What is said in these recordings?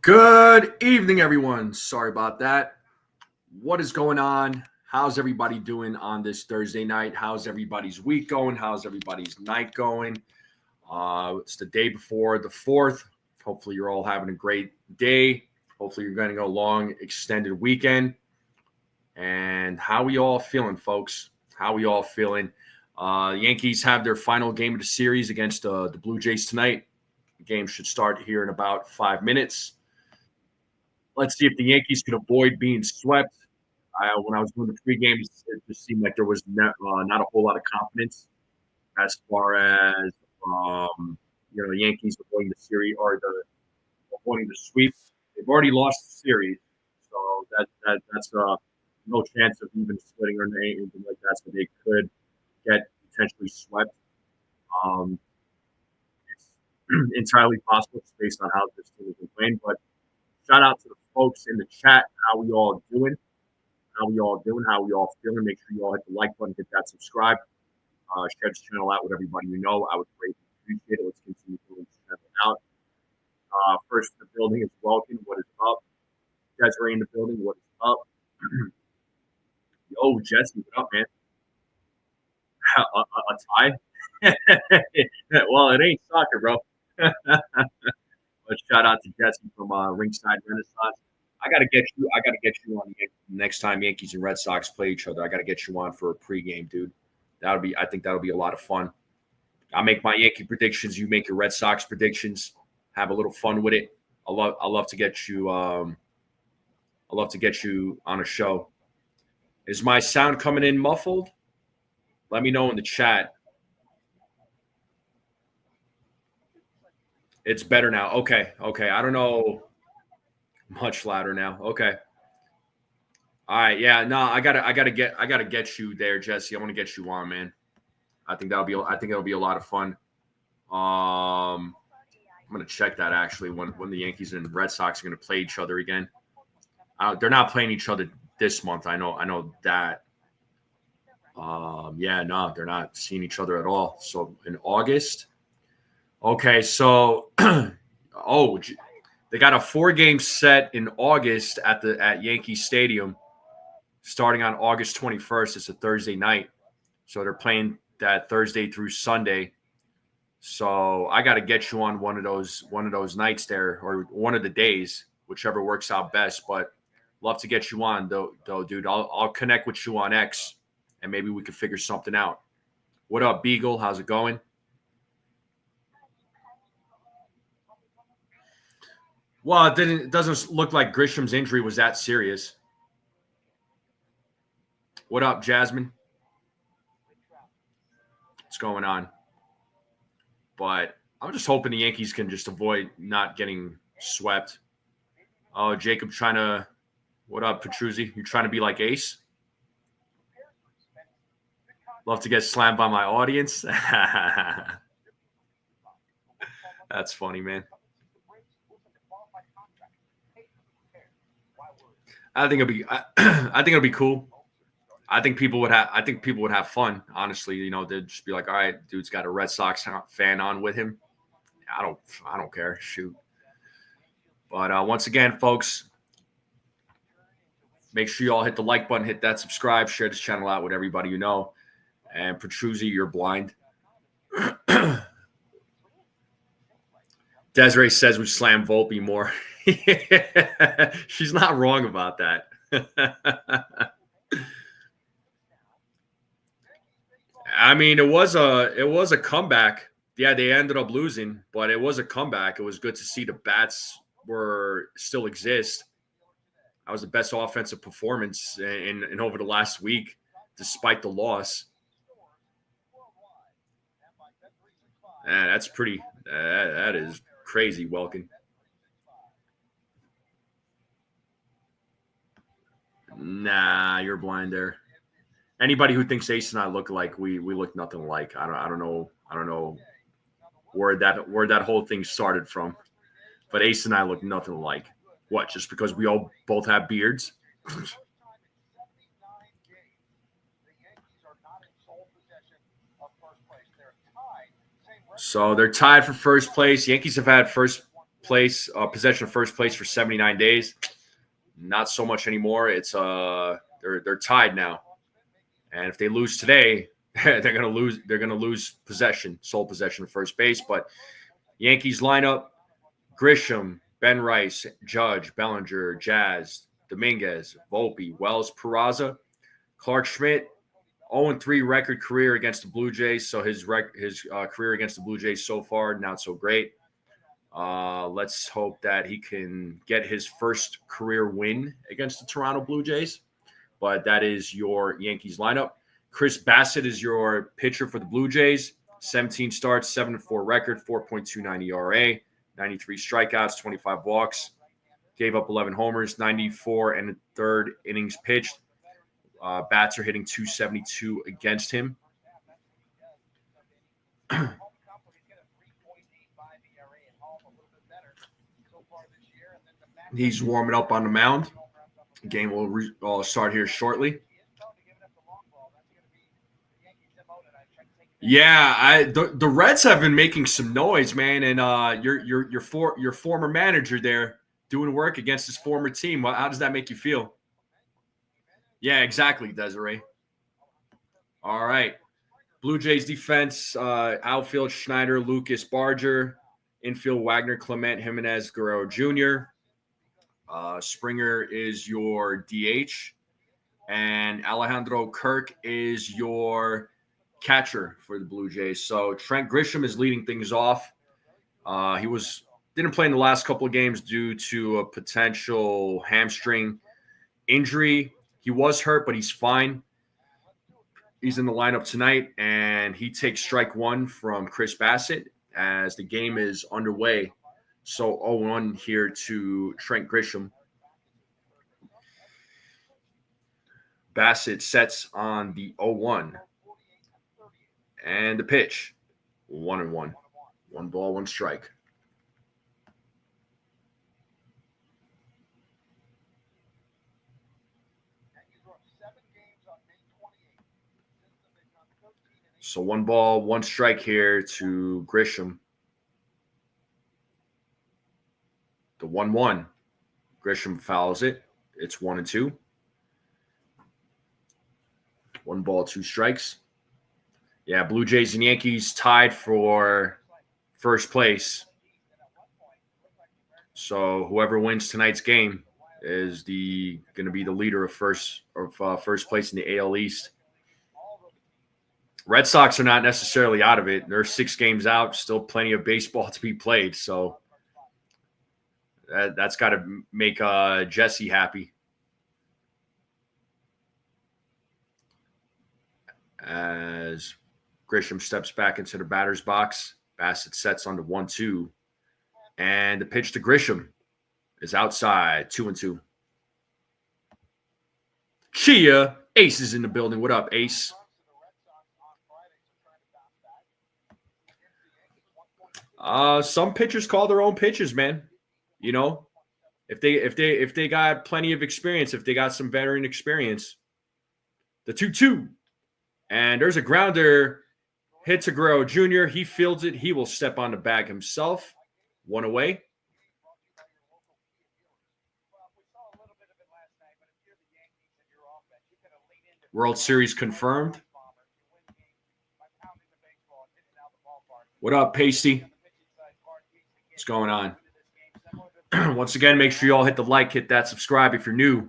Good evening, everyone. Sorry about that. What is going on? How's everybody doing on this Thursday night? How's everybody's week going? How's everybody's night going? It's the day before the 4th. Hopefully, you're all having a great day. Hopefully, you're going to go a long, extended weekend. And how we all feeling, folks? How we all feeling? The Yankees have their final game of the series against the Blue Jays tonight. The game should start here in about 5 minutes. Let's see if the Yankees can avoid being swept. When I was doing the pregame, it just seemed like there was not a whole lot of confidence as far as the Yankees avoiding the series or avoiding the sweep. They've already lost the series, so that's no chance of even splitting or anything like that. So they could get potentially swept. It's entirely possible based on how this team has been playing, but shout out to the folks in the chat. How we all doing? How we all feeling? Make sure you all hit the like button, hit that subscribe. Share this channel out with everybody you know. I would greatly appreciate it. Let's continue doing this channel out. First in the building is Welkin. What is up? Desiree in the building. What is up? Yo, Jesse, what up, man? A tie? Well, it ain't soccer, bro. But shout out to Jesse from Ringside Renaissance. I gotta get you on the next time Yankees and Red Sox play each other. I gotta get you on for a pregame, dude. I think that'll be a lot of fun. I'll make my Yankee predictions. You make your Red Sox predictions. Have a little fun with it. I love to get you. I love to get you on a show. Is my sound coming in muffled? Let me know in the chat. It's better now. Okay. I don't know. Much louder now. Okay. All right. Yeah. No, I gotta get you there, Jesse. I want to get you on, man. I think it'll be a lot of fun. I'm gonna check that actually when the Yankees and Red Sox are gonna play each other again. They're not playing each other this month. I know that. Yeah, no, they're not seeing each other at all. So in August. Okay, so they got a 4-game set in August at Yankee Stadium, starting on August 21st. It's a Thursday night, so they're playing that Thursday through Sunday. So I got to get you on one of those nights there, or one of the days, whichever works out best. But love to get you on, though, dude. I'll connect with you on X, and maybe we can figure something out. What up, Beagle? How's it going? Well, it doesn't look like Grisham's injury was that serious. What up, Jasmine? What's going on? But I'm just hoping the Yankees can just avoid not getting swept. Oh, Jacob trying to – what up, Petruzzi? You trying to be like Ace? Love to get slammed by my audience. That's funny, man. I think it'll be cool. I think people would have fun. Honestly, they'd just be like, "All right, dude's got a Red Sox fan on with him." I don't care. Shoot. But once again, folks, make sure you all hit the like button, hit that subscribe, share this channel out with everybody you know. And Petruzzi, you're blind. Desiree says we slam Volpe more. She's not wrong about that. I mean, it was a comeback. Yeah, they ended up losing, but it was a comeback. It was good to see the bats still exist. That was the best offensive performance in over the last week, despite the loss. That's pretty. That is crazy, Welkin. Nah, you're blind there. Anybody who thinks Ace and I look alike, we look nothing alike. I don't know where that whole thing started from. But Ace and I look nothing alike. What? Just because we all both have beards? So they're tied for first place. Yankees have had first place, possession of first place for 79 days. Not so much anymore. It's they're tied now, and if they lose today, they're gonna lose. They're gonna lose sole possession of first base. But Yankees lineup: Grisham, Ben Rice, Judge, Bellinger, Jazz, Dominguez, Volpe, Wells, Peraza, Clark Schmidt. 0-3 record career against the Blue Jays. So his career against the Blue Jays so far, not so great. Let's hope that he can get his first career win against the Toronto Blue Jays. But that is your Yankees lineup. Chris Bassett is your pitcher for the Blue Jays. 17 starts, 7-4 record, 4.29 ERA, 93 strikeouts, 25 walks. Gave up 11 homers, 94 and a third innings pitched. Bats are hitting 272 against him. He's warming up on the mound. The game will start here shortly. Yeah, the Reds have been making some noise, man, and your former manager there doing work against his former team. How does that make you feel? Yeah, exactly, Desiree. All right. Blue Jays defense, outfield Schneider, Lucas, Barger. Infield Wagner, Clement, Jimenez, Guerrero Jr. Springer is your DH. And Alejandro Kirk is your catcher for the Blue Jays. So Trent Grisham is leading things off. He didn't play in the last couple of games due to a potential hamstring injury. He was hurt, but he's fine. He's in the lineup tonight, and he takes strike one from Chris Bassett as the game is underway. So 0-1 here to Trent Grisham. Bassett sets on the 0-1. And the pitch, 1-1. 1 ball, 1 strike. So 1 ball, 1 strike here to Grisham. The 1-1. Grisham fouls it. It's 1-2. 1 ball, 2 strikes. Yeah, Blue Jays and Yankees tied for first place. So whoever wins tonight's game is going to be the leader of first place in the AL East. Red Sox are not necessarily out of it. They're 6 games out, still plenty of baseball to be played. So that's got to make Jesse happy. As Grisham steps back into the batter's box, Bassett sets on the 1-2. And the pitch to Grisham is outside, 2-2. Chia, Ace is in the building. What up, Ace? Some pitchers call their own pitches, man. You know, if they got plenty of experience, if they got some veteran experience. The 2-2. And there's a grounder hit to Guerrero Jr. He fields it. He will step on the bag himself. 1 away. World Series confirmed. What up, Pasty? What's going on? Once again, make sure you all hit the like, hit that subscribe if you're new.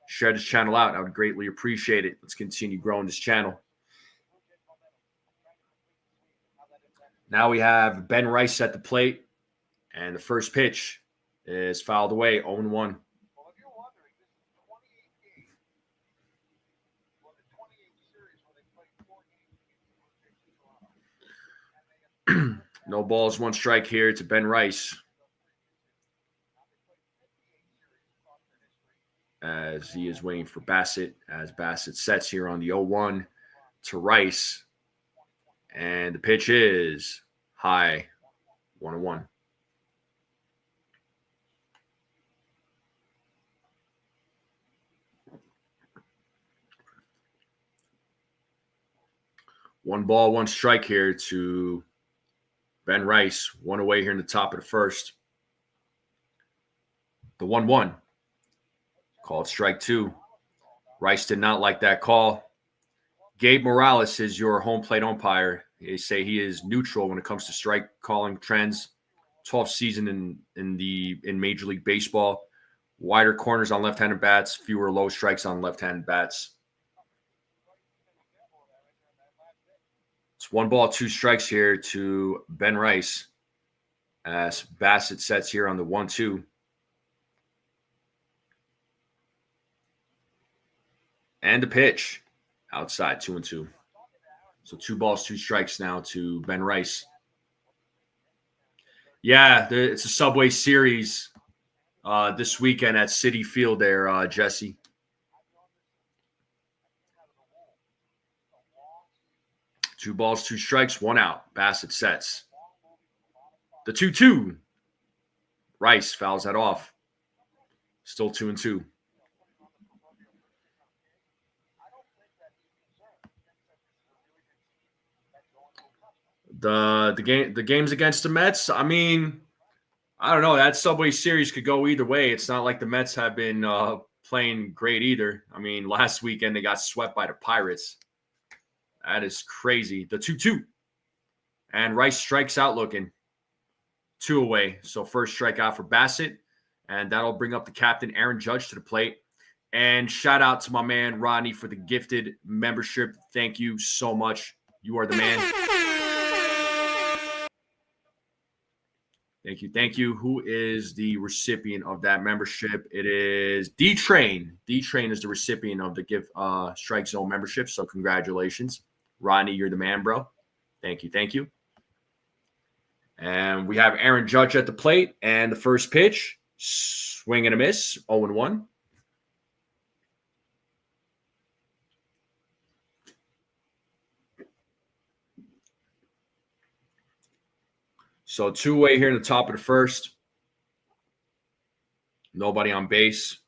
Share this channel out. I would greatly appreciate it. Let's continue growing this channel. Now we have Ben Rice at the plate, and the first pitch is fouled away, 0-1. No balls, 1 strike here to Ben Rice. As he is waiting for Bassett, as Bassett sets here on the 0-1 to Rice. And the pitch is high, 1-1. One ball, 1 strike here to Ben Rice. 1 away here in the top of the first. The 1-1. Called strike 2. Rice did not like that call. Gabe Morales is your home plate umpire. They say he is neutral when it comes to strike calling trends. 12th season in Major League Baseball. Wider corners on left-handed bats, fewer low strikes on left-handed bats. It's 1 ball, 2 strikes here to Ben Rice as Bassett sets here on the 1-2. And the pitch outside, 2-2. So 2 balls, 2 strikes now to Ben Rice. Yeah, it's a Subway Series this weekend at Citi Field there, Jesse. Two balls, 2 strikes, 1 out. Bassett sets. The 2-2. Rice fouls that off. Still 2-2. The games against the Mets, I mean, I don't know. That Subway Series could go either way. It's not like the Mets have been playing great either. I mean, last weekend they got swept by the Pirates. That is crazy. The 2-2. And Rice strikes out looking. 2 away. So first strikeout for Bassett. And that'll bring up the captain, Aaron Judge, to the plate. And shout out to my man, Rodney, for the gifted membership. Thank you so much. You are the man. Thank you. Thank you. Who is the recipient of that membership? It is D-Train. D-Train is the recipient of the Give Strike Zone membership. So congratulations. Rodney, you're the man, bro. Thank you. Thank you. And we have Aaron Judge at the plate. And the first pitch, swing and a miss, 0-1. So 2-away here in the top of the first. Nobody on base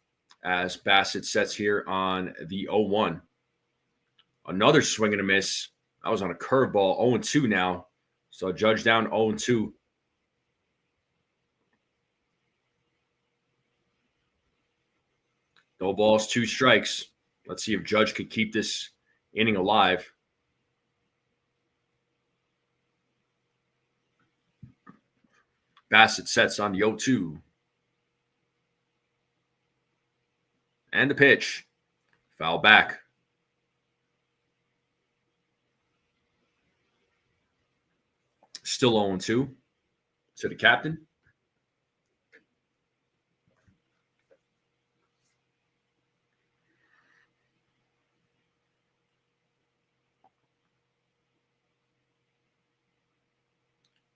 as Bassett sets here on the 0-1. Another swing and a miss. That was on a curveball, 0-2 now. So Judge down 0-2. No balls, 2 strikes. Let's see if Judge could keep this inning alive. Bassett sets on the 0-2. And the pitch. Foul back. Still 0-2 to the captain.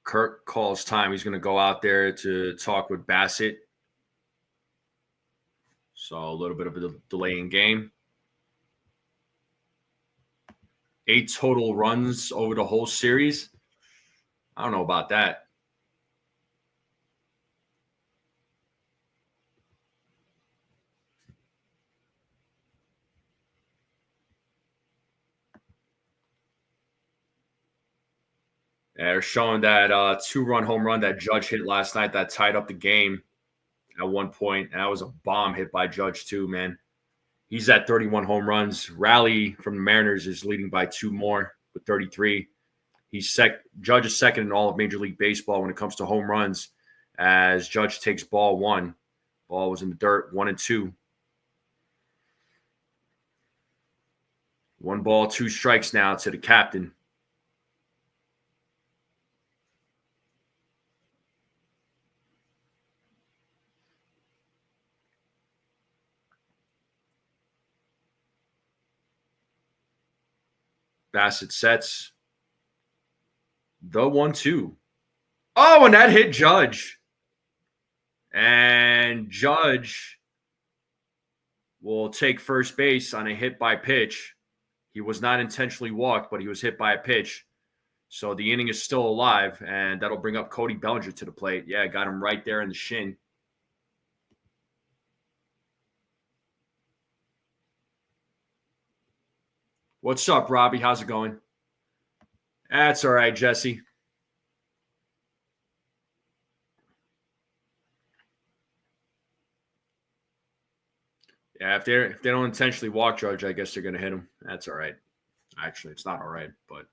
Kirk calls time. He's going to go out there to talk with Bassett. So a little bit of a delay in game. 8 total runs over the whole series. I don't know about that. They're showing that 2-run home run that Judge hit last night that tied up the game at one point. And that was a bomb hit by Judge too, man. He's at 31 home runs. Rally from the Mariners is leading by 2 more with 33. Judge is second in all of Major League Baseball when it comes to home runs as Judge takes ball 1. Ball was in the dirt, 1-2. 1 ball, 2 strikes now to the captain. Bassett sets the 1-2. Oh, and that hit Judge. And Judge will take first base on a hit by pitch. He was not intentionally walked, but he was hit by a pitch. So the inning is still alive, and that'll bring up Cody Bellinger to the plate. Yeah, got him right there in the shin. What's up, Robbie? How's it going? That's all right, Jesse. Yeah, if they don't intentionally walk Judge, I guess they're going to hit him. That's all right. Actually, it's not all right, but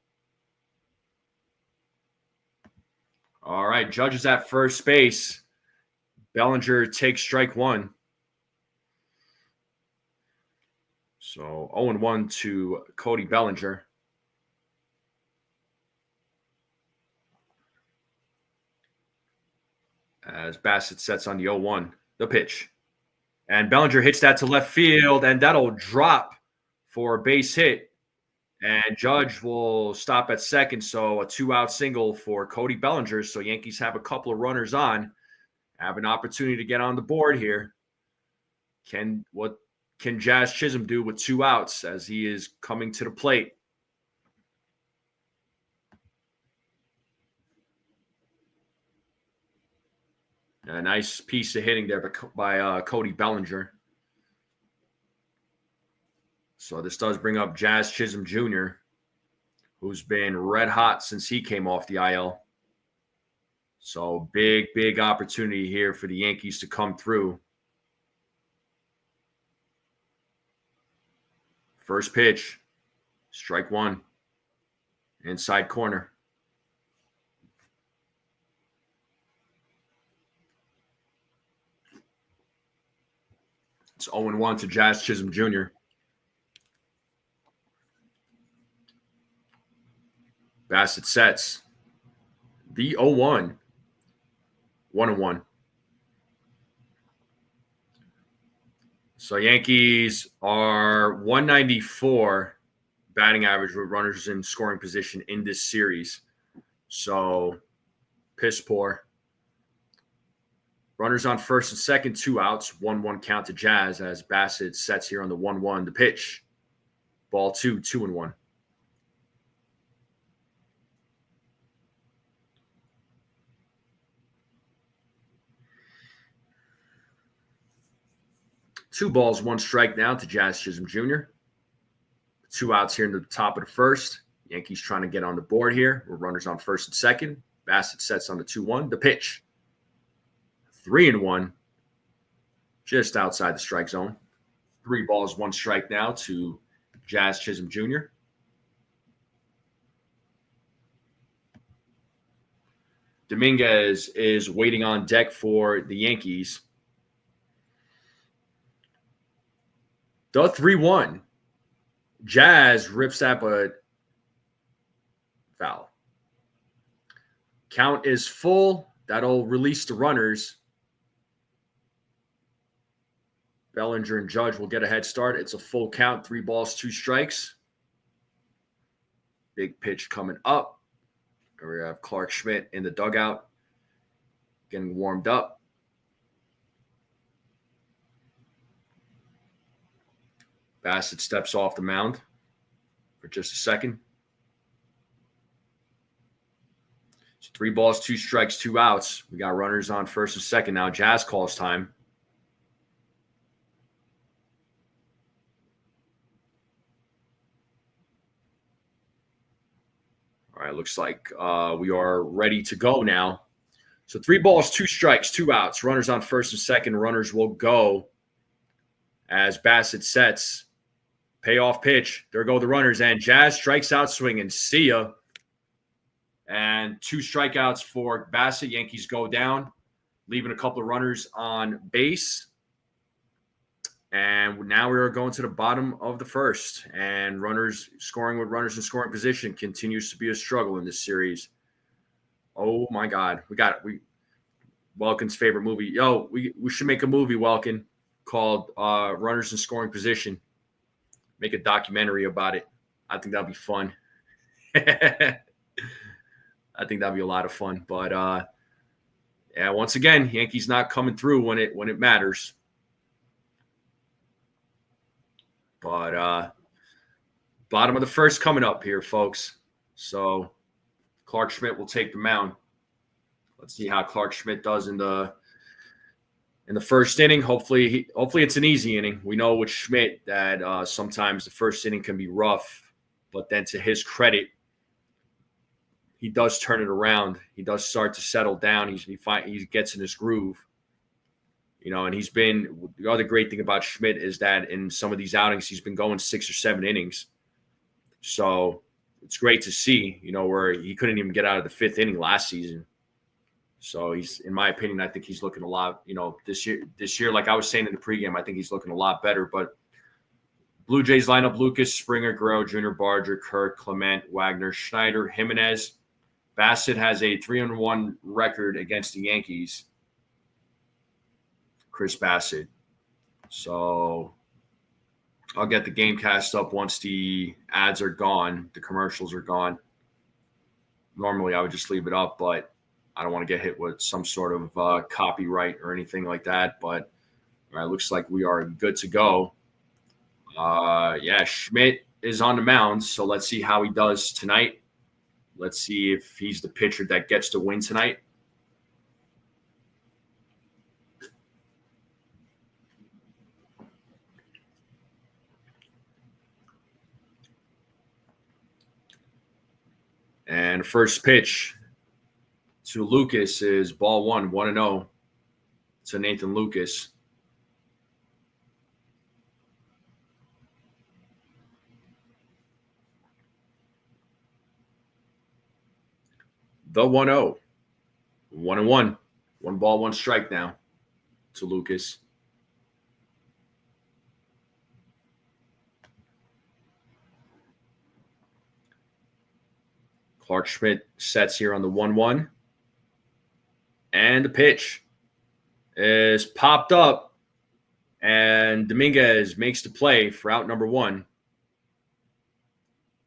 all right. Judge is at first base. Bellinger takes strike one. So 0-1 to Cody Bellinger. As Bassett sets on the 0-1, the pitch. And Bellinger hits that to left field, and that'll drop for a base hit. And Judge will stop at second, so a 2-out single for Cody Bellinger. So Yankees have a couple of runners on, have an opportunity to get on the board here. What can Jazz Chisholm do with 2 outs as he is coming to the plate? A nice piece of hitting there by Cody Bellinger. So this does bring up Jazz Chisholm Jr., who's been red hot since he came off the IL. So big opportunity here for the Yankees to come through. First pitch, strike one, inside corner. It's 0-1 to Jazz Chisholm Jr. Bassett sets the 0-1, 1-1. So Yankees are 194 batting average with runners in scoring position in this series. So piss poor. Runners on first and second, 2 outs, 1-1 count to Jazz as Bassett sets here on the 1-1. The pitch, ball 2, 2-1. Two balls, 1 strike now to Jazz Chisholm Jr. 2 outs here in the top of the first. Yankees trying to get on the board here with runners on first and second. Bassett sets on the 2-1. The pitch, 3-1, just outside the strike zone. 3 balls, 1 strike now to Jazz Chisholm Jr. Dominguez is waiting on deck for the Yankees. The 3-1. Jazz rips that, but foul. Count is full. That'll release the runners. Bellinger and Judge will get a head start. It's a full count, 3 balls, 2 strikes. Big pitch coming up. We have Clark Schmidt in the dugout getting warmed up. Bassett steps off the mound for just a second. So 3 balls, 2 strikes, 2 outs. We got runners on first and second now. Jazz calls time. All right, looks like we are ready to go now. So 3 balls, 2 strikes, 2 outs. Runners on first and second. Runners will go as Bassett sets. Payoff pitch. There go the runners. And Jazz strikes out swinging. See ya. And 2 strikeouts for Bassett. Yankees go down, leaving a couple of runners on base. And now we are going to the bottom of the first. And runners scoring with runners in scoring position continues to be a struggle in this series. Oh, my God. Welkin's favorite movie. Yo, we should make a movie, Welkin, called Runners in Scoring Position. Make a documentary about it. I think that'd be fun. I think that'd be a lot of fun. But yeah, once again, Yankees not coming through when it matters. But bottom of the first coming up here, folks. So Clark Schmidt will take the mound. Let's see how Clark Schmidt does in the first inning. Hopefully it's an easy inning. We know with Schmidt that sometimes the first inning can be rough, but then to his credit, he does turn it around. He does start to settle down. He gets in his groove. And he's been – the other great thing about Schmidt is that in some of these outings, he's been going 6 or 7 innings. So it's great to see, where he couldn't even get out of the 5th inning last season. So he's, in my opinion, I think he's looking a lot, this year, like I was saying in the pregame, I think he's looking a lot better. But Blue Jays lineup: Lucas, Springer, Guerrero Jr., Barger, Kirk, Clement, Wagner, Schneider, Jimenez. Bassett has a 3-1 record against the Yankees. Chris Bassett. So I'll get the game cast up once the ads are gone, the commercials are gone. Normally I would just leave it up, but I don't want to get hit with some sort of copyright or anything like that. But all right, looks like we are good to go. Schmidt is on the mound, so let's see how he does tonight. Let's see if he's the pitcher that gets to win tonight. And first pitch to Lucas is ball 1, 1-0 to Nathan Lucas. The 1-0. 1-1. 1 ball, 1 strike now to Lucas. Clark Schmidt sets here on the 1-1. And the pitch is popped up. And Dominguez makes the play for out number 1.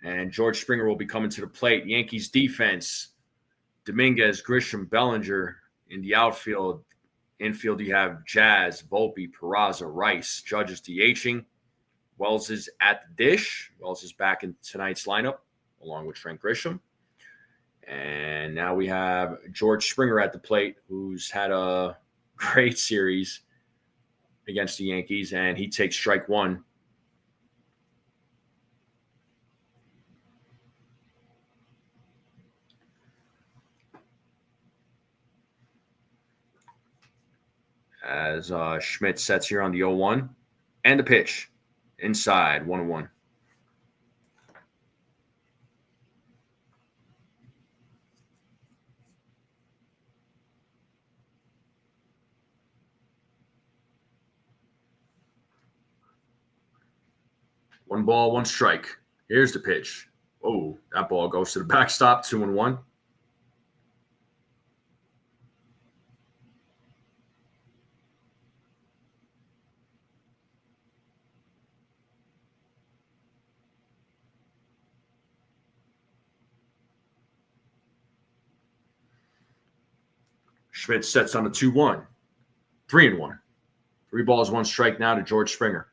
And George Springer will be coming to the plate. Yankees defense: Dominguez, Grisham, Bellinger. In the outfield. Infield, you have Jazz, Volpe, Peraza, Rice. Judge is DHing. Wells is at the dish. Wells is back in tonight's lineup, along with Trent Grisham. And now we have George Springer at the plate, who's had a great series against the Yankees, and he takes strike 1. As Schmidt sets here on the 0-1. And the pitch. Inside, 1-1. One ball, 1 strike. Here's the pitch. Oh, that ball goes to the backstop, 2-1. Schmidt sets on a 2-1. 3-1. 3 balls, 1 strike now to George Springer.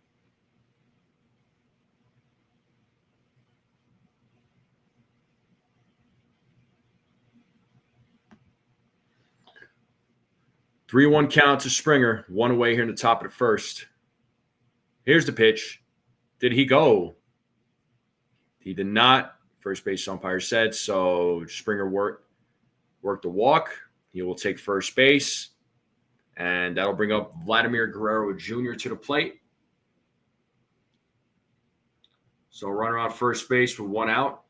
Three 3-1 count to Springer. 1 away here in the top of the first. Here's the pitch. Did he go? He did not. First base umpire said so. Springer worked the walk. He will take first base. And that'll bring up Vladimir Guerrero Jr. to the plate. So runner on first base with 1 out.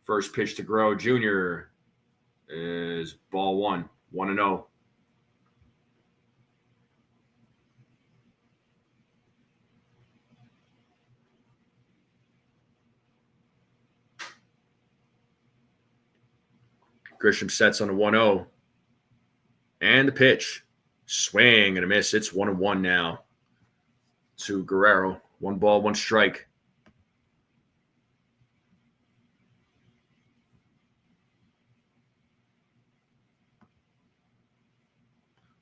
First pitch to Guerrero Jr. is ball 1, 1-0. Grisham sets on a 1-0. And the pitch. Swing and a miss. It's 1-1 now to Guerrero. 1 ball, 1 strike.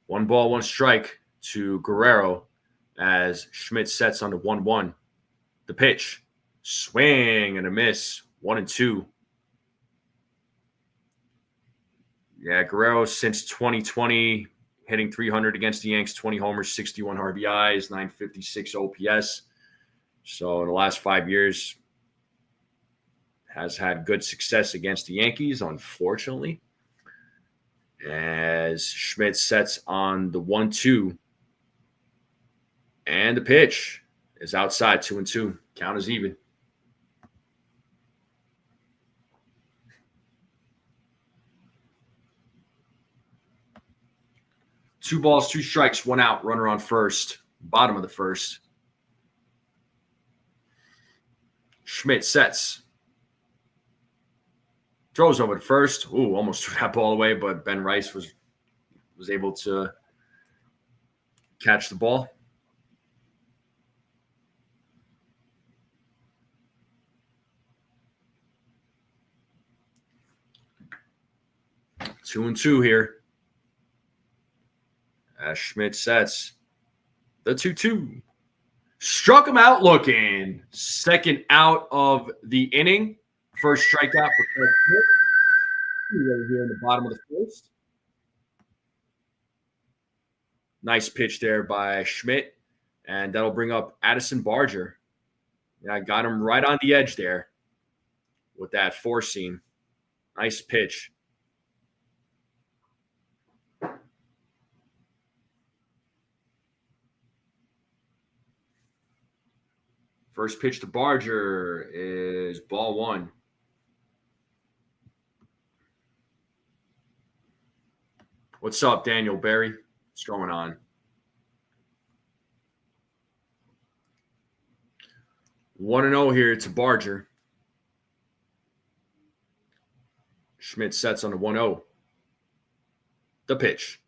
One ball, 1 strike to Guerrero as Schmidt sets on the 1-1. The pitch. Swing and a miss. 1-2. Yeah, Guerrero since 2020 hitting 300 against the Yanks, 20 homers, 61 RBIs, 956 OPS. So in the last 5 years, has had good success against the Yankees, unfortunately. As Schmidt sets on the 1-2. And the pitch is outside, 2-2. Count is even. Two balls, two strikes, one out, runner on first, bottom of the first. Schmidt sets. Throws over to first. Ooh, almost threw that ball away, but Ben Rice was able to catch the ball. Two and two here. As Schmidt sets the 2-2. Struck him out looking. Second out of the inning. First strikeout for Schmidt. Right here in the bottom of the first. Nice pitch there by Schmidt. And that'll bring up Addison Barger. Yeah, I got him right on the edge there with that four seam. Nice pitch. First pitch to Barger is ball one. What's up, Daniel Berry? What's going on? 1-0 here to Barger. Schmidt sets on the 1-0. The pitch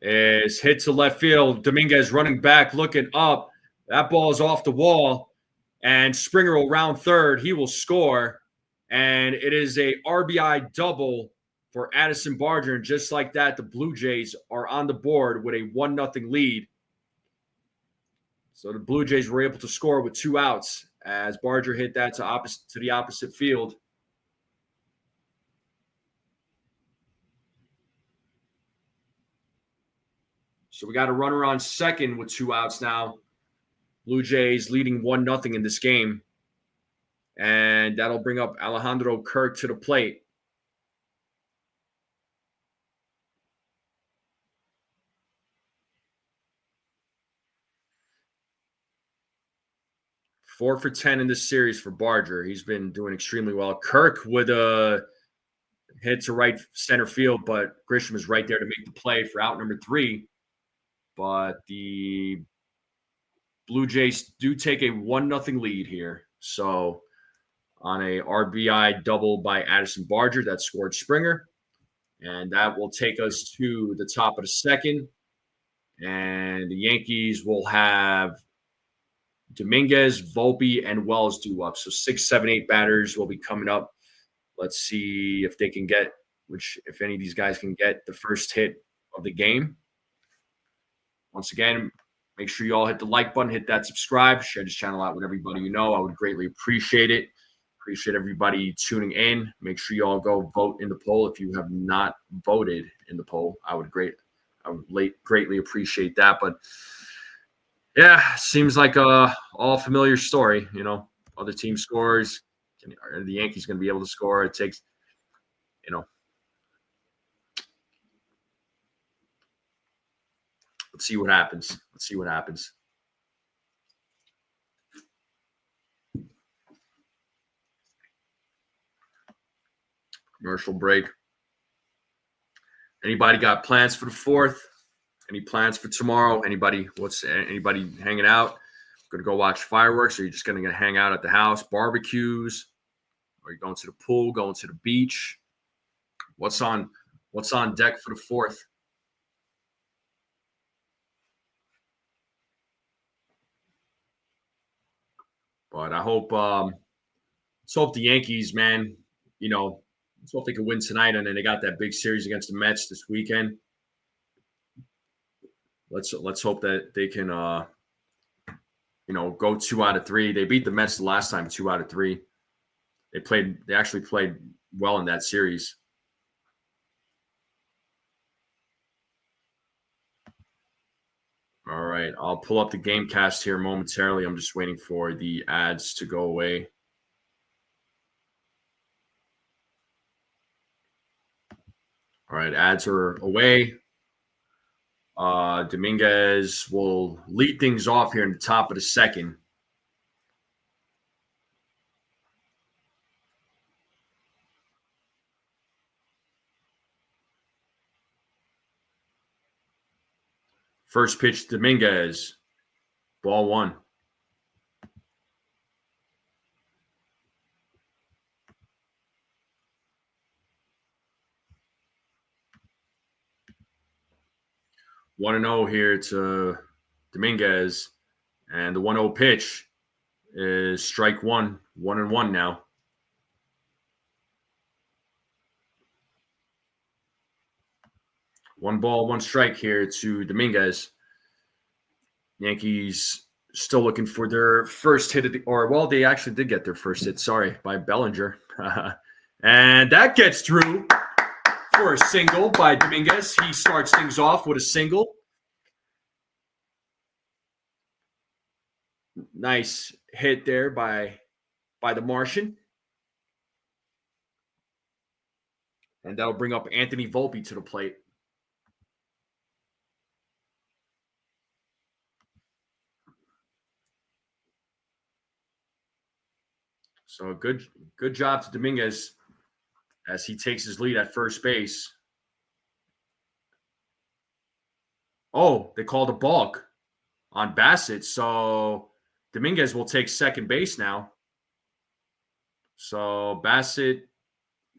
is hit to left field. Dominguez running back, looking up. That ball is off the wall, and Springer will round third. He will score, and it is a RBI double for Addison Barger. And just like that, the Blue Jays are on the board with a 1-0 lead. So the Blue Jays were able to score with 2 outs as Barger hit that to the opposite field. So we got a runner on second with 2 outs now. Blue Jays leading 1-0 in this game. And that'll bring up Alejandro Kirk to the plate. Four for 10 in this series for Barger. He's been doing extremely well. Kirk with a hit to right center field, but Grisham is right there to make the play for out number 3. But the Blue Jays do take a 1-0 lead here. So on a RBI double by Addison Barger, that scored Springer. And that will take us to the top of the second. And the Yankees will have Dominguez, Volpe, and Wells due up. So 6, 7, 8 batters will be coming up. Let's see if they can get, if any of these guys can get the first hit of the game. Once again, make sure you all hit the like button, hit that subscribe, share this channel out with everybody you know. I would greatly appreciate it. Appreciate everybody tuning in. Make sure you all go vote in the poll if you have not voted in the poll. I would greatly appreciate that. But yeah, seems like a all familiar story. You know, other team scores. Are the Yankees going to be able to score? It takes, let's see what happens. Commercial break. Anybody got plans for the 4th? Any plans for tomorrow? Anybody hanging out? Going to go watch fireworks? Or are you just going to hang out at the house? Barbecues? Are you going to the pool? Going to the beach? What's on deck for the 4th? But I hope let's hope the Yankees, man, let's hope they can win tonight, and then they got that big series against the Mets this weekend. Let's hope that they can go 2 out of 3. They beat the Mets the last time 2 out of 3. They actually played well in that series. All right, I'll pull up the game cast here momentarily. I'm just waiting for the ads to go away. All right, ads are away. Dominguez will lead things off here in the top of the second. First pitch, Dominguez. Ball one. One and 0 here to Dominguez, and the 1-0 pitch is strike one. 1-1 now. One ball, one strike here to Dominguez. Yankees still looking for their first hit they actually did get their first hit. Sorry, by Bellinger, and that gets through for a single by Dominguez. He starts things off with a single. Nice hit there by the Martian. And that'll bring up Anthony Volpe to the plate. So good job to Dominguez as he takes his lead at first base. Oh, they called a balk on Bassett. So Dominguez will take second base now. So Bassett,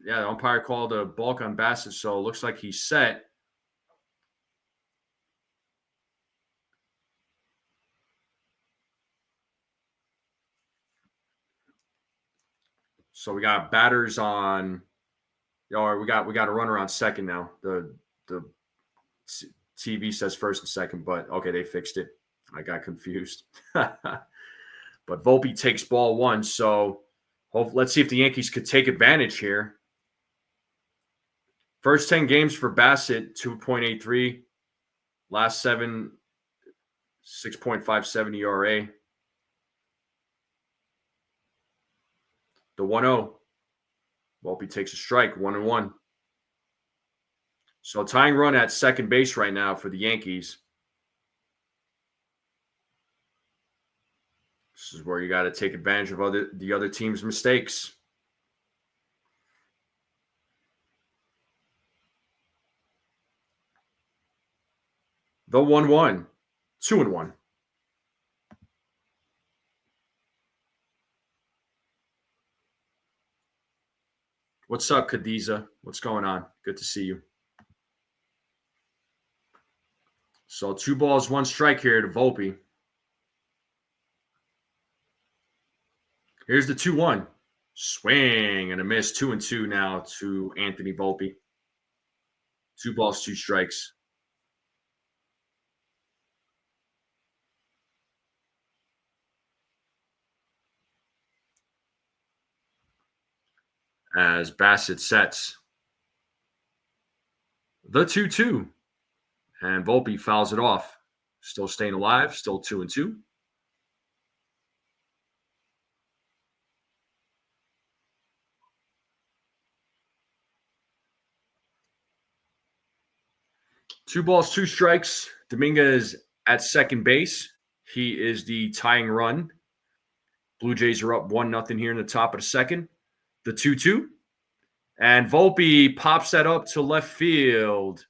the umpire called a balk on Bassett. So it looks like he's set. So we got batters on. We got a runner on second now. The TV says first and second, but okay, they fixed it. I got confused. But Volpe takes ball one, so let's see if the Yankees could take advantage here. First 10 games for Bassett, 2.83. Last 7, 6.57 ERA. The 1-0. Volpe takes a strike, 1-1. So tying run at second base right now for the Yankees. This is where you got to take advantage of the other team's mistakes. The 1-1, 2-1. What's up, Khadija? What's going on? Good to see you. So 2 balls, 1 strike here to Volpe. Here's the 2-1. Swing and a miss. 2-2 now to Anthony Volpe. 2 balls, 2 strikes. As Bassett sets the 2-2. And Volpe fouls it off. Still staying alive. Still 2-2. Two balls, 2 strikes. Dominguez at second base. He is the tying run. Blue Jays are up 1-0 here in the top of the second. The 2-2. And Volpe pops that up to left field.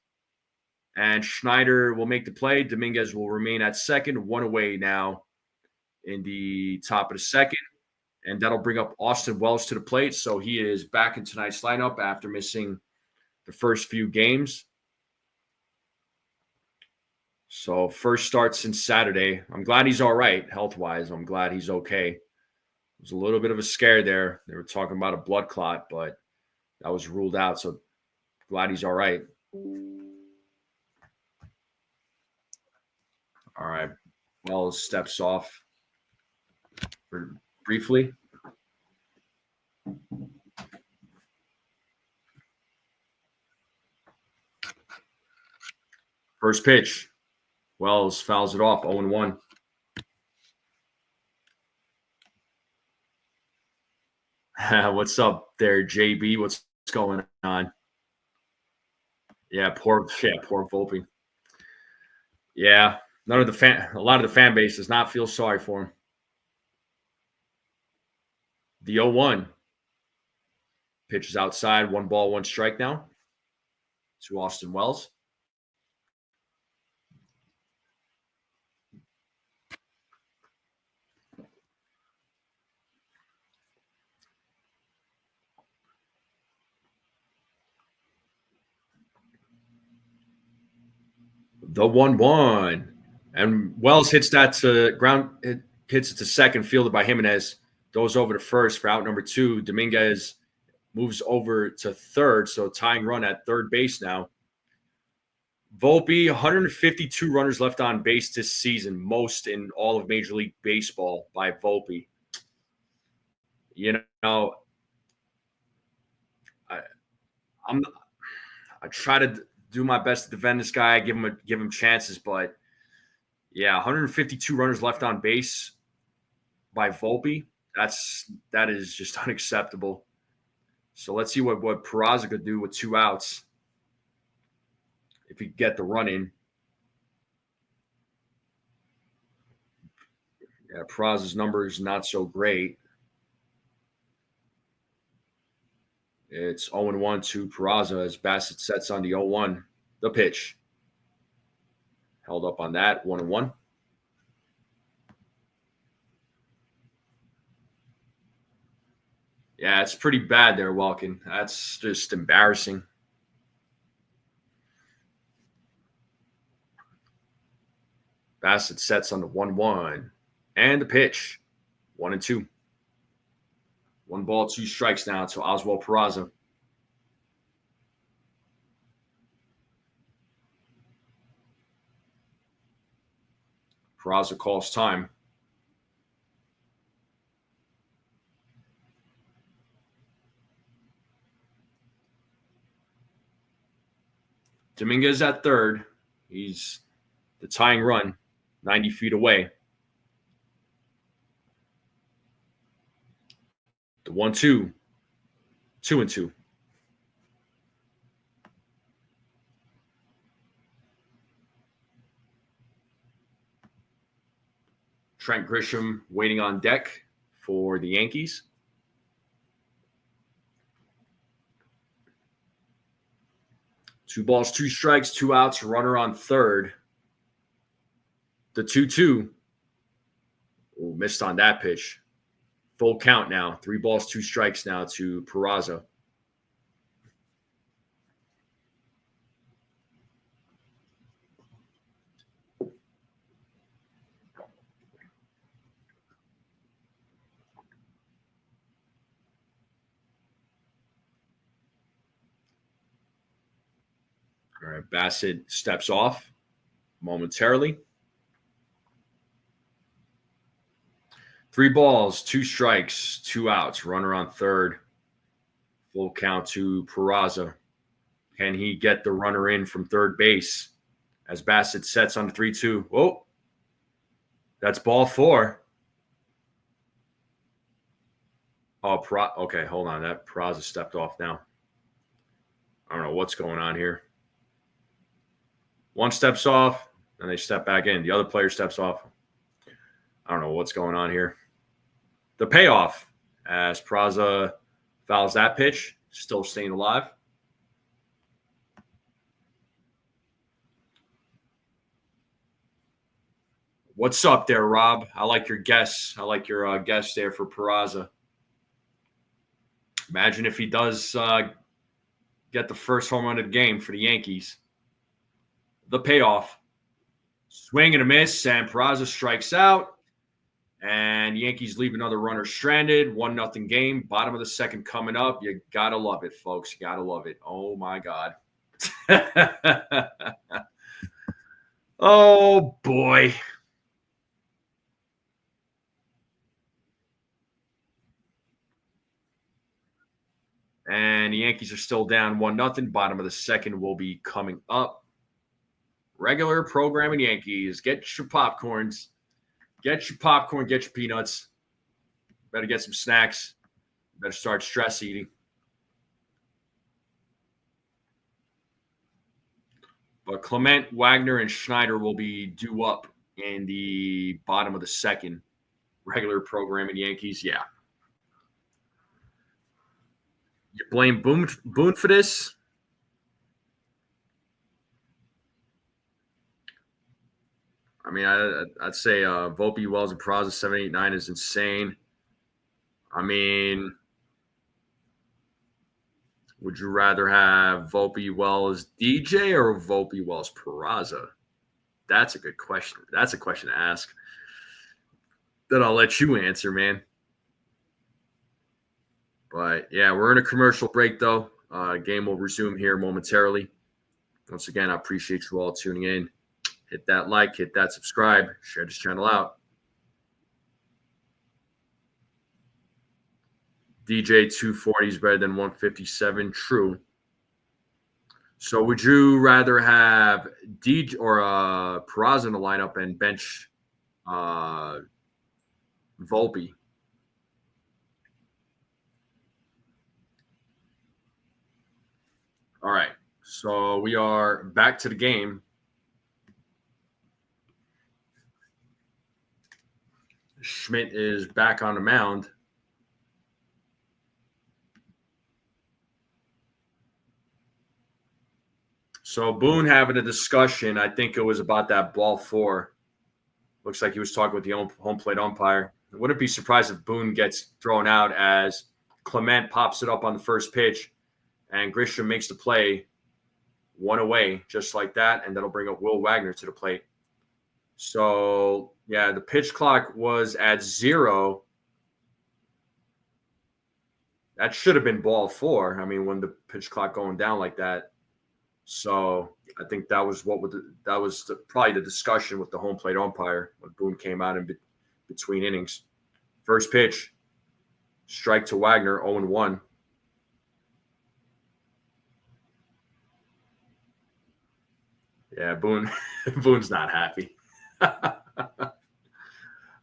And Schneider will make the play. Dominguez will remain at second. 1 away now in the top of the second. And that'll bring up Austin Wells to the plate. So he is back in tonight's lineup after missing the first few games. So first start since Saturday. I'm glad he's all right health-wise. I'm glad he's okay. It was a little bit of a scare there. They were talking about a blood clot, but that was ruled out. So glad he's all right. All right. Wells steps off briefly. First pitch. Wells fouls it off, 0-1. What's up there, JB? What's going on? Poor Volpe. Yeah, a lot of the fan base does not feel sorry for him. The 0-1 pitch is outside, 1 ball, 1 strike now to Austin Wells. The 1-1. And Wells hits that to ground. It hits it to second, fielded by Jimenez. Goes over to first for out number 2. Dominguez moves over to third, so tying run at third base now. Volpe, 152 runners left on base this season, most in all of Major League Baseball by Volpe. You know, I try to do my best to defend this guy, give him chances, but 152 runners left on base by Volpe. That is just unacceptable. So let's see what Peraza could do with 2 outs if he could get the run in. Yeah, Peraza's number is not so great. It's 0-1 to Peraza as Bassett sets on the 0-1. The pitch. Held up on that, 1-1. Yeah, it's pretty bad there, Welkin. That's just embarrassing. Bassett sets on the 1-1. And the pitch, 1-2. 1 ball, 2 strikes now to Oswald Peraza. Peraza calls time. Dominguez at third. He's the tying run, 90 feet away. The 1-2. 2-2. Trent Grisham waiting on deck for the Yankees. Two balls, 2 strikes, 2 outs, runner on third. The 2-2. Oh, missed on that pitch. Full count now. 3 balls, 2 strikes now to Peraza. All right, Bassett steps off momentarily. 3 balls, 2 strikes, 2 outs, runner on third. Full count to Peraza. Can he get the runner in from third base as Bassett sets on the 3-2? Oh, that's ball 4. Oh, okay, hold on. That Peraza stepped off now. I don't know what's going on here. One steps off, and they step back in. The other player steps off. I don't know what's going on here. The payoff as Peraza fouls that pitch, still staying alive. What's up there, Rob? I like your guess. I like your guess there for Peraza. Imagine if he does get the first home run of the game for the Yankees. The payoff. Swing and a miss, and Peraza strikes out. And Yankees leave another runner stranded. 1-0 game. Bottom of the second coming up. You got to love it, folks. You got to love it. Oh, my God. Oh, boy. And the Yankees are still down 1-0. Bottom of the second will be coming up. Regular programming Yankees. Get your popcorns. Get your popcorn. Get your peanuts. Better get some snacks. Better start stress eating. But Clement, Wagner, and Schneider will be due up in the bottom of the second. Regular programming Yankees, yeah. You blame Boone for this? I mean, I'd say Volpe, Wells, and Peraza 7, 8, 9 is insane. I mean, would you rather have Volpe, Wells, DJ, or Volpe, Wells, Peraza? That's a good question. That's a question to ask. That I'll let you answer, man. But yeah, we're in a commercial break though. Game will resume here momentarily. Once again, I appreciate you all tuning in. Hit that like, hit that subscribe, share this channel out. DJ 240 is better than 157. True. So would you rather have DJ or Peraza in the lineup and bench Volpe? All right. So we are back to the game. Schmidt is back on the mound. So Boone having a discussion. I think it was about that ball 4. Looks like he was talking with the home plate umpire. I wouldn't be surprised if Boone gets thrown out as Clement pops it up on the first pitch and Grisham makes the play 1 away, just like that, and that'll bring up Will Wagner to the plate. So, yeah, the pitch clock was at 0. That should have been ball 4. I mean, when the pitch clock going down like that. So I think that was probably the discussion with the home plate umpire when Boone came out in between innings. First pitch, strike to Wagner, 0-1. Yeah, Boone's not happy.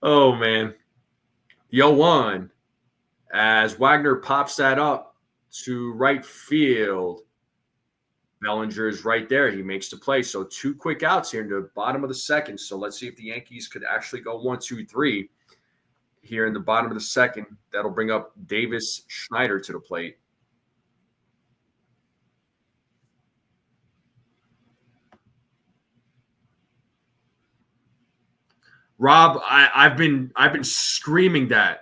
Oh, man. The 0-1 as Wagner pops that up to right field. Bellinger is right there. He makes the play. So 2 quick outs here in the bottom of the second. So let's see if the Yankees could actually go 1, 2, 3 here in the bottom of the second. That'll bring up Davis Schneider to the plate. Rob, I've been screaming that.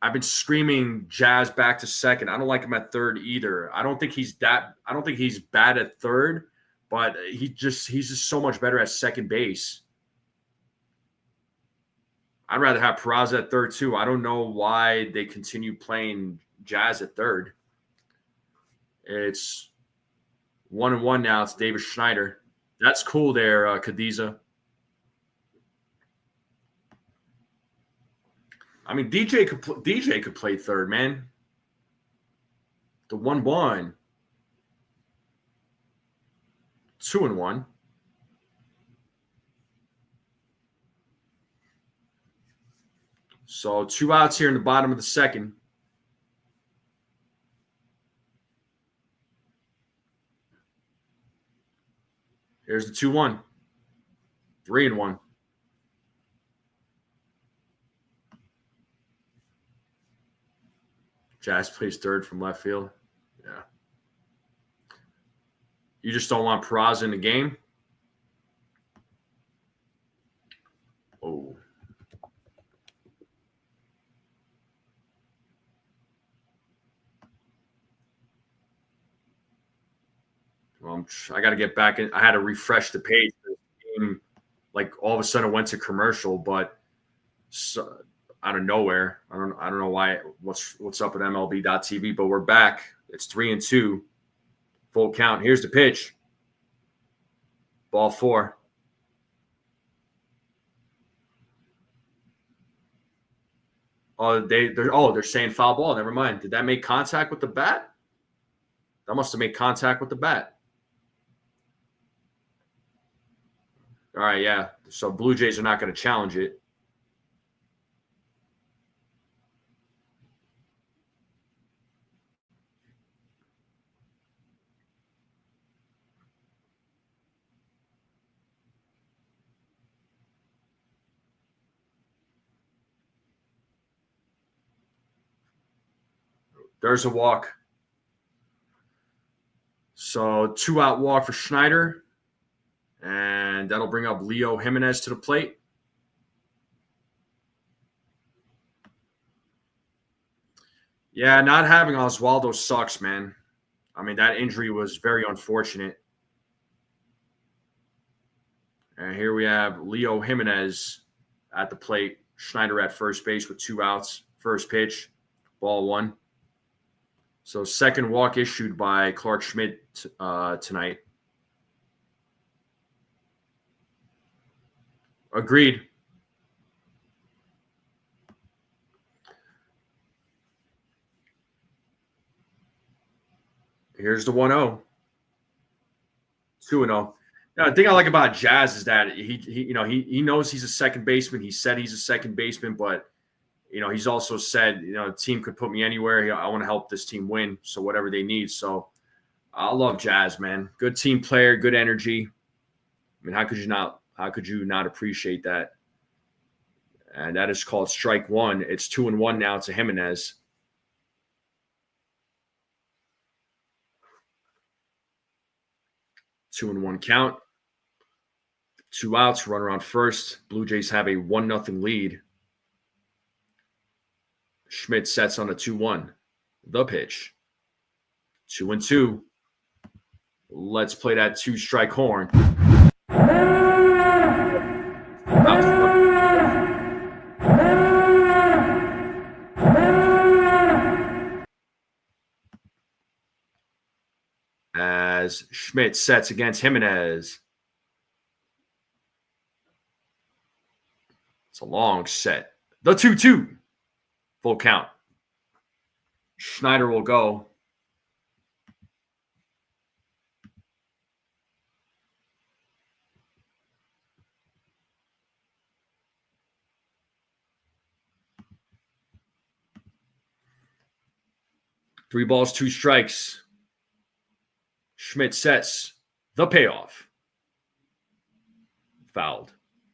I've been screaming Jazz back to second. I don't like him at third either. I don't think he's bad at third, but he's just so much better at second base. I'd rather have Peraza at third too. I don't know why they continue playing Jazz at third. It's 1-1 now. It's Davis Schneider. That's cool there, Cadiza. I mean, DJ could play third, man. The 1-1. 2-1. So 2 outs here in the bottom of the second. Here's the 2-1. 3-1. Jazz plays third from left field. Yeah. You just don't want Peraza in the game? Oh. Well, I got to get back in. I had to refresh the page. The game, like all of a sudden, it went to commercial, but out of nowhere, I don't know why. What's up at MLB.TV? But we're back. It's 3-2, full count. Here's the pitch. Ball 4. Oh, they're saying foul ball. Never mind. Did that make contact with the bat? That must have made contact with the bat. All right, yeah. So Blue Jays are not going to challenge it. There's a walk. So 2-out walk for Schneider. And that'll bring up Leo Jimenez to the plate. Yeah, not having Oswaldo sucks, man. I mean, that injury was very unfortunate. And here we have Leo Jimenez at the plate. Schneider at first base with 2 outs. First pitch, ball 1. So second walk issued by Clark Schmidt tonight. Agreed. Here's the 1-0. 2-0. Now, the thing I like about Jazz is that he knows he's a second baseman. He said he's a second baseman, but he's also said, the team could put me anywhere. I want to help this team win, so whatever they need. So I love Jazz, man. Good team player, good energy. I mean, how could you not appreciate that? And that is called strike 1. It's 2-1 now to Jimenez. Two and 1 count. 2 outs, runner on first. Blue Jays have a 1-0 lead. Schmidt sets on a 2-1. The pitch. 2-2. Let's play that 2-strike horn. As Schmidt sets against Jimenez. It's a long set. The 2-2. Full count. Schneider will go. Three balls, 2 strikes. Schmidt sets the payoff. Fouled.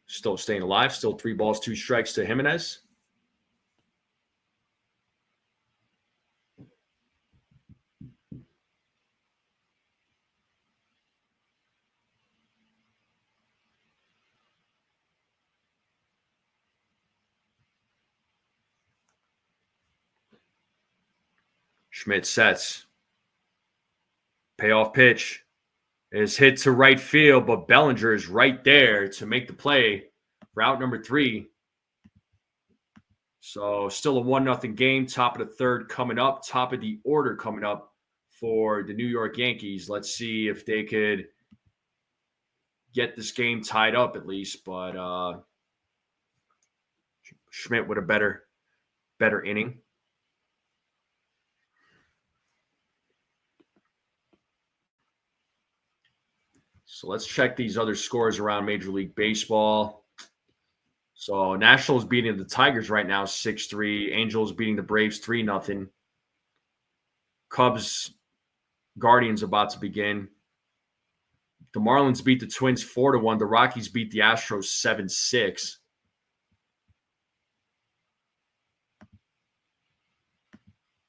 Still staying alive. Still 3 balls, 2 strikes to Jimenez. Schmidt sets. Payoff pitch is hit to right field, but Bellinger is right there to make the play for out number 3. So still a 1-0 game. Top of the third coming up. Top of the order coming up for the New York Yankees. Let's see if they could get this game tied up at least. But Schmidt with a better inning. So let's check these other scores around Major League Baseball. So Nationals beating the Tigers right now 6-3. Angels beating the Braves 3-0. Cubs Guardians about to begin. The Marlins beat the Twins 4-1. The Rockies beat the Astros 7-6.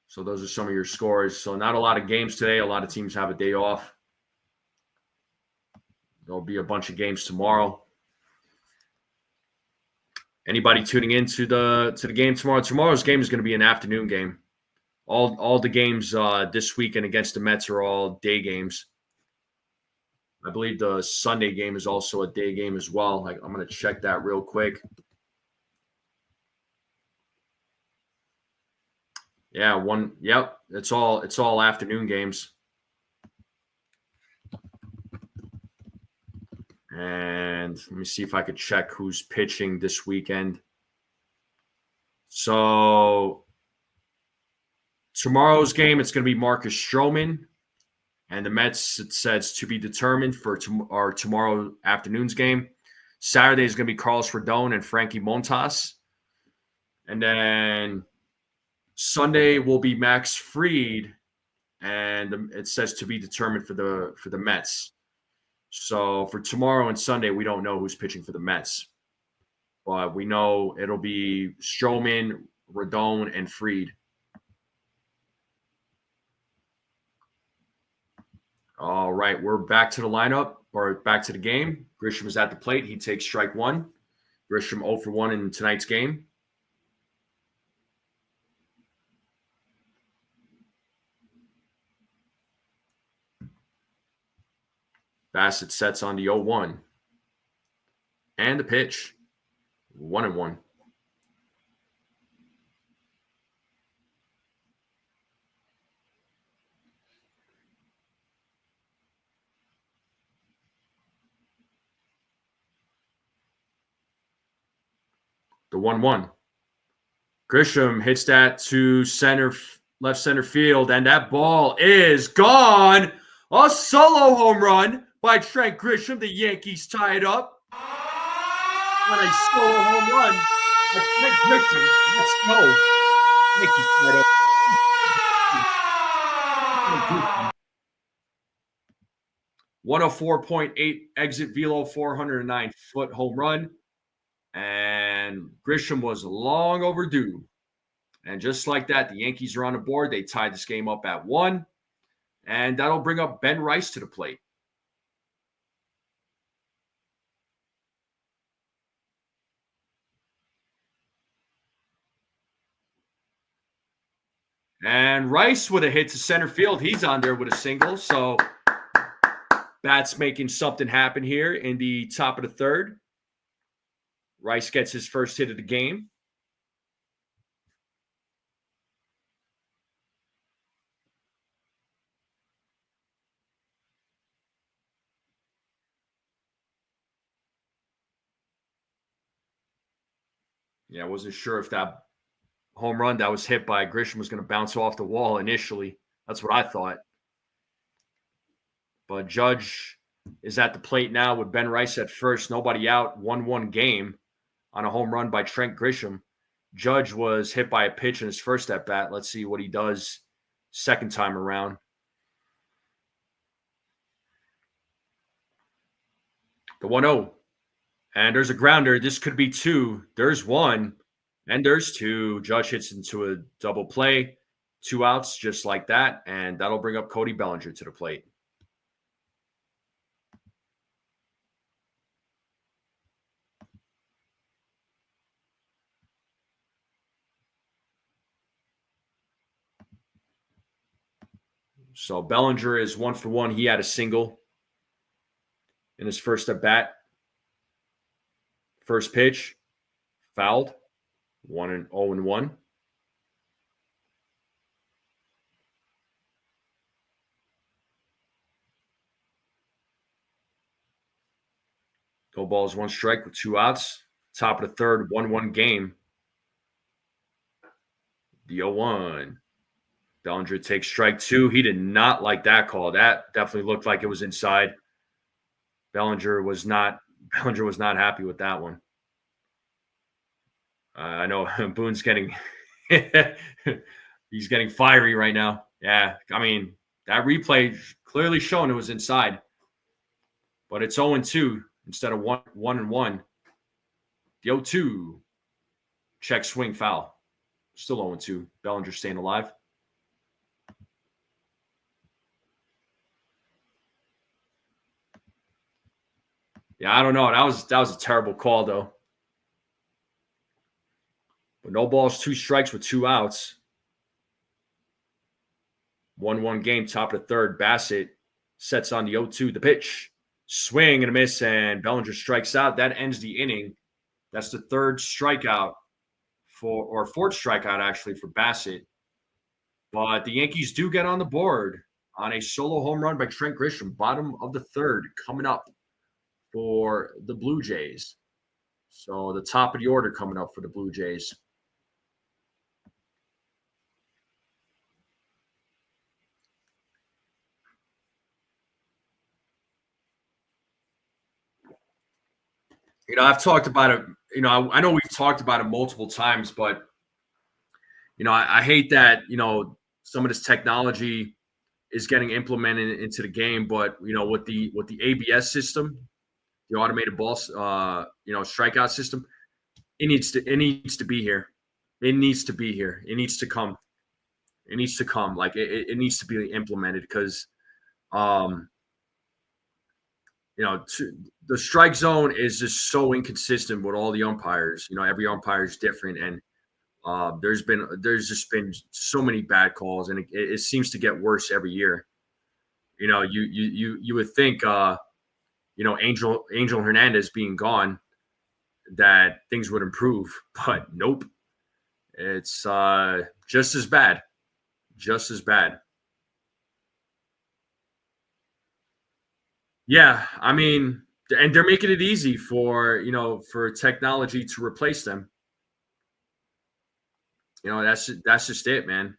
So those are some of your scores. So not a lot of games today. A lot of teams have a day off. There'll be a bunch of games tomorrow. Anybody tuning into the game tomorrow? Tomorrow's game is going to be an afternoon game. All the games this weekend against the Mets are all day games. I believe the Sunday game is also a day game as well. I'm going to check that real quick. Yeah, Yep, it's all afternoon games. And let me see if I could check who's pitching this weekend. So tomorrow's game, it's going to be Marcus Stroman. And the Mets, it says to be determined for our tomorrow afternoon's game. Saturday is going to be Carlos Rodon and Frankie Montas. And then Sunday will be Max Fried, and it says to be determined for the Mets. So for tomorrow and Sunday, we don't know who's pitching for the Mets. But we know it'll be Stroman, Rodon, and Fried. All right, we're back to the lineup, or back to the game. Grisham is at the plate. He takes strike one. Grisham 0 for 1 in tonight's game. Bassett sets on the 0-1. And the pitch. 1-1. The 1-1. Grisham hits that to left center field, and that ball is gone. A solo home run by Trent Grisham. The Yankees tie it up on a solo home run by Trent Grisham. Let's go. Yankees tie it up. 104.8 exit velo, 409-foot home run. And Grisham was long overdue. And just like that, the Yankees are on the board. They tied this game up at 1. And that'll bring up Ben Rice to the plate. And Rice with a hit to center field. He's on there with a single. So Bats making something happen here in the top of the third. Rice gets his first hit of the game. Yeah, I wasn't sure if that home run that was hit by Grisham was going to bounce off the wall initially. That's what I thought. But Judge is at the plate now with Ben Rice at first. Nobody out. 1-1 game on a home run by Trent Grisham. Judge was hit by a pitch in his first at bat. Let's see what he does second time around. The 1-0. And there's a grounder. This could be 2. There's 1. And there's 2. Judge hits into a double play. 2 outs just like that. And that'll bring up Cody Bellinger to the plate. So Bellinger is 1 for 1. He had a single in his first at bat. First pitch, fouled. 0-1. No balls, 1 strike with 2 outs. Top of the third, 1-1 game. The 0-1. Bellinger takes strike 2. He did not like that call. That definitely looked like it was inside. Bellinger was not happy with that one. I know Boone's getting he's getting fiery right now. Yeah, I mean, that replay clearly showing it was inside. But it's 0-2 instead of 1-1. The 0-2. Check swing foul. Still 0-2. Bellinger staying alive. Yeah, I don't know. That was a terrible call, though. But no balls, 2 strikes with 2 outs. 1-1 game, top of the third. Bassett sets on the 0-2. The pitch. Swing and a miss, and Bellinger strikes out. That ends the inning. That's the third strikeout fourth strikeout, actually, for Bassett. But the Yankees do get on the board on a solo home run by Trent Grisham. Bottom of the third coming up for the Blue Jays. So the top of the order coming up for the Blue Jays. I've talked about it. I know we've talked about it multiple times, but I hate that some of this technology is getting implemented into the game. But with the ABS system, the automated ball, strikeout system, it needs to be here. It needs to be here. It needs to come. It needs to come. Like it needs to be implemented because um, the strike zone is just so inconsistent with all the umpires. Every umpire is different, and there's just been so many bad calls, and it seems to get worse every year. You would think Angel Hernandez being gone that things would improve, but nope. It's just as bad, just as bad. Yeah, I mean, and they're making it easy for technology to replace them. That's just it, man.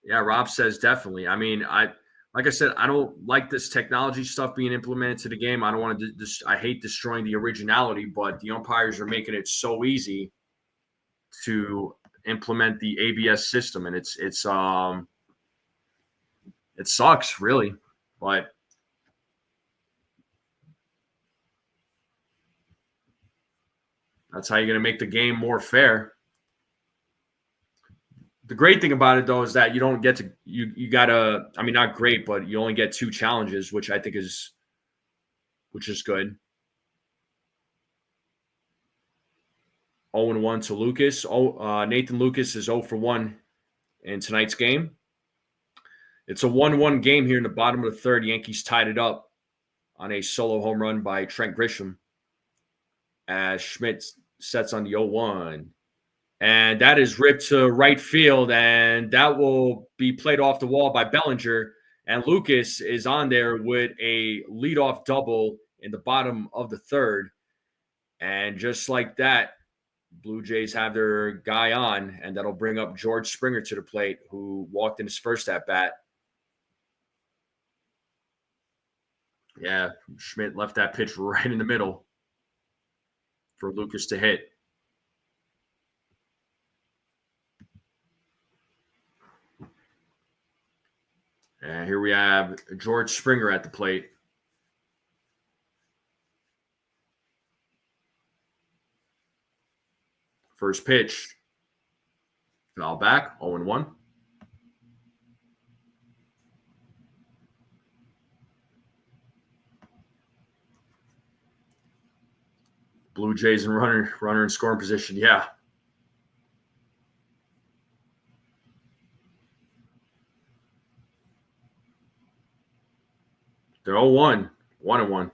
Yeah, Rob says definitely. I mean, like I said, I don't like this technology stuff being implemented to the game. I don't want to. I hate destroying the originality, but the umpires are making it so easy to implement the ABS system, and it sucks really, but that's how you're going to make the game more fair. The great thing about it though is that you don't get to you gotta, I mean, not great, but you only get two challenges, which I think is which is good. 0-1 to Lucas. Nathan Lucas is 0 for 1 in tonight's game. It's a 1-1 game here in the bottom of the third. Yankees tied it up on a solo home run by Trent Grisham as Schmidt sets on the 0-1. And that is ripped to right field, and that will be played off the wall by Bellinger. And Lucas is on there with a leadoff double in the bottom of the third. And just like that, Blue Jays have their guy on, and that'll bring up George Springer to the plate, who walked in his first at bat. Yeah, Schmidt left that pitch right in the middle for Lucas to hit. And here we have George Springer at the plate. First pitch, foul back, 0-1. Blue Jays and runner in scoring position. Yeah. They're 0-1, 1-1.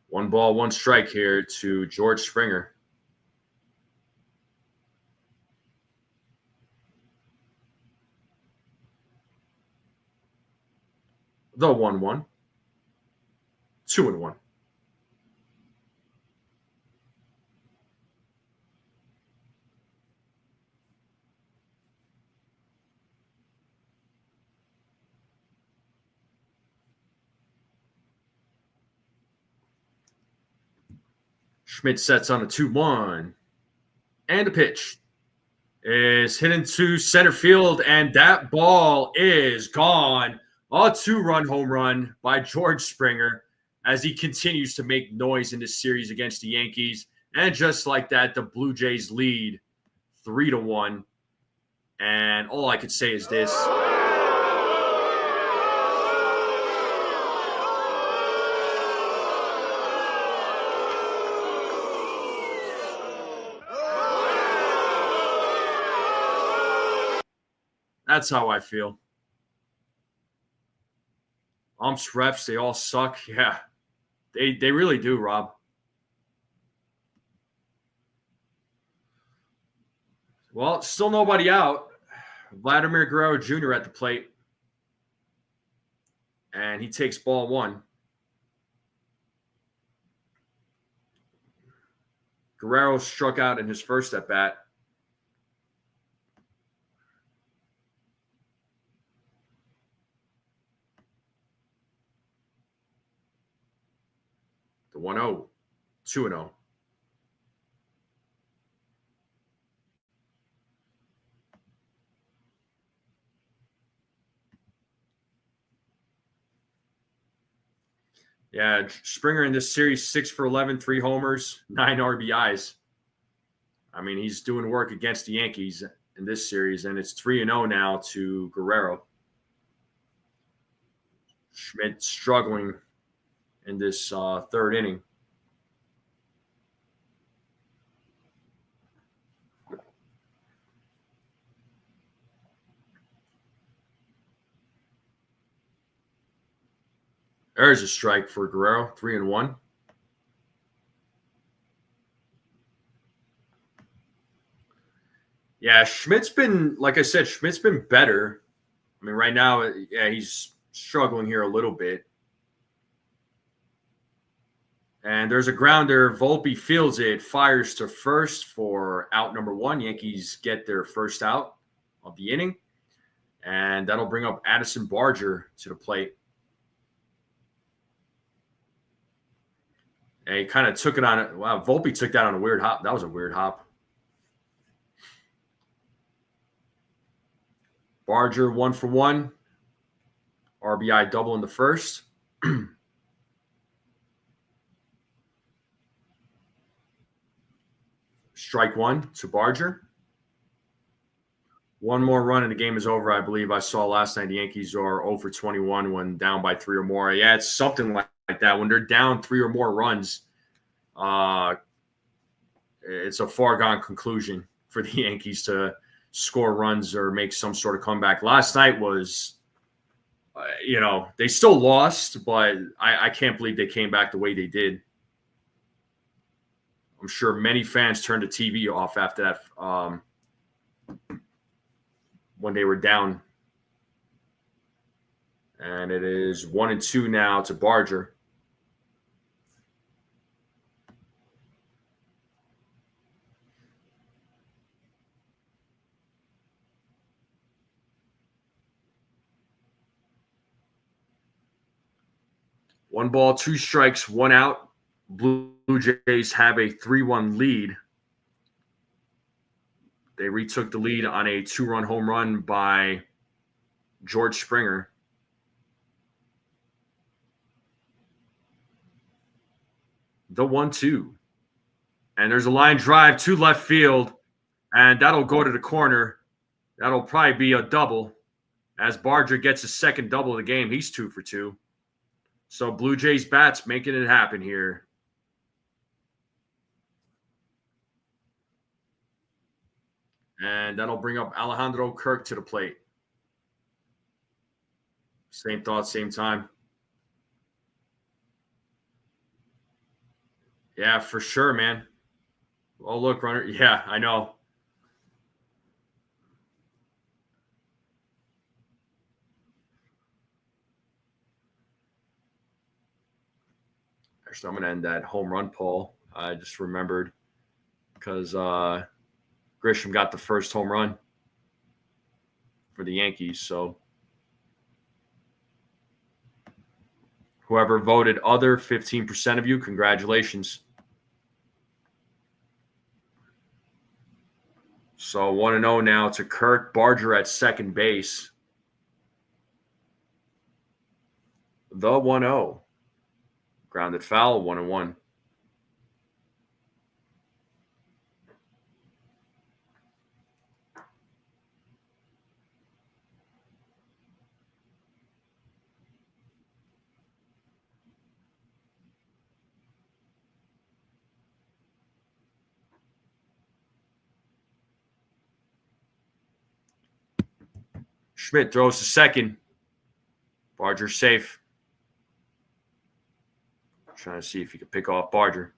One ball, one strike here to George Springer. The 1-1. 2-1. Schmidt sets on a 2-1. And a pitch is hit into center field, and that ball is gone. A 2-run home run by George Springer as he continues to make noise in this series against the Yankees. And just like that, the Blue Jays lead 3-1. And all I could say is this. That's how I feel. Umps, refs, they all suck. Yeah, they really do, Rob. Well, still nobody out. Vladimir Guerrero Jr. at the plate. And he takes ball one. Guerrero struck out in his first at bat. 2-0. Yeah, Springer in this series, 6 for 11, 3 homers, 9 RBIs. I mean, he's doing work against the Yankees in this series, and it's 3-0 now to Guerrero. Schmidt struggling in this third inning. There's a strike for Guerrero, 3-1. Yeah, Schmidt's been, like I said, Schmidt's been better. I mean, right now, yeah, he's struggling here a little bit. And there's a grounder. Volpe fields it, fires to first for out number 1. Yankees get their first out of the inning. And that'll bring up Addison Barger to the plate. And he kind of took it on it. Wow, Volpe took that on a weird hop. That was a weird hop. Barger 1 for 1. RBI double in the first. Strike 1 to Barger. One more run and the game is over. I believe I saw last night the Yankees are 0 for 21 when down by 3 or more. Yeah, it's something like that. When they're down 3 or more runs, it's a foregone conclusion for the Yankees to score runs or make some sort of comeback. Last night was, they still lost, but I can't believe they came back the way they did. I'm sure many fans turned the TV off after that when they were down. And it is 1-2 now to Barger. One ball, 2 strikes, 1 out. Blue Jays have a 3-1 lead. They retook the lead on a 2-run home run by George Springer. The 1-2. And there's a line drive to left field, and that'll go to the corner. That'll probably be a double as Barger gets his second double of the game. He's 2 for 2. So Blue Jays bats making it happen here. And that'll bring up Alejandro Kirk to the plate. Same thought, same time. Yeah, for sure, man. Oh, look, runner. Yeah, I know. Actually, I'm going to end that home run poll. I just remembered because Grisham got the first home run for the Yankees. So whoever voted other, 15% of you, congratulations. So 1-0 now to Kirk. Barger at second base. The 1-0. Grounded foul, 1-1. Schmidt throws to second. Barger safe. Trying to see if he can pick off Barger.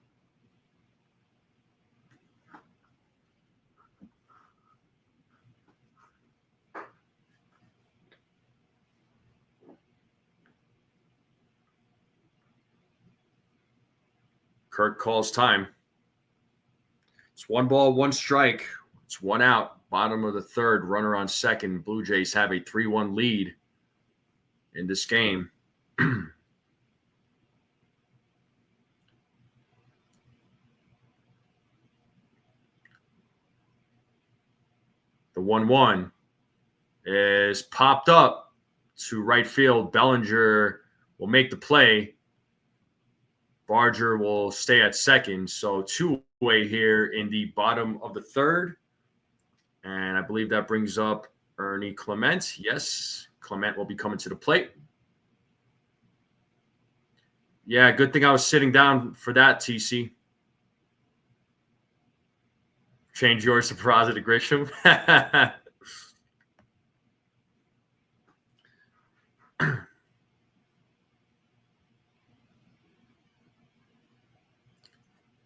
Kirk calls time. It's 1 ball, 1 strike. It's 1 out. Bottom of the third, runner on second. Blue Jays have a 3-1 lead in this game. The 1-1 is popped up to right field. Bellinger will make the play. Barger will stay at second. So two-way here in the bottom of the third. And I believe that brings up Ernie Clement. Yes, Clement will be coming to the plate. Yeah, good thing I was sitting down for that, TC. Change yours to Peraza to Grisham.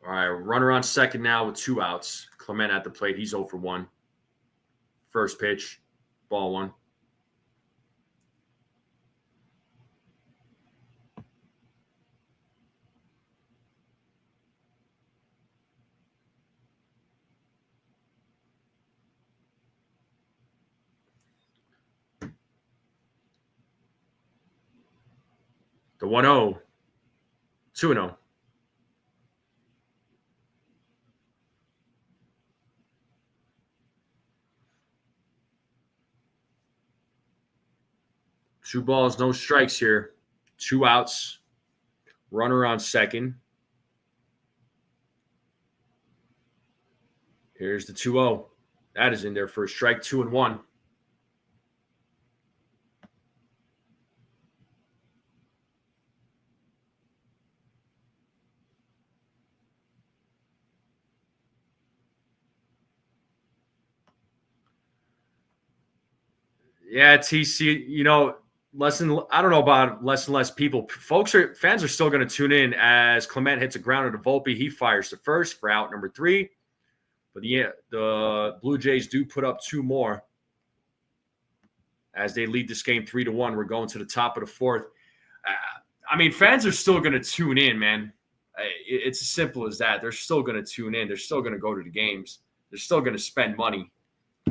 All right, runner on second now with 2 outs. Clement at the plate. He's 0 for 1. First pitch, ball 1. The 1-0, 2-0. Two balls, no strikes here. 2 outs. Runner on second. Here's the 2-0. That is in there for a strike, 2-1. Yeah, TC, I don't know about less and less people. Fans are still going to tune in as Clement hits a grounder to Volpe. He fires to first for out number 3. But the Blue Jays do put up 2 more as they lead this game 3-1. We're going to the top of the 4th. Fans are still going to tune in, man. It's as simple as that. They're still going to tune in. They're still going to go to the games. They're still going to spend money.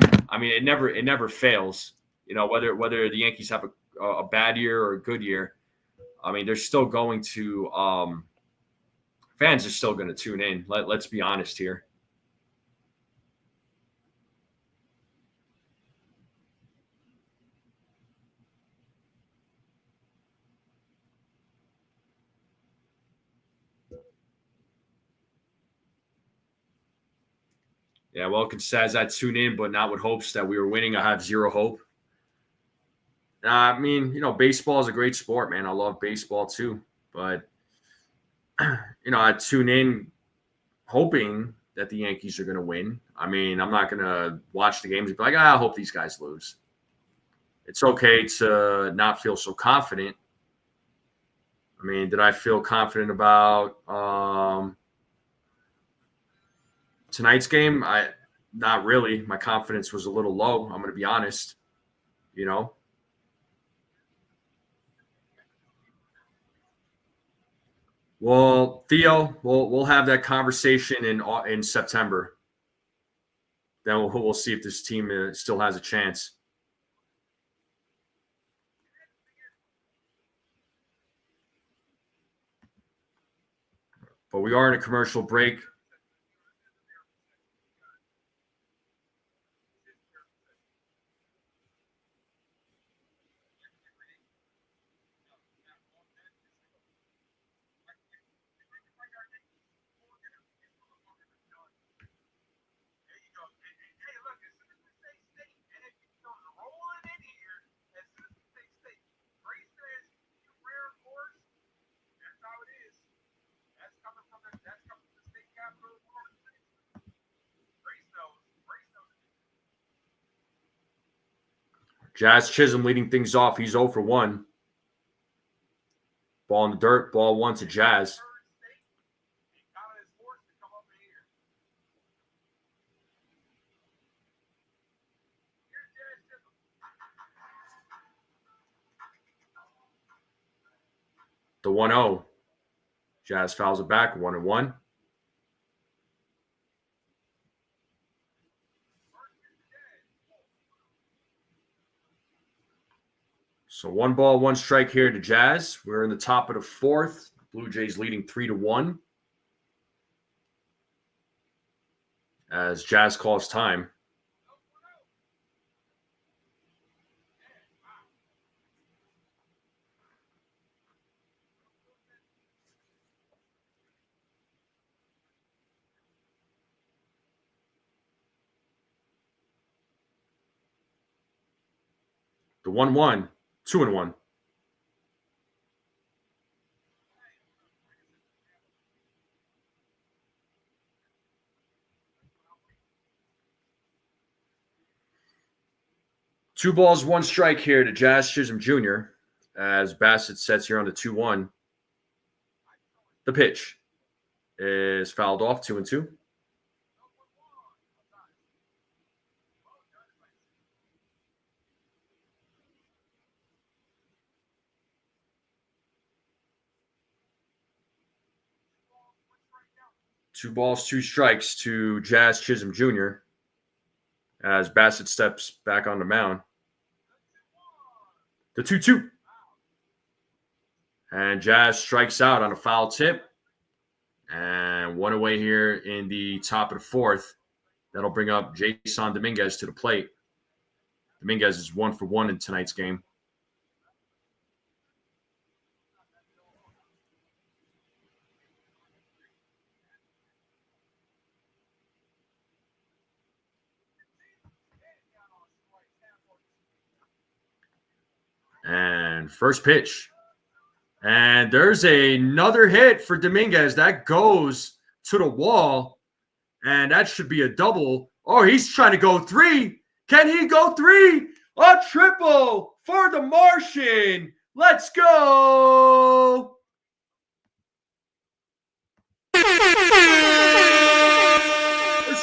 It never fails. Whether the Yankees have a bad year or a good year, they're still going to fans are still going to tune in. Let's be honest here. Yeah, Wilkins says I tune in, but not with hopes that we were winning. I have zero hope. Baseball is a great sport, man. I love baseball too. But, I tune in hoping that the Yankees are going to win. I'm not going to watch the games and be like, I hope these guys lose. It's okay to not feel so confident. Did I feel confident about tonight's game? Not really. My confidence was a little low. I'm going to be honest. Well, Theo, we'll have that conversation in September. Then we'll see if this team still has a chance. But we are in a commercial break. Jazz Chisholm leading things off. He's 0 for 1. Ball in the dirt. Ball 1 to Jazz. The 1-0. Jazz fouls it back. 1-1. So 1 ball, 1 strike here to Jazz. We're in the top of the 4th. Blue Jays leading 3-1. As Jazz calls time. The 1-1, 2-1. Two balls, one strike here to Jazz Chisholm Jr. as Bassett sets here on the 2-1. The pitch is fouled off, 2-2. Two balls, two strikes to Jazz Chisholm Jr. as Bassett steps back on the mound. The 2-2. And Jazz strikes out on a foul tip. And one away here in the top of the fourth. That'll bring up Jason Dominguez to the plate. Dominguez is 1-for-1 in tonight's game. And first pitch. And there's another hit for Dominguez. That goes to the wall. And that should be a double. Oh, he's trying to go 3. Can he go 3? A triple for the Martian. Let's go. First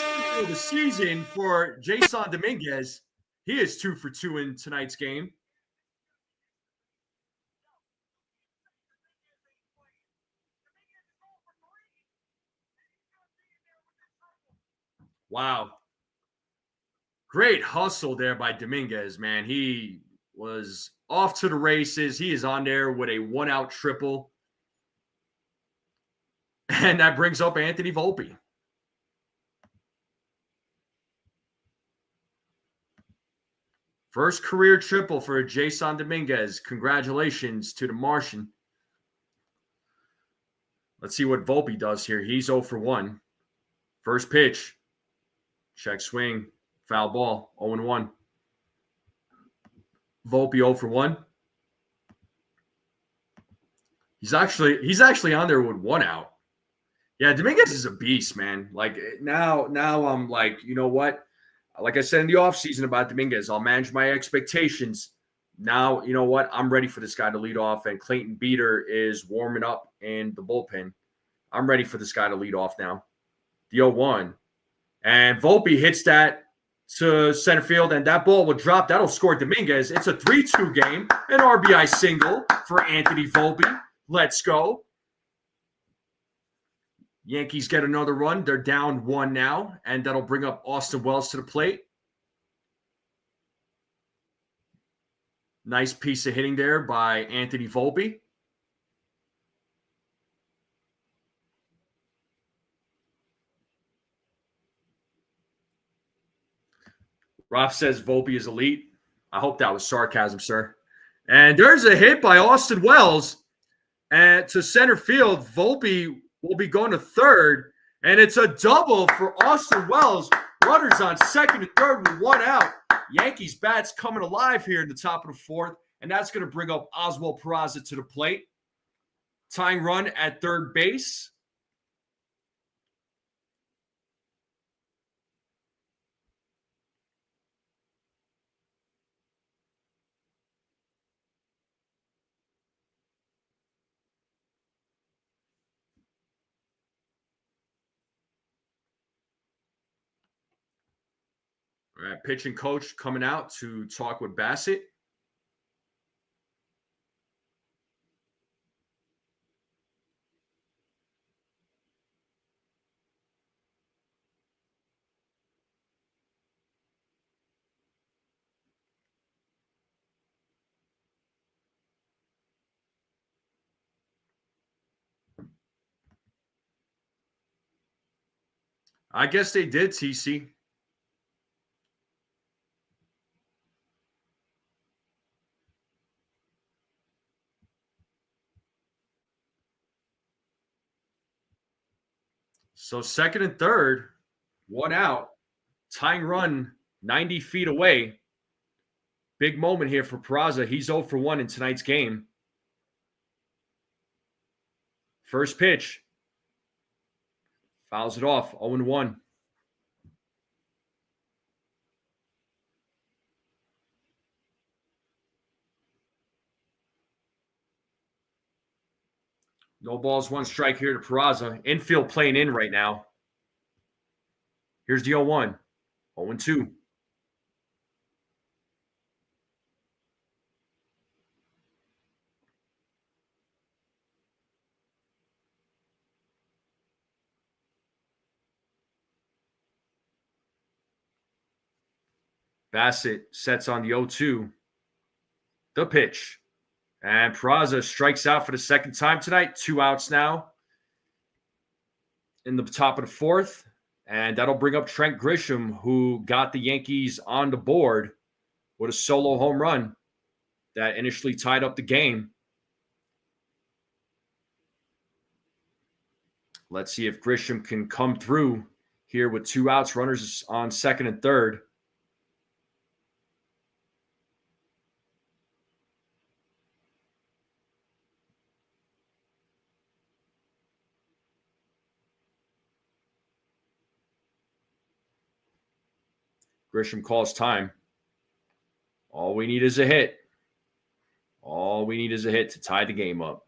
triple of the season for Jason Dominguez. He is 2-for-2 in tonight's game. Wow. Great hustle there by Dominguez, man. He was off to the races. He is on there with a 1-out triple. And that brings up Anthony Volpe. First career triple for Jason Dominguez. Congratulations to the Martian. Let's see what Volpe does here. He's 0-for-1. First pitch. Check swing. Foul ball. 0-1. Volpe 0-for-1. He's actually on there with 1 out. Yeah, Dominguez is a beast, man. Like now I'm like, you know what? Like I said in the offseason about Dominguez, I'll manage my expectations. Now, you know what? I'm ready for this guy to lead off, and Clayton Beater is warming up in the bullpen. I'm ready for this guy to lead off now. The 0-1. And Volpe hits that to center field, and that ball will drop. That'll score Dominguez. It's a 3-2 game, an RBI single for Anthony Volpe. Let's go. Yankees get another run. They're down 1 now, and that'll bring up Austin Wells to the plate. Nice piece of hitting there by Anthony Volpe. Roth says Volpe is elite. I hope that was sarcasm, sir. And there's a hit by Austin Wells to center field. Volpe will be going to third, and it's a double for Austin Wells. Runners on second and third with 1 out. Yankees bats coming alive here in the top of the fourth, and that's going to bring up Oswald Peraza to the plate. Tying run at third base. All right, pitching coach coming out to talk with Bassett. I guess they did, TC. So second and third, 1 out. Tying run 90 feet away. Big moment here for Peraza. He's 0 for 1 in tonight's game. First pitch. Fouls it off. 0 1. No balls, one strike here to Peraza. Infield playing in right now. Here's the 0 1. 0 2. Bassett sets on the 0 2. The pitch. And Peraza strikes out for the second time tonight. 2 outs now in the top of the fourth. And that'll bring up Trent Grisham, who got the Yankees on the board with a solo home run that initially tied up the game. Let's see if Grisham can come through here with 2 outs, runners on second and third. Grisham calls time. All we need is a hit. All we need is a hit to tie the game up.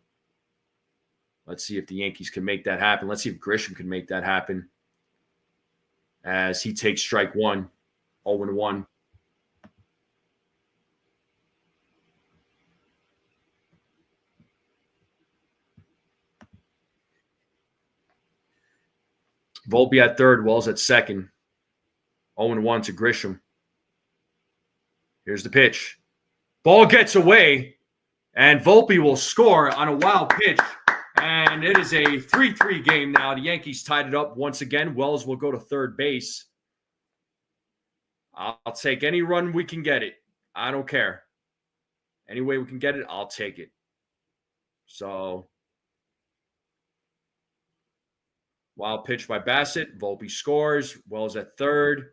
Let's see if the Yankees can make that happen. Let's see if Grisham can make that happen as he takes strike one, 0 1. Volpe at third, Wells at second. 0 1 to Grisham. Here's the pitch. Ball gets away, and Volpe will score on a wild pitch. And it is a 3-3 game now. The Yankees tied it up once again. Wells will go to third base. I'll take any run we can get it. I don't care. Any way we can get it, I'll take it. So, wild pitch by Bassett. Volpe scores. Wells at third.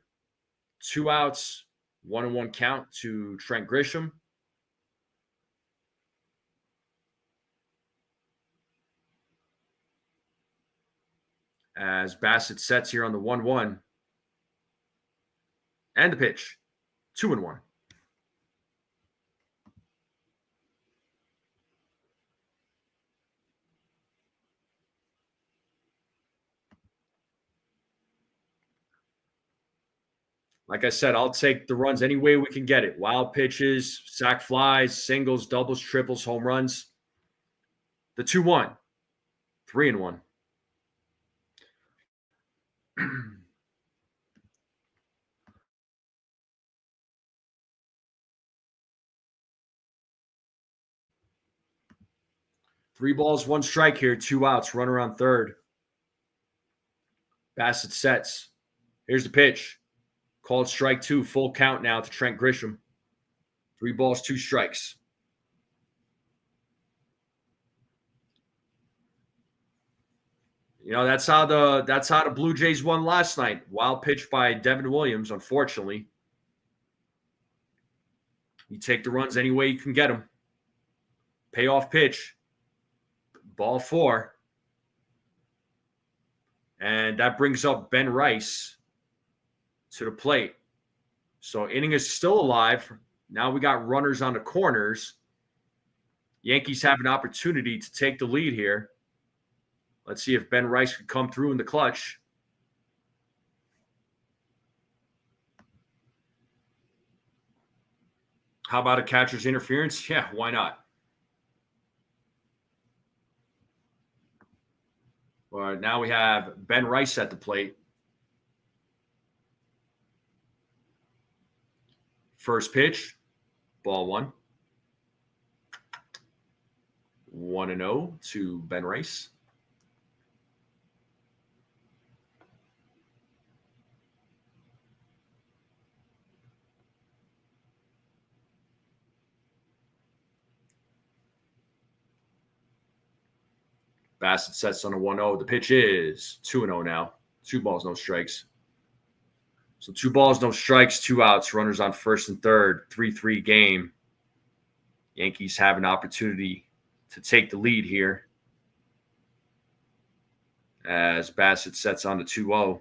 2 outs. 1-1 count to Trent Grisham. As Bassett sets here on the 1-1. And the pitch. 2-1. Like I said, I'll take the runs any way we can get it. Wild pitches, sac flies, singles, doubles, triples, home runs. The 2-1. 3-1. Three balls, one strike here. 2 outs. Runner on third. Bassett sets. Here's the pitch. Called strike 2. Full count now to Trent Grisham. 3 balls, 2 strikes. You know, that's how the Blue Jays won last night. Wild pitch by Devin Williams, unfortunately. You take the runs any way you can get them. Payoff pitch. Ball 4. And that brings up Ben Rice to the plate. So inning is still alive. Now we got runners on the corners. Yankees have an opportunity to take the lead here. Let's see if Ben Rice can come through in the clutch. How about a catcher's interference? Yeah, why not? But now we have Ben Rice at the plate. First pitch, ball 1. 1-0 to Ben Rice. Bassett sets on a 1-0. The pitch is 2-0 now. 2 balls, no strikes. So 2 balls, no strikes, 2 outs, runners on first and third, 3-3 game. Yankees have an opportunity to take the lead here as Bassett sets on the 2-0.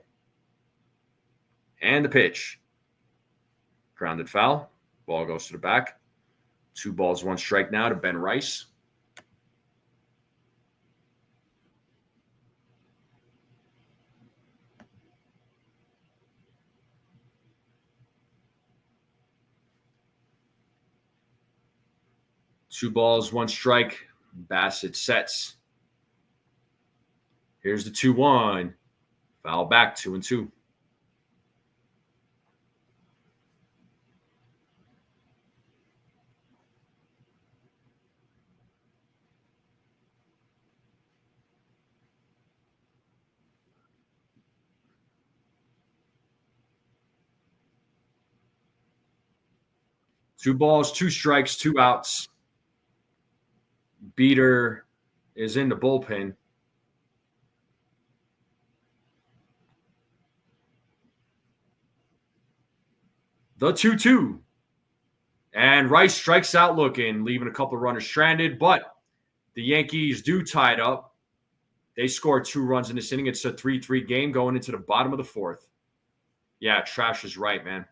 And the pitch. Grounded foul. Ball goes to the back. 2 balls, 1 strike now to Ben Rice. Two balls, 1 strike. Bassett sets. Here's the 2-1. Foul back, 2-2. Two balls, 2 strikes, 2 outs. Beater is in the bullpen. The 2-2. And Rice strikes out looking, leaving a couple of runners stranded, but the Yankees do tie it up. They score 2 runs in this inning. It's a 3-3 game going into the bottom of the 4th. Yeah, Trash is right, man.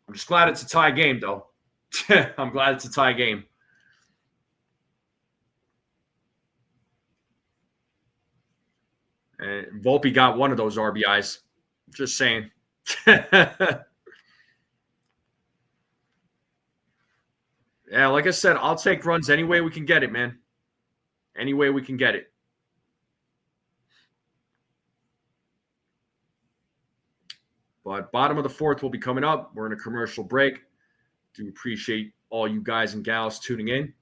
I'm just glad it's a tie game, though. I'm glad it's a tie game. And Volpe got one of those RBIs. Just saying. Yeah, like I said, I'll take runs any way we can get it, man. Any way we can get it. But bottom of the 4th will be coming up. We're in a commercial break. Do appreciate all you guys and gals tuning in.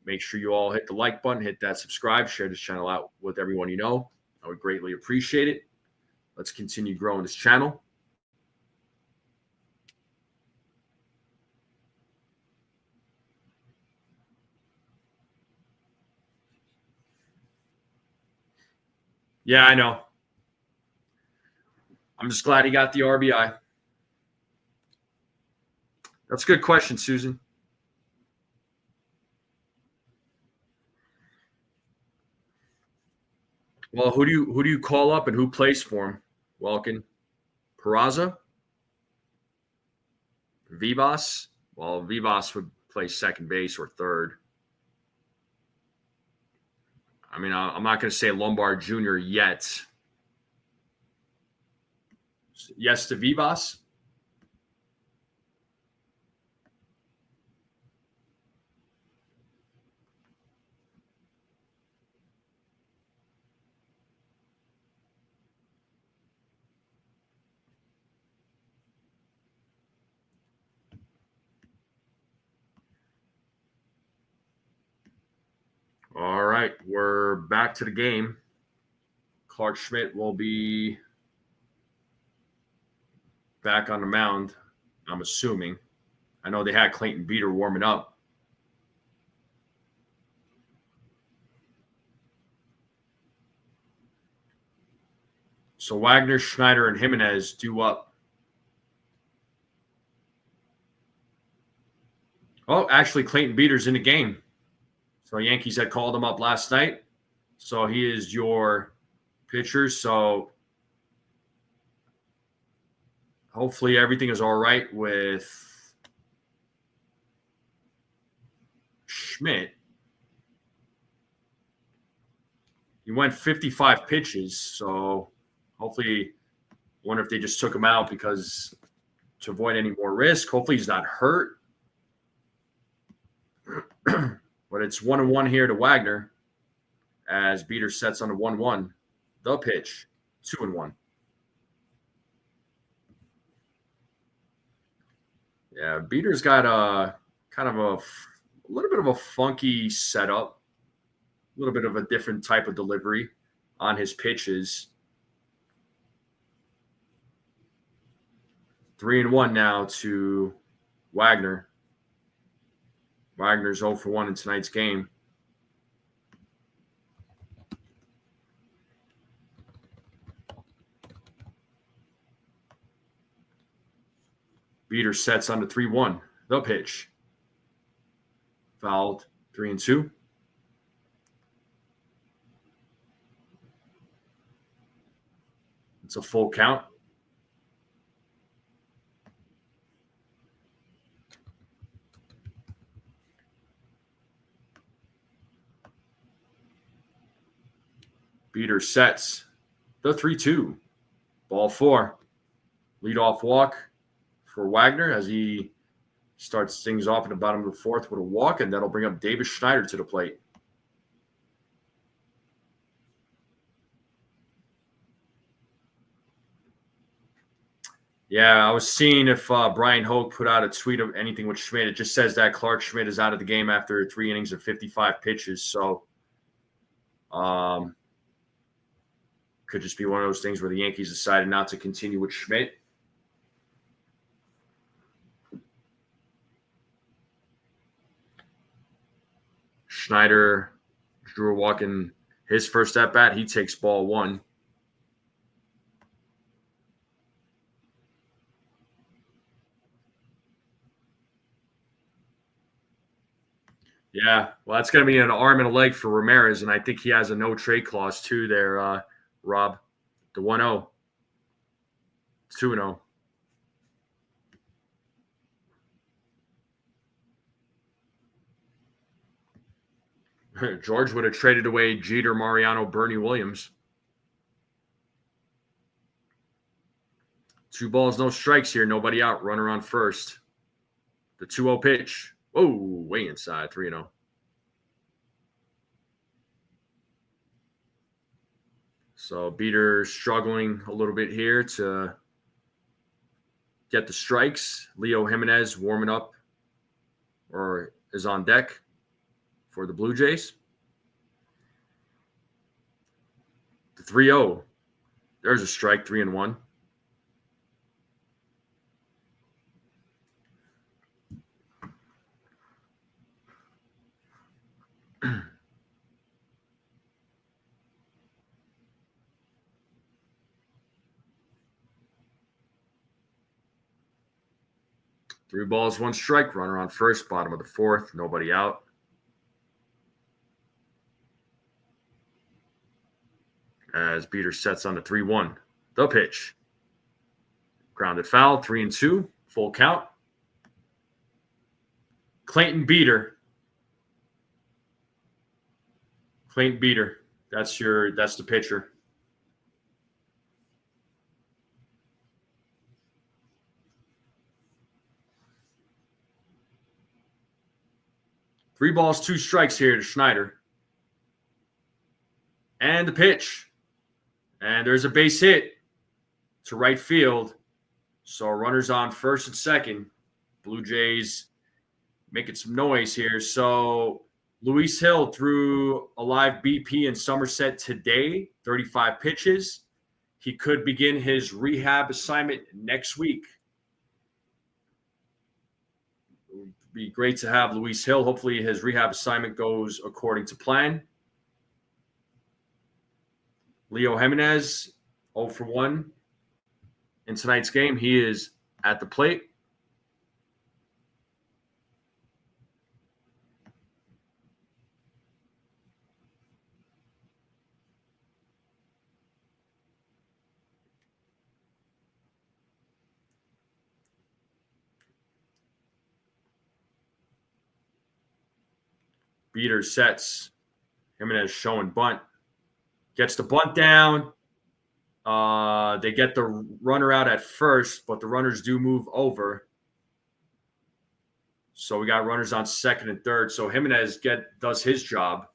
Make sure you all hit the like button, hit that subscribe, share this channel out with everyone you know. I would greatly appreciate it. Let's continue growing this channel. Yeah, I know. I'm just glad he got the RBI. That's a good question, Susan. Well, who do you call up and who plays for him? Welkin, Peraza, Vivas. Well, Vivas would play second base or third. I mean, I'm not going to say Lombard Jr. yet. Yes to Vivas. All right, we're back to the game. Clark Schmidt will be back on the mound, I'm assuming. I know they had Clayton Beater warming up. So Wagner, Schneider, and Jimenez due up. Oh, actually, Clayton Beater's in the game. So Yankees had called him up last night. So he is your pitcher. So hopefully everything is all right with Schmidt. He went 55 pitches. So hopefully, I wonder if they just took him out because to avoid any more risk. Hopefully he's not hurt. But it's 1-1 here to Wagner as Beater sets on a 1-1. The pitch, 2-1. Yeah, Beater's got a kind of a little bit of a funky setup, a little bit of a different type of delivery on his pitches. 3-1 now to Wagner. Wagner's 0 for 1 in tonight's game. Beater sets on the 3-1. The pitch. Fouled. 3-2. It's a full count. Beater sets the 3-2. Ball 4. Leadoff walk for Wagner as he starts things off in the bottom of the 4th with a walk, and that'll bring up David Schneider to the plate. Yeah, I was seeing if Brian Hoke put out a tweet of anything with Schmidt. It just says that Clark Schmidt is out of the game after 3 innings and 55 pitches. So could just be one of those things where the Yankees decided not to continue with Schmidt. Schneider drew a walk in his first at bat. He takes ball 1. Yeah, well, that's going to be an arm and a leg for Ramirez, and I think he has a no-trade clause too there, Rob. The 1-0. 2-0. George would have traded away Jeter, Mariano, Bernie Williams. 2 balls, no strikes here. Nobody out. Runner on first. The 2-0 pitch. Whoa, way inside. 3-0. So Beater struggling a little bit here to get the strikes. Leo Jimenez warming up or is on deck for the Blue Jays. The 3-0. There's a strike, 3-1. Three balls, 1 strike. Runner on first, bottom of the 4th. Nobody out. As Beater sets on the 3-1. The pitch. Grounded foul, 3-2. Full count. Clayton Beater. Clayton Beater. That's the pitcher. Three balls, 2 strikes here to Schneider. And the pitch. And there's a base hit to right field. So runners on first and second. Blue Jays making some noise here. So Luis Hill threw a live BP in Somerset today, 35 pitches. He could begin his rehab assignment next week. It would be great to have Luis Hill. Hopefully his rehab assignment goes according to plan. Leo Jimenez, 0 for 1 in tonight's game. He is at the plate. Beater sets. Jimenez showing bunt. Gets the bunt down. They get the runner out at first, but the runners do move over. So we got runners on second and third. So Jimenez does his job.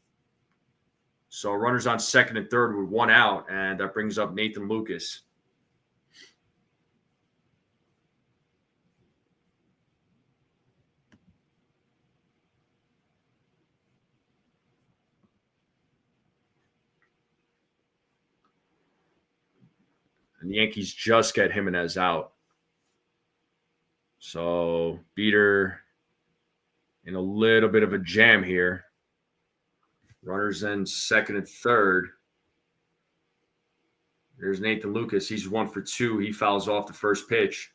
So runners on second and third with 1 out, and that brings up Nathan Lucas. And the Yankees just get Jimenez out. So Beater in a little bit of a jam here. Runners in second and third. There's Nathan Lucas. He's 1 for 2. He fouls off the first pitch.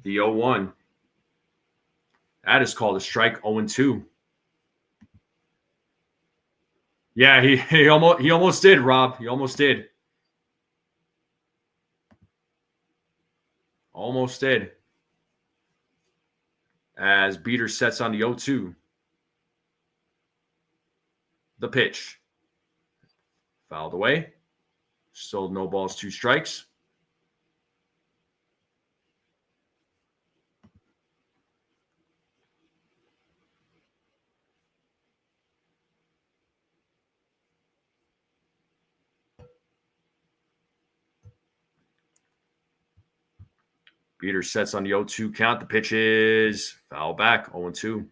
The 0-1. That is called a strike. 0-2. Yeah, he almost did, Rob. He almost did. Almost did. As Beater sets on the 0-2. The pitch. Fouled away. Still no balls, 2 strikes. Beater sets on the 0-2 count. The pitch is foul back. 0-2.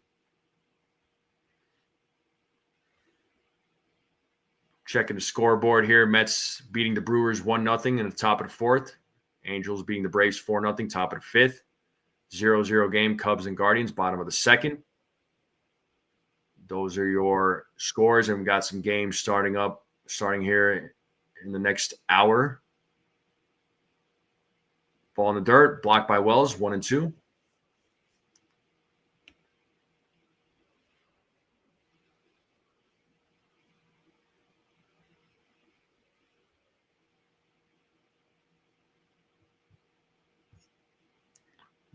Checking the scoreboard here. Mets beating the Brewers 1-0 in the top of the 4th. Angels beating the Braves 4-0, top of the 5th. 0-0 game, Cubs and Guardians, bottom of the 2nd. Those are your scores, and we've got some games starting here in the next hour. Ball in the dirt, blocked by Wells, 1-2.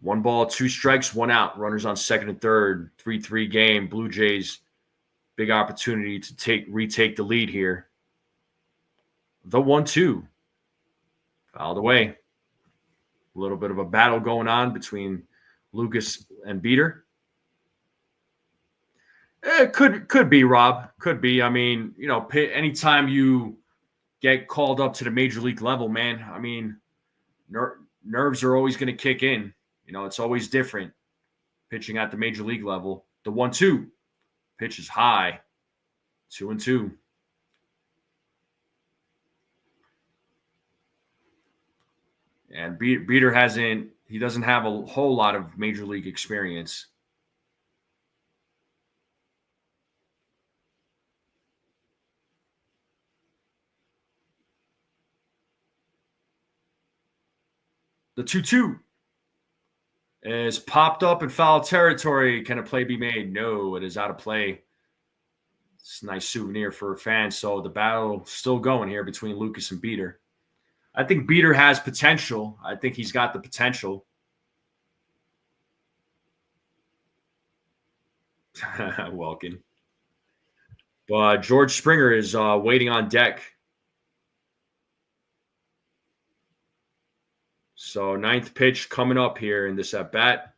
One ball, 2 strikes, 1 out. Runners on second and third. 3-3 game. Blue Jays, big opportunity to retake the lead here. The 1-2. Fouled away. A little bit of a battle going on between Lucas and Beater. It could be, Rob. Could be. I mean, anytime you get called up to the major league level, man, I mean, nerves are always going to kick in. It's always different pitching at the major league level. The 1-2 pitch is high. 2-2. And Beater doesn't have a whole lot of major league experience. The 2-2 is popped up in foul territory. Can a play be made? No, it is out of play. It's a nice souvenir for a fan. So the battle still going here between Lucas and Beater. I think Beater has potential. I think he's got the potential. Welcome. But George Springer is waiting on deck. So 9th pitch coming up here in this at-bat.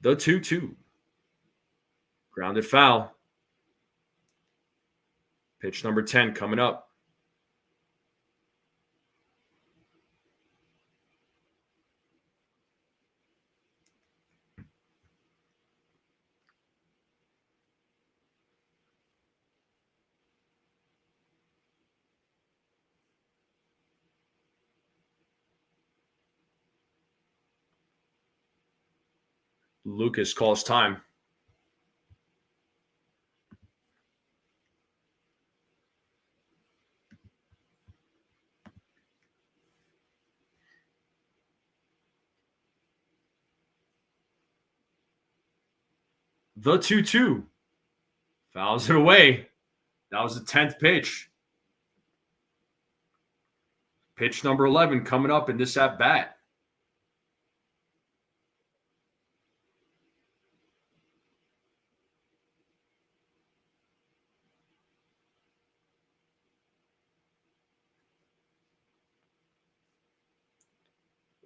The 2-2. Grounded foul. Pitch number 10 coming up. Lucas calls time. The 2-2. Fouls it away. That was the 10th pitch. Pitch number 11 coming up in this at-bat.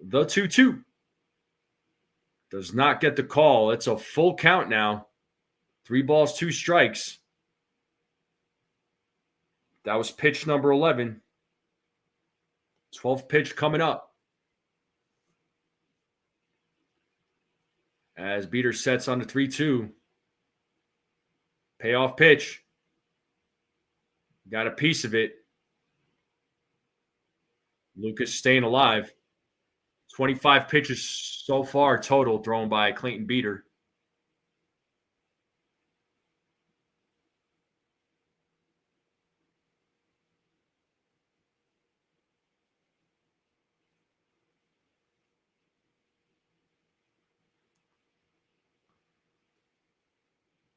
The 2-2. Does not get the call. It's a full count now. 3 balls, 2 strikes. That was pitch number 11. 12th pitch coming up. As Beater sets on the 3-2. Payoff pitch. Got a piece of it. Lucas staying alive. 25 pitches so far total thrown by Clayton Beater.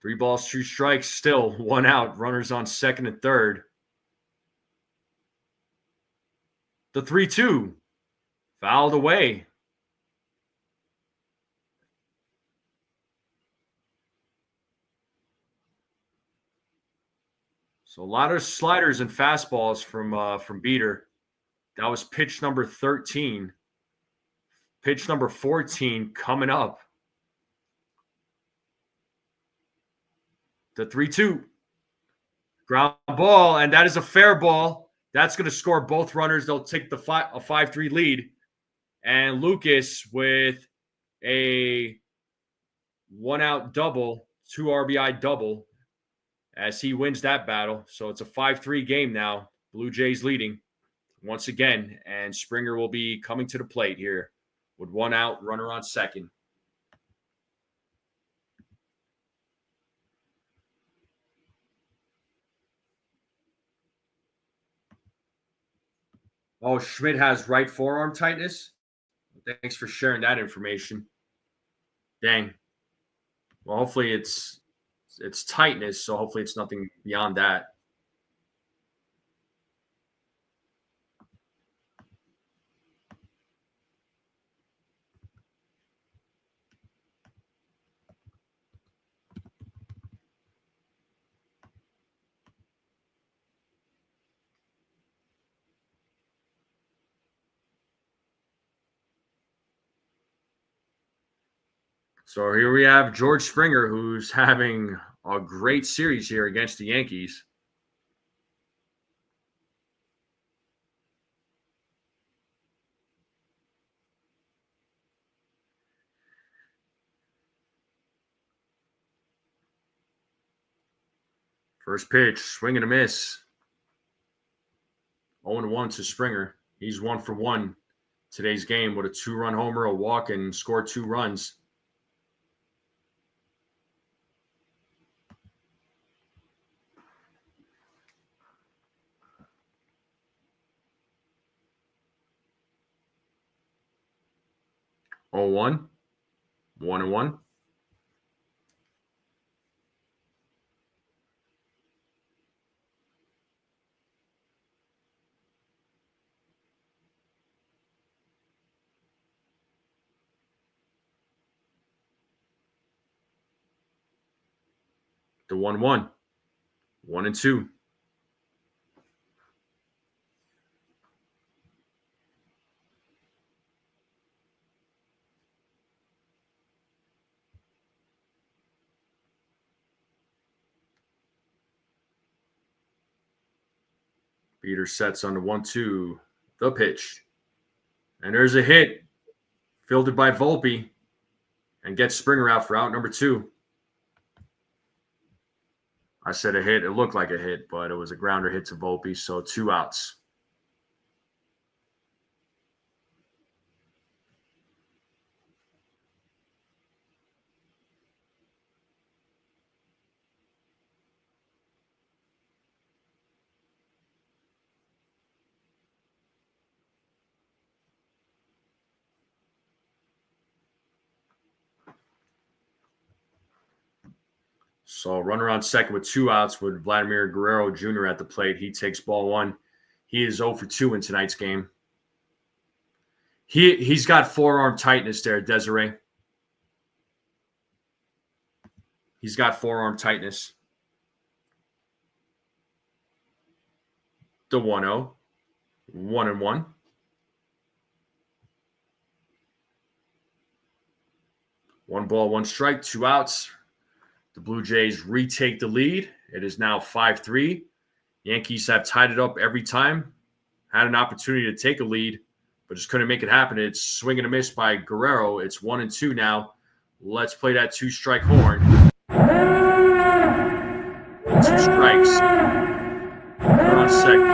3 balls, 2 strikes, still 1 out. Runners on second and third. The 3-2. Fouled away. So a lot of sliders and fastballs from Beater. That was pitch number 13. Pitch number 14 coming up. The 3-2. Ground ball, and that is a fair ball. That's going to score both runners. They'll take a 5-3 lead. And Lucas with a 1-out double, 2 RBI double, as he wins that battle. So it's a 5-3 game now. Blue Jays leading once again, and Springer will be coming to the plate here with 1 out, runner on second. Oh, Schmidt has right forearm tightness. Thanks for sharing that information. Dang. Well, hopefully it's tightness, so hopefully it's nothing beyond that. So here we have George Springer, who's having a great series here against the Yankees. First pitch, swing and a miss. 0-1 to Springer. He's 1 for 1 today's game with a 2-run homer, a walk, and scored 2 runs. Oh, 1, 1-1. The 1-1. 1-2. Peter sets on the 1-2. The pitch. And there's a hit. Fielded by Volpe. And gets Springer out for out number 2. I said a hit. It looked like a hit, but it was a grounder hit to Volpe, so 2 outs. So runner on second with 2 outs with Vladimir Guerrero Jr. at the plate. He takes ball 1. He is 0 for 2 in tonight's game. He's got forearm tightness there, Desiree. He's got forearm tightness. The 1-0. 1-1. One ball, 1 strike, 2 outs. The Blue Jays retake the lead. It is now 5-3. Yankees have tied it up every time. Had an opportunity to take a lead, but just couldn't make it happen. It's swing and a miss by Guerrero. It's 1-2 now. Let's play that 2-strike horn. 2 strikes. We're on second.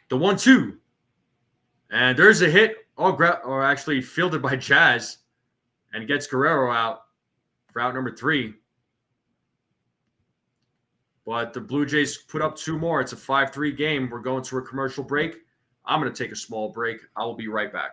The 1-2. And there's a hit, or actually fielded by Jazz, and gets Guerrero out for out number 3. But the Blue Jays put up 2 more. It's a 5-3 game. We're going to a commercial break. I'm going to take a small break. I will be right back.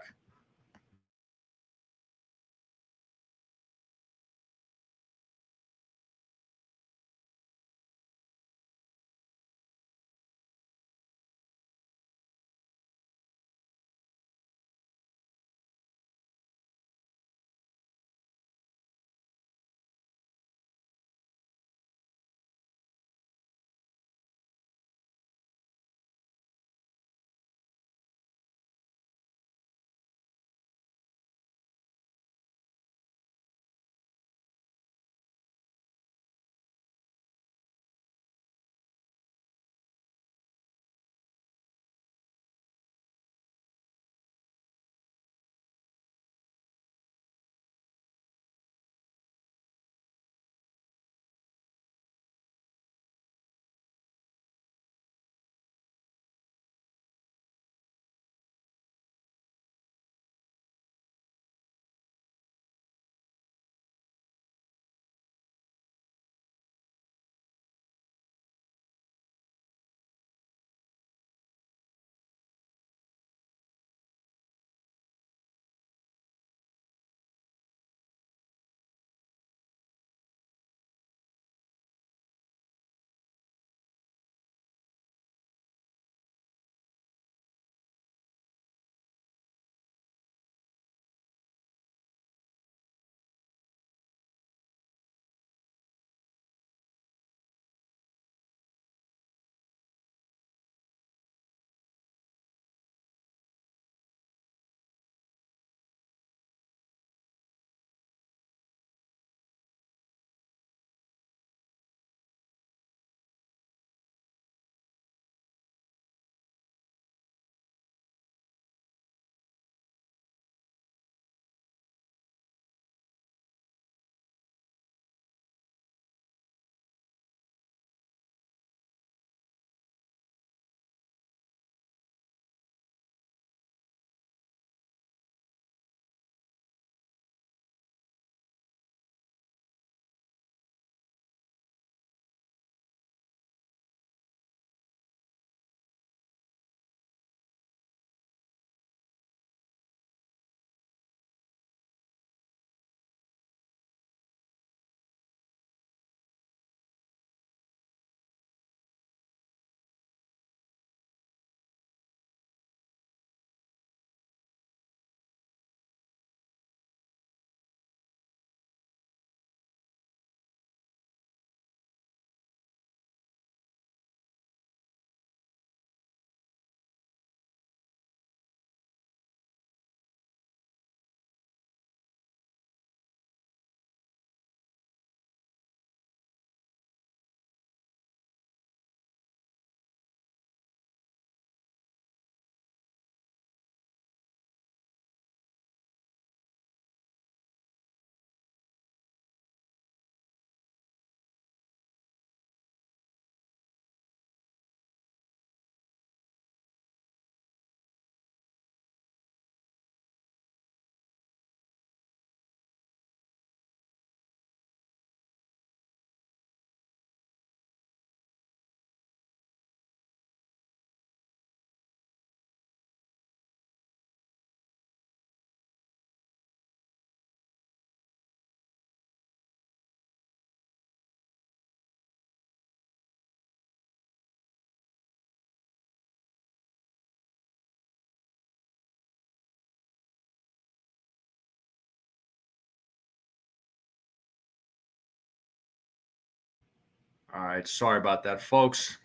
All right, sorry about that, folks.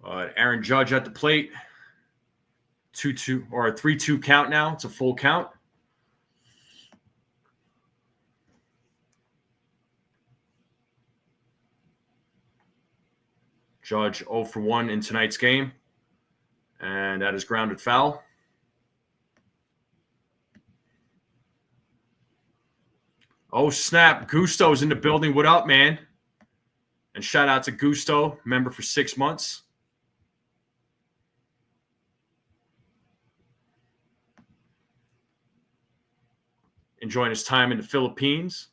Aaron Judge at the plate. 2-2 or a 3-2 count now. It's a full count. Judge 0 for 1 in tonight's game. And that is grounded foul. Oh, snap. Gusto's in the building. What up, man? And shout out to Gusto, member for 6 months. Enjoying his time in the Philippines.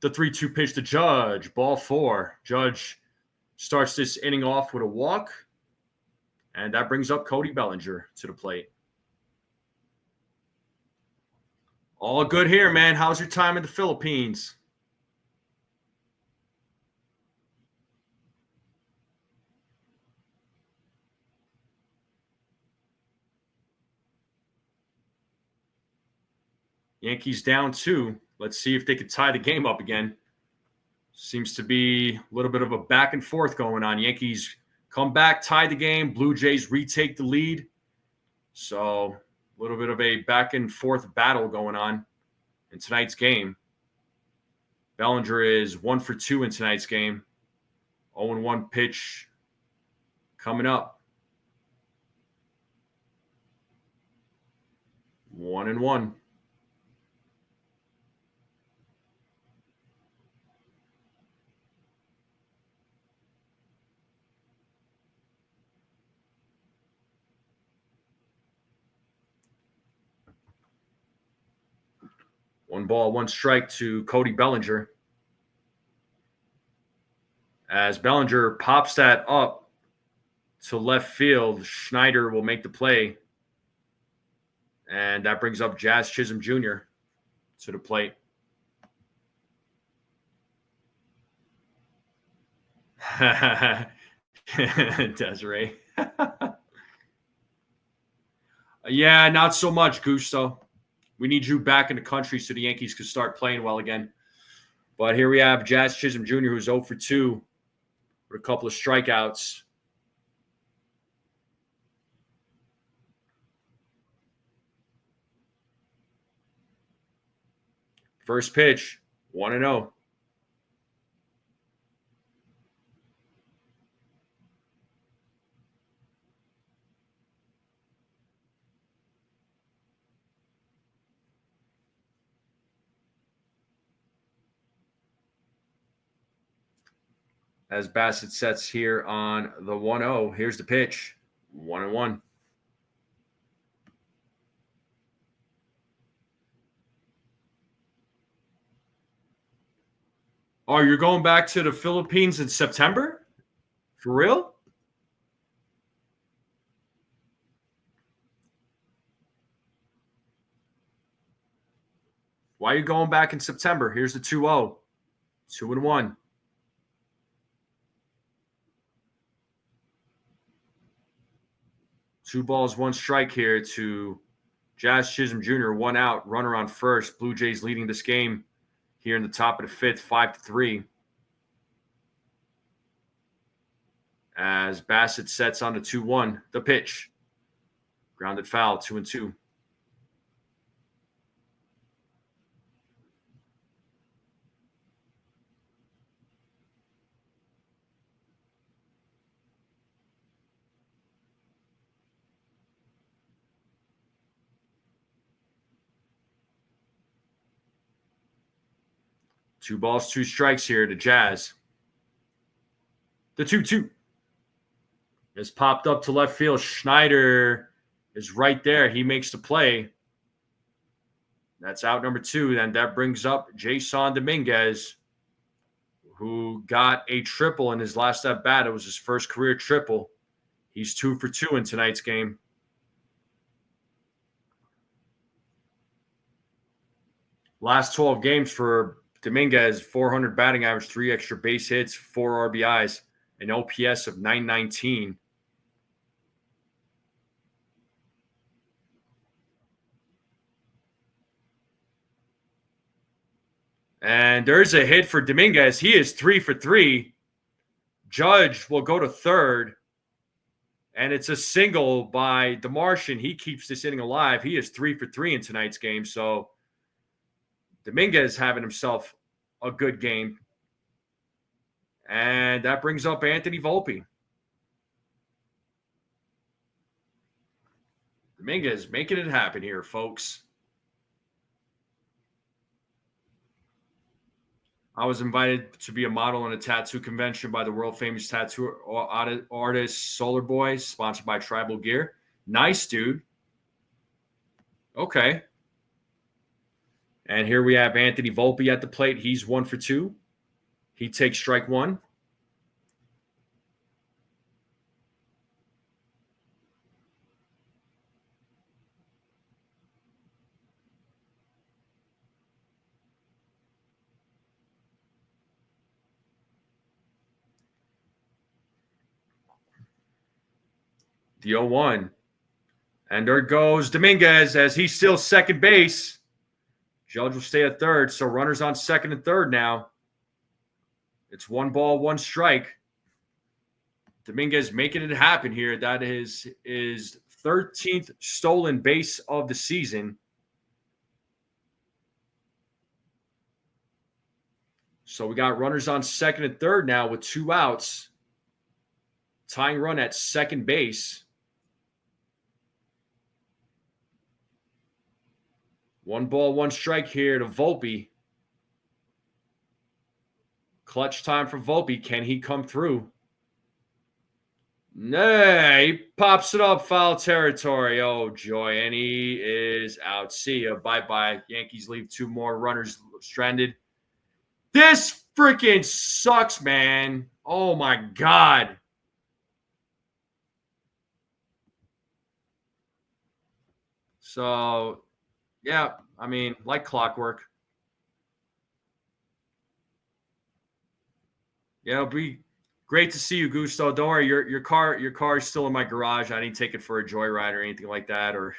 The 3-2 pitch to Judge. Ball 4. Judge starts this inning off with a walk. And that brings up Cody Bellinger to the plate. All good here, man. How's your time in the Philippines? Yankees down 2. Let's see if they could tie the game up again. Seems to be a little bit of a back and forth going on. Yankees come back, tie the game. Blue Jays retake the lead. So a little bit of a back and forth battle going on in tonight's game. Bellinger is 1 for 2 in tonight's game. 0-1 pitch coming up. 1-1. One ball, one strike to Cody Bellinger. As Bellinger pops that up to left field, Schneider will make the play. And that brings up Jazz Chisholm Jr. to the plate. Desiree. Yeah, not so much, Gusto. We need you back in the country so the Yankees can start playing well again. But here we have Jazz Chisholm Jr., who's 0 for 2 with a couple of strikeouts. First pitch, 1-0. As Bassett sets here on the 1-0, here's the pitch, 1-1. Oh, you're going back to the Philippines in September? For real? Why are you going back in September? Here's the 2-0. 2-1. Two balls, one strike here to Jazz Chisholm Jr. 1 out, runner on first. Blue Jays leading this game here in the top of the 5th, 5-3. As Bassett sets on the 2-1, the pitch. Grounded foul, 2-2. Two balls, two strikes here to Jazz. The 2-2 is popped up to left field. Schneider is right there. He makes the play. That's out number 2. Then that brings up Jason Dominguez, who got a triple in his last at bat. It was his first career triple. He's 2 for 2 in tonight's game. Last 12 games for Dominguez, 400 batting average, 3 extra base hits, 4 RBIs, an OPS of 919. And there's a hit for Dominguez. He is 3 for 3. Judge will go to third. And it's a single by the Martian. He keeps this inning alive. He is 3 for 3 in tonight's game. So Dominguez having himself a good game. And that brings up Anthony Volpe. Dominguez making it happen here, folks. I was invited to be a model in a tattoo convention by the world-famous tattoo artist Solar Boy, sponsored by Tribal Gear. Nice, dude. Okay. And here we have Anthony Volpe at the plate. He's 1 for 2. He takes strike 1. The 0-1. And there goes Dominguez as he's still second base. Judge will stay at third, so runners on second and third now. It's 1 ball, 1 strike. Dominguez making it happen here. That is his 13th stolen base of the season. So we got runners on second and third now with 2 outs. Tying run at second base. 1 ball, 1 strike here to Volpe. Clutch time for Volpe. Can he come through? Nah, he pops it up, foul territory. Oh, joy. And he is out. See ya. Bye-bye. Yankees leave 2 more runners stranded. This freaking sucks, man. Oh, my God. So, yeah, I mean, like clockwork. Yeah, it'll be great to see you, Gusto. Don't worry, your car is still in my garage. I didn't take it for a joyride or anything like that, or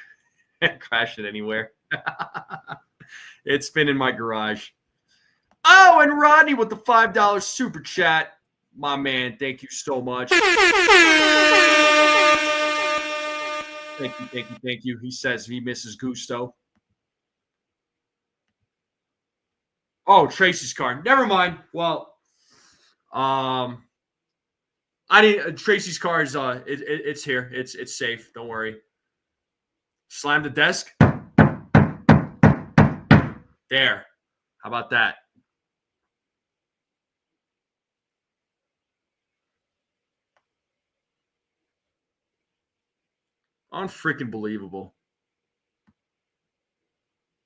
crash it anywhere. It's been in my garage. Oh, and Rodney with the $5 super chat. My man, thank you so much. Thank you. He says he misses Gusto. Oh, Tracy's car. Never mind. Well, I didn't. Tracy's car is it's here. It's safe. Don't worry. Slam the desk. There. How about that? Unfreaking believable.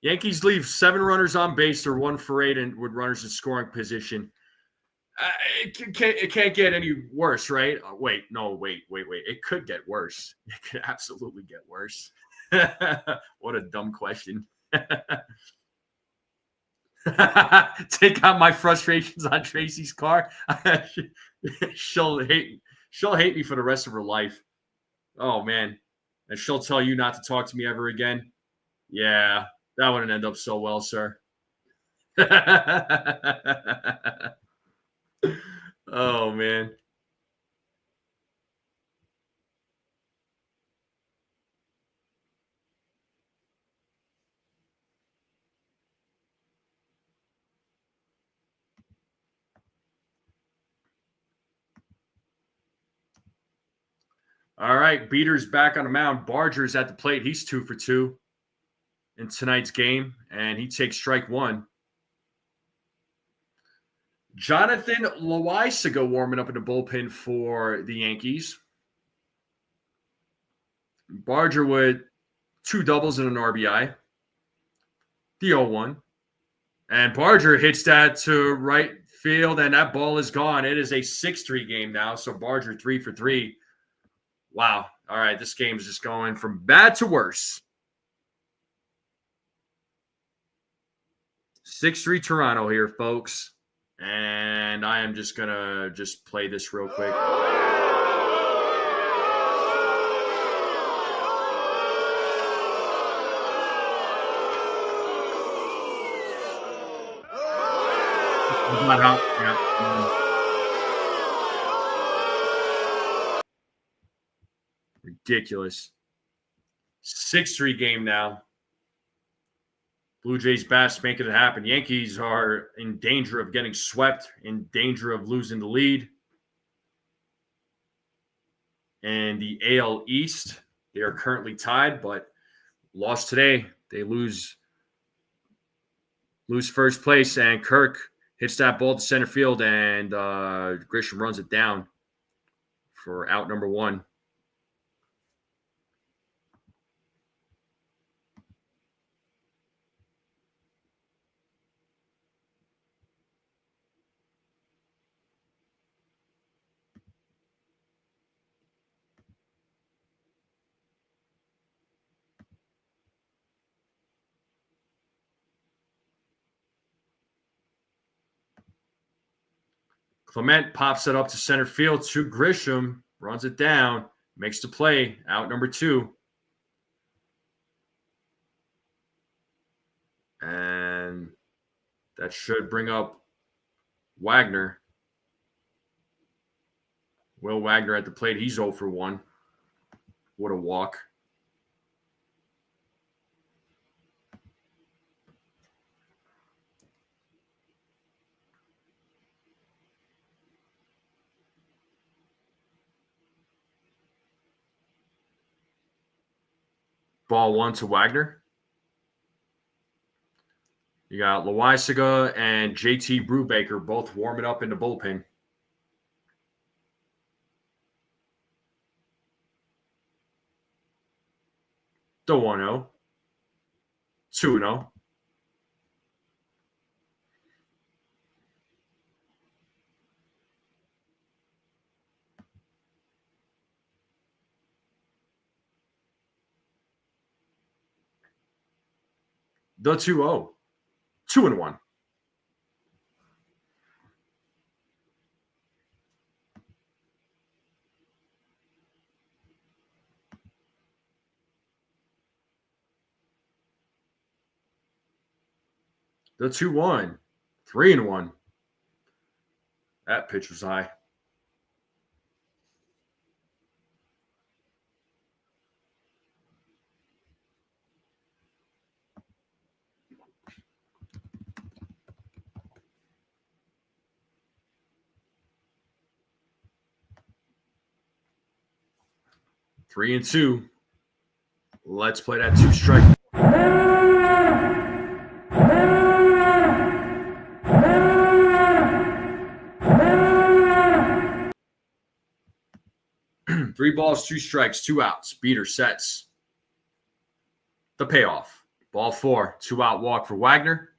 Yankees leave 7 runners on base. They're 1 for 8 and with runners in scoring position. It can't get any worse, right? Wait. It could get worse. It could absolutely get worse. What a dumb question. Take out my frustrations on Tracy's car. She'll hate me for the rest of her life. Oh, man. And she'll tell you not to talk to me ever again. Yeah, that wouldn't end up so well, sir. Oh, man. All right, Beater's back on the mound. Barger's at the plate. He's 2 for 2 in tonight's game, and he takes strike 1. Jonathan Loaisaga warming up in the bullpen for the Yankees. Barger with 2 doubles and an RBI. The 0-1. And Barger hits that to right field, and that ball is gone. It is a 6-3 game now, so Barger 3 for 3. Wow. All right, this game is just going from bad to worse. 6-3 Toronto here, folks. And I am just going to just play this real quick. Ridiculous. 6-3 game now. Blue Jays bats making it happen. Yankees are in danger of getting swept, in danger of losing the lead. And the AL East, they are currently tied, but lost today. They lose first place, and Kirk hits that ball to center field, and Grisham runs it down for out number 1. Clement pops it up to center field to Grisham, runs it down, Makes the play. Out number 2. And that should bring up Wagner. Will Wagner at the plate. He's 0 for 1. What a walk. Ball 1 to Wagner. You got Loaisiga and JT Brubaker both warming up in the bullpen. The 1-0. 2-0. The 2-0. 2-1. The 2-1. 3-1. That pitch was high. Three and 2. Let's play that 2-strike. Three balls, 2 strikes, 2 outs. Beater sets. The payoff. Ball 4, 2-out walk for Wagner.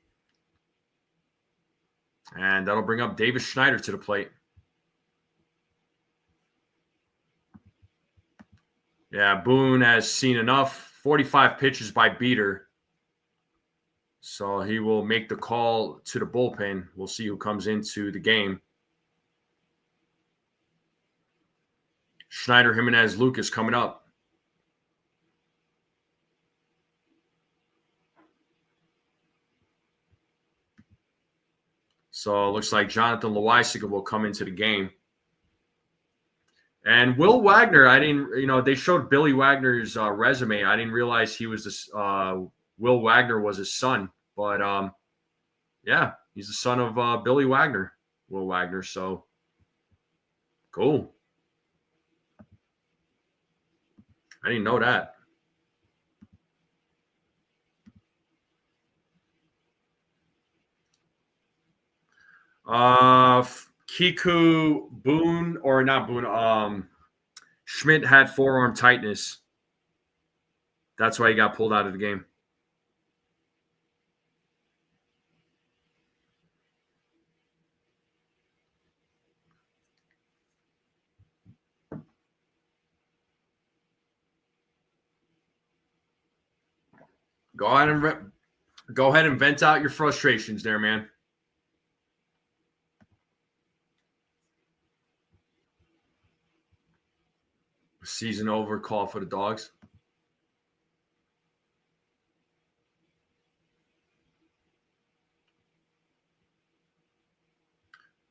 And that'll bring up Davis Schneider to the plate. Yeah, Boone has seen enough. 45 pitches by Beater. So he will make the call to the bullpen. We'll see who comes into the game. Schneider, Jimenez, Lucas coming up. So it looks like Jonathan Loaisiga will come into the game. And Will Wagner, they showed Billy Wagner's resume. I didn't realize he was this. Will Wagner was his son, but yeah, he's the son of Billy Wagner, Will Wagner. So cool. I didn't know that. Kiku Boone, or not Boone, Schmidt had forearm tightness. That's why he got pulled out of the game. Go ahead and vent out your frustrations there, man. Season over, call for the dogs.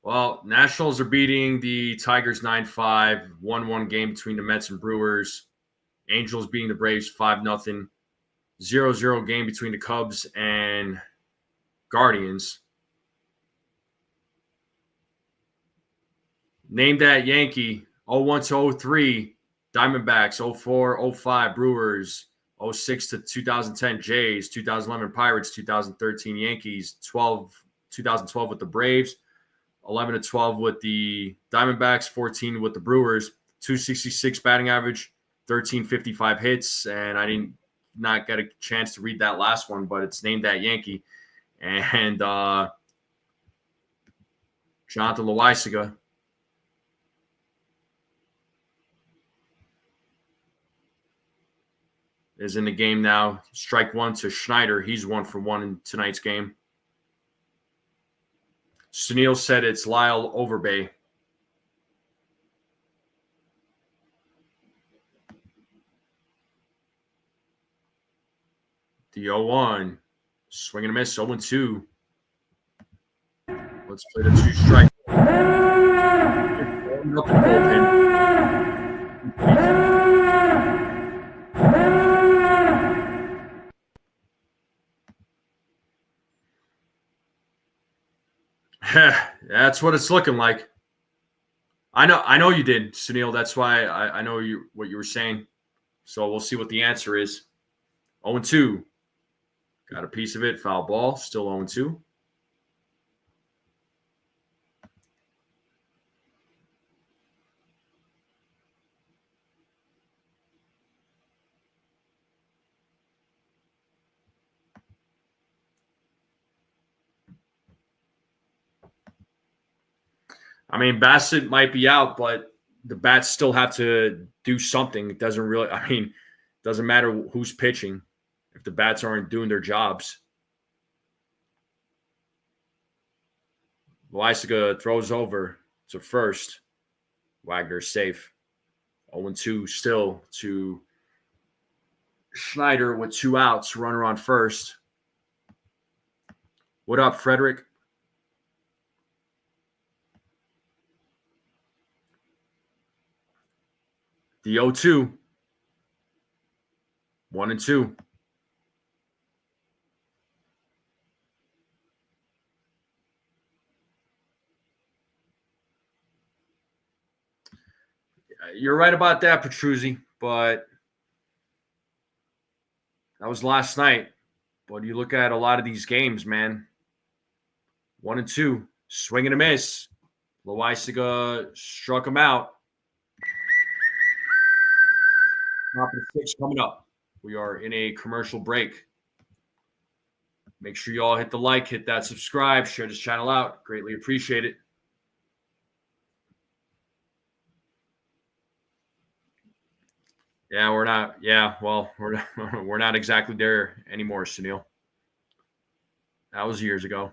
Well, Nationals are beating the Tigers 9-5, 1-1 game between the Mets and Brewers. Angels beating the Braves 5-0. 0-0 game between the Cubs and Guardians. Name that Yankee, 01-03, Diamondbacks, 04-05, Brewers, 06 to 2010 Jays, 2011 Pirates, 2013 Yankees, 2012 with the Braves, 11-12 with the Diamondbacks, 14 with the Brewers, 266 batting average, 1355 hits, and I didn't not get a chance to read that last one, but it's named that Yankee. And Jonathan Loaisiga is in the game now. Strike 1 to Schneider. He's 1 for 1 in tonight's game. Sunil said it's Lyle Overbay. The 0-1. Swing and a miss. 0-2. Let's play the 2-strike. That's what it's looking like. I know you did, Sunil. That's why I know what you were saying. So we'll see what the answer is. 0-2. Got a piece of it. Foul ball. Still 0-2. I mean, Bassett might be out, but the bats still have to do something. It doesn't really, it doesn't matter who's pitching if the bats aren't doing their jobs. Loaisaga throws over to first. Wagner safe. 0-2 still to Schneider with 2 outs. Runner on first. What up, Frederick? The 0-2. 1-2. You're right about that, Petruzzi, but that was last night. But you look at a lot of these games, man. 1-2. Swing and a miss. Loaisaga struck him out. Top of the 6 coming up. We are in a commercial break. Make sure you all hit the like, hit that subscribe, share this channel out. Greatly appreciate it. Yeah, we're not. Yeah, well, we're not exactly there anymore, Sunil. That was years ago.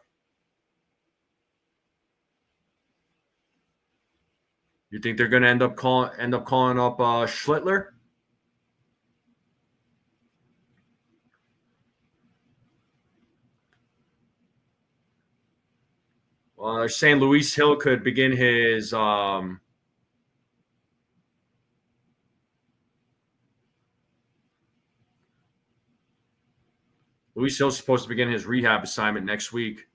You think they're going to end up calling up Schlittler? Well, they're saying Luis Hill could begin his Luis Hill's supposed to begin his rehab assignment next week.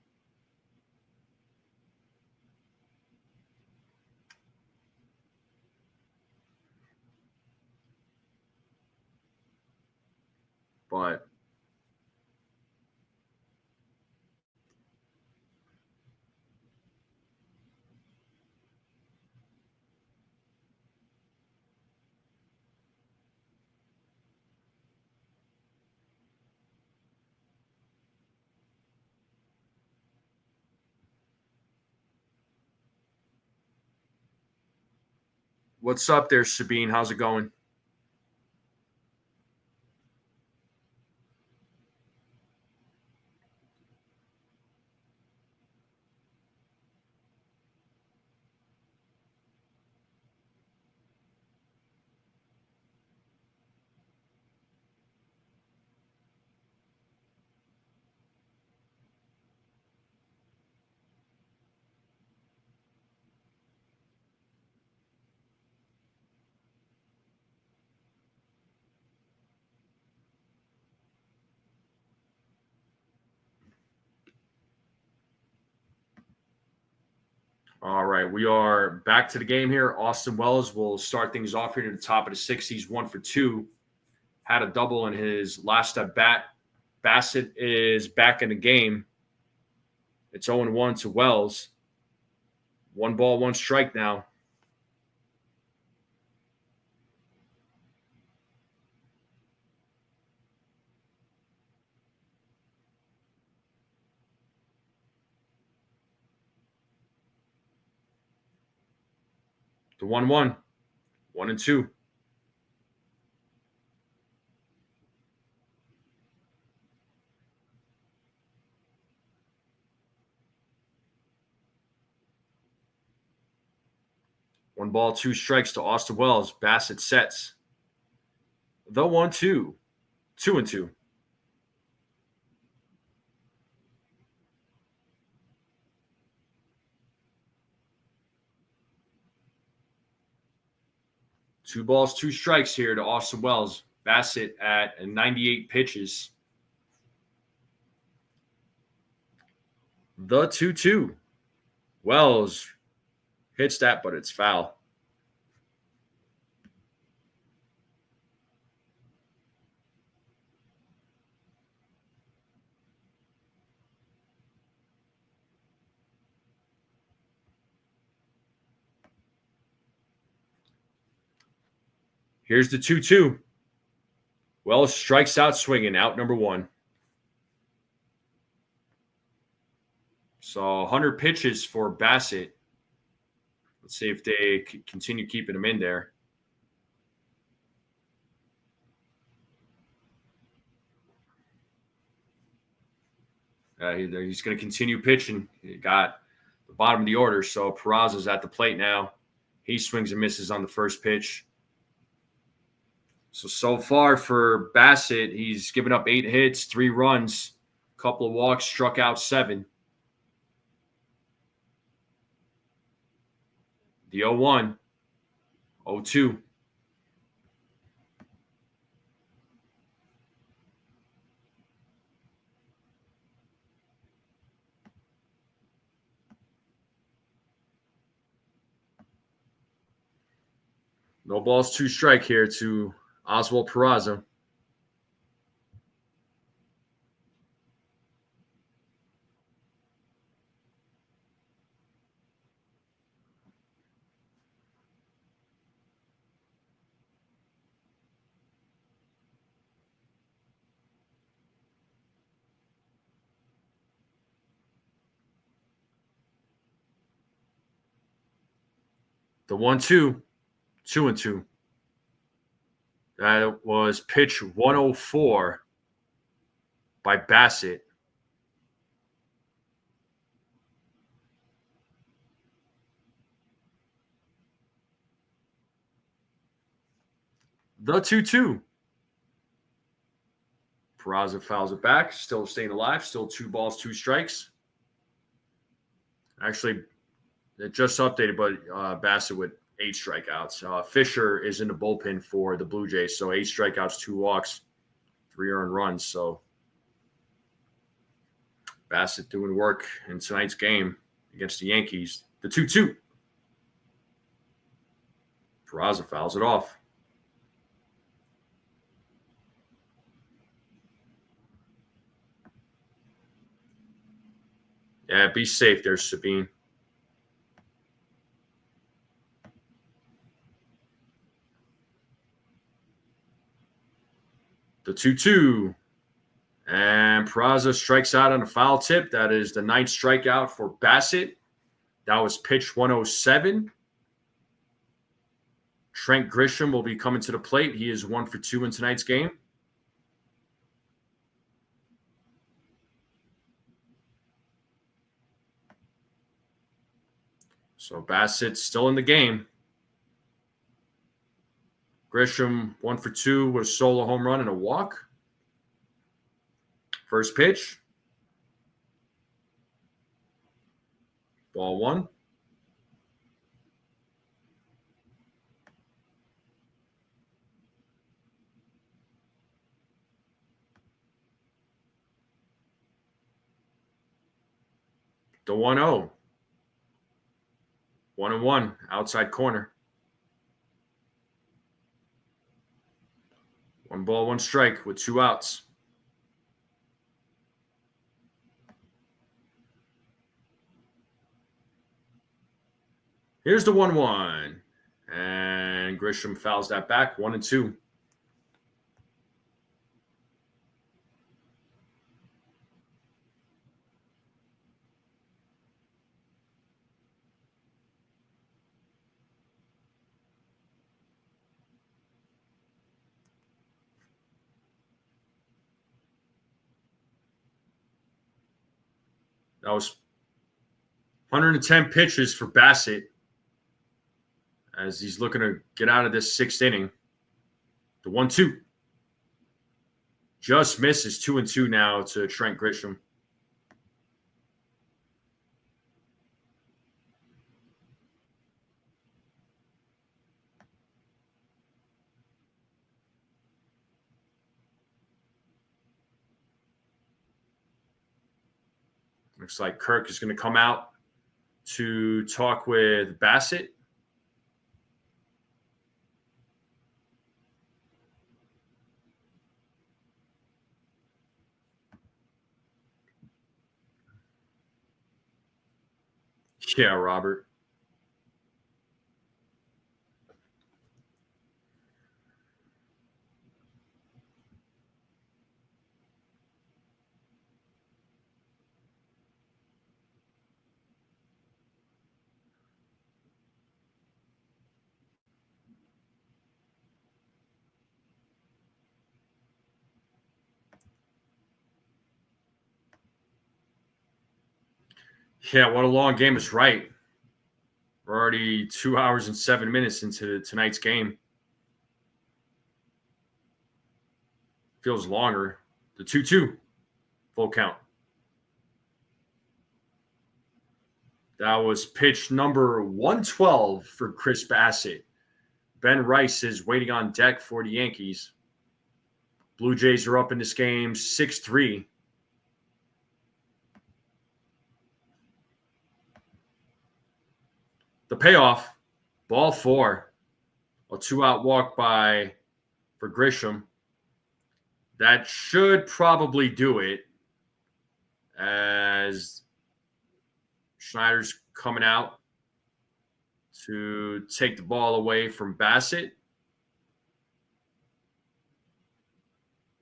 But what's up there, Sabine? How's it going? All right, we are back to the game here. Austin Wells will start things off here to the top of the 6th. He's 1 for 2. Had a double in his last at bat. Bassett is back in the game. It's 0-1 to Wells. 1 ball, 1 strike now. The 1-1. 1-2. One ball, 2 strikes to Austin Wells. Bassett sets. The 1-2. 2-2. 2 balls, 2 strikes here to Austin Wells. Bassett at 98 pitches. The 2-2. Wells hits that, but it's foul. Here's the 2-2. Wells strikes out swinging, out number 1. So 100 pitches for Bassett. Let's see if they continue keeping him in there. He's going to continue pitching. He got the bottom of the order, so Peraza's at the plate now. He swings and misses on the first pitch. So far for Bassett, he's given up 8 hits, 3 runs, a couple of walks, struck out 7. The 0-1, 0-2. No balls, 2 strike here to Oswald Peraza. The 1-2, 2-2. That was pitch 104 by Bassett. The 2-2. Peraza fouls it back, still staying alive, still 2 balls, 2 strikes. Actually, it just updated, but Bassett with 8 strikeouts. Fisher is in the bullpen for the Blue Jays, so 8 strikeouts, 2 walks, 3 earned runs. So Bassett doing work in tonight's game against the Yankees. The 2-2. Peraza fouls it off. Yeah, be safe there, Sabine. The 2-2. And Peraza strikes out on a foul tip. That is the 9th strikeout for Bassett. That was pitch 107. Trent Grisham will be coming to the plate. He is 1 for 2 in tonight's game. So Bassett's still in the game. Grisham 1 for 2 with a solo home run and a walk. First pitch. Ball 1. The 1-0. 1-1, outside corner. 1 ball, 1 strike with 2 outs. Here's the 1-1. And Grisham fouls that back. 1-2. That was 110 pitches for Bassett as he's looking to get out of this 6th inning. The 1-2. Just misses. 2-2 now to Trent Grisham. Looks like Kirk is going to come out to talk with Bassett. Yeah, Robert. Yeah, what a long game is right. We're already 2 hours and 7 minutes into tonight's game. Feels longer. The 2-2, full count. That was pitch number 112 for Chris Bassett. Ben Rice is waiting on deck for the Yankees. Blue Jays are up in this game 6-3. The payoff, ball 4, a 2-out walk for Grisham. That should probably do it, as Schneider's coming out to take the ball away from Bassett.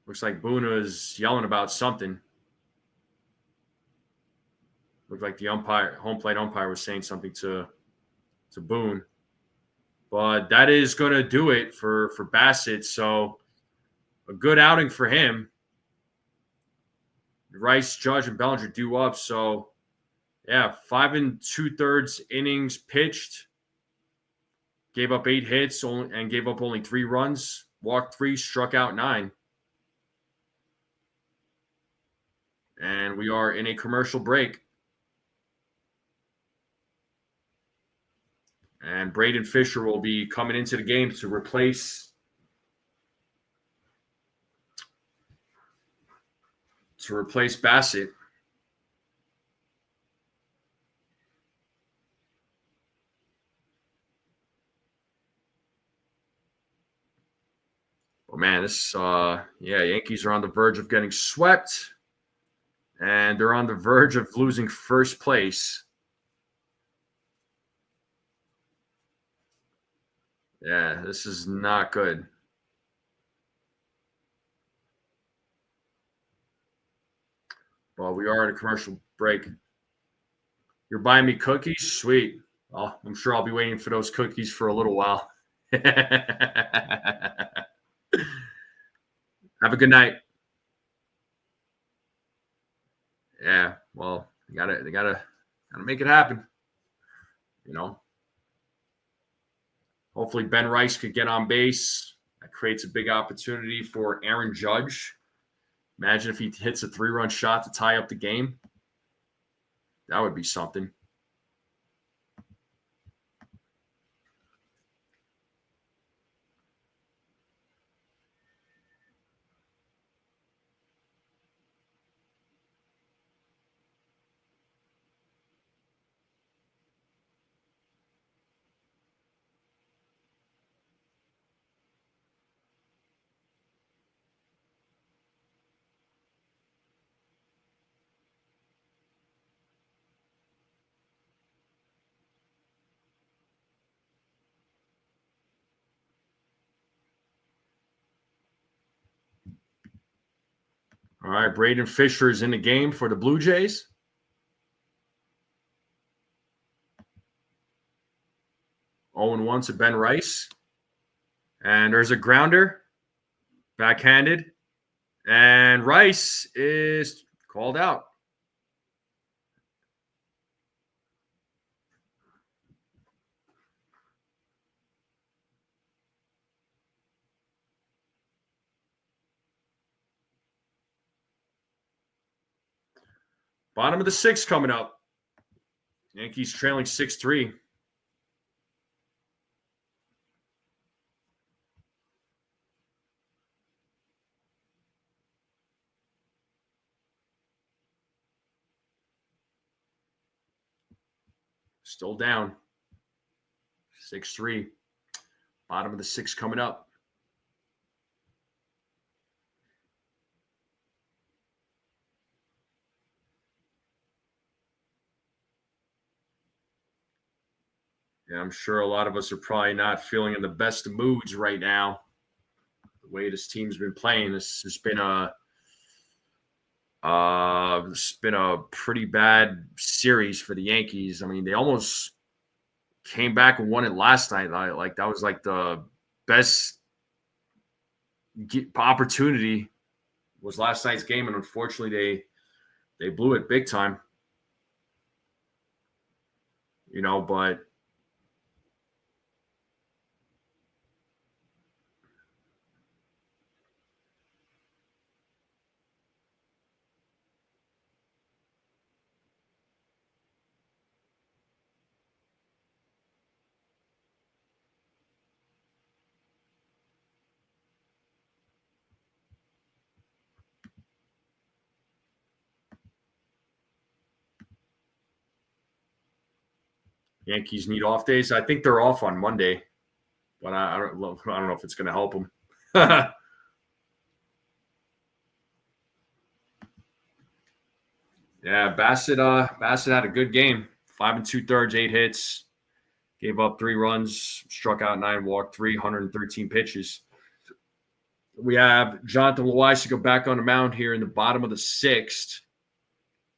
Looks like Boone is yelling about something. Looked like the home plate umpire was saying something to Boone. But that is going to do it for Bassett. So a good outing for him. Rice, Judge, and Bellinger due up. So, yeah, 5 2/3 innings pitched. Gave up 8 hits and gave up only 3 runs. Walked 3, struck out 9. And we are in a commercial break. And Braden Fisher will be coming into the game to replace Bassett. Oh man, Yankees are on the verge of getting swept, and they're on the verge of losing first place. Yeah, this is not good. Well, we are in a commercial break. You're buying me cookies? Sweet. Well, I'm sure I'll be waiting for those cookies for a little while. Have a good night. Yeah, well, they gotta make it happen. You know. Hopefully Ben Rice could get on base. That creates a big opportunity for Aaron Judge. Imagine if he hits a 3-run shot to tie up the game. That would be something. All right, Braden Fisher is in the game for the Blue Jays. Oh and 1 to Ben Rice. And there's a grounder, backhanded. And Rice is called out. Bottom of the 6th coming up. Yankees trailing 6-3. Still down. 6-3. Bottom of the 6 coming up. Yeah, I'm sure a lot of us are probably not feeling in the best of moods right now. The way this team's been playing, this has been it's been a pretty bad series for the Yankees. I mean, they almost came back and won it last night. Like that was like the best opportunity was last night's game, and unfortunately they blew it big time. But Yankees need off days. I think they're off on Monday, but I don't know if it's going to help them. Yeah, Bassett had a good game. 5 2/3, 8 hits, gave up 3 runs, struck out 9, walked 3, 113 pitches. We have Jonathan Loaisiga back on the mound here in the bottom of the 6th.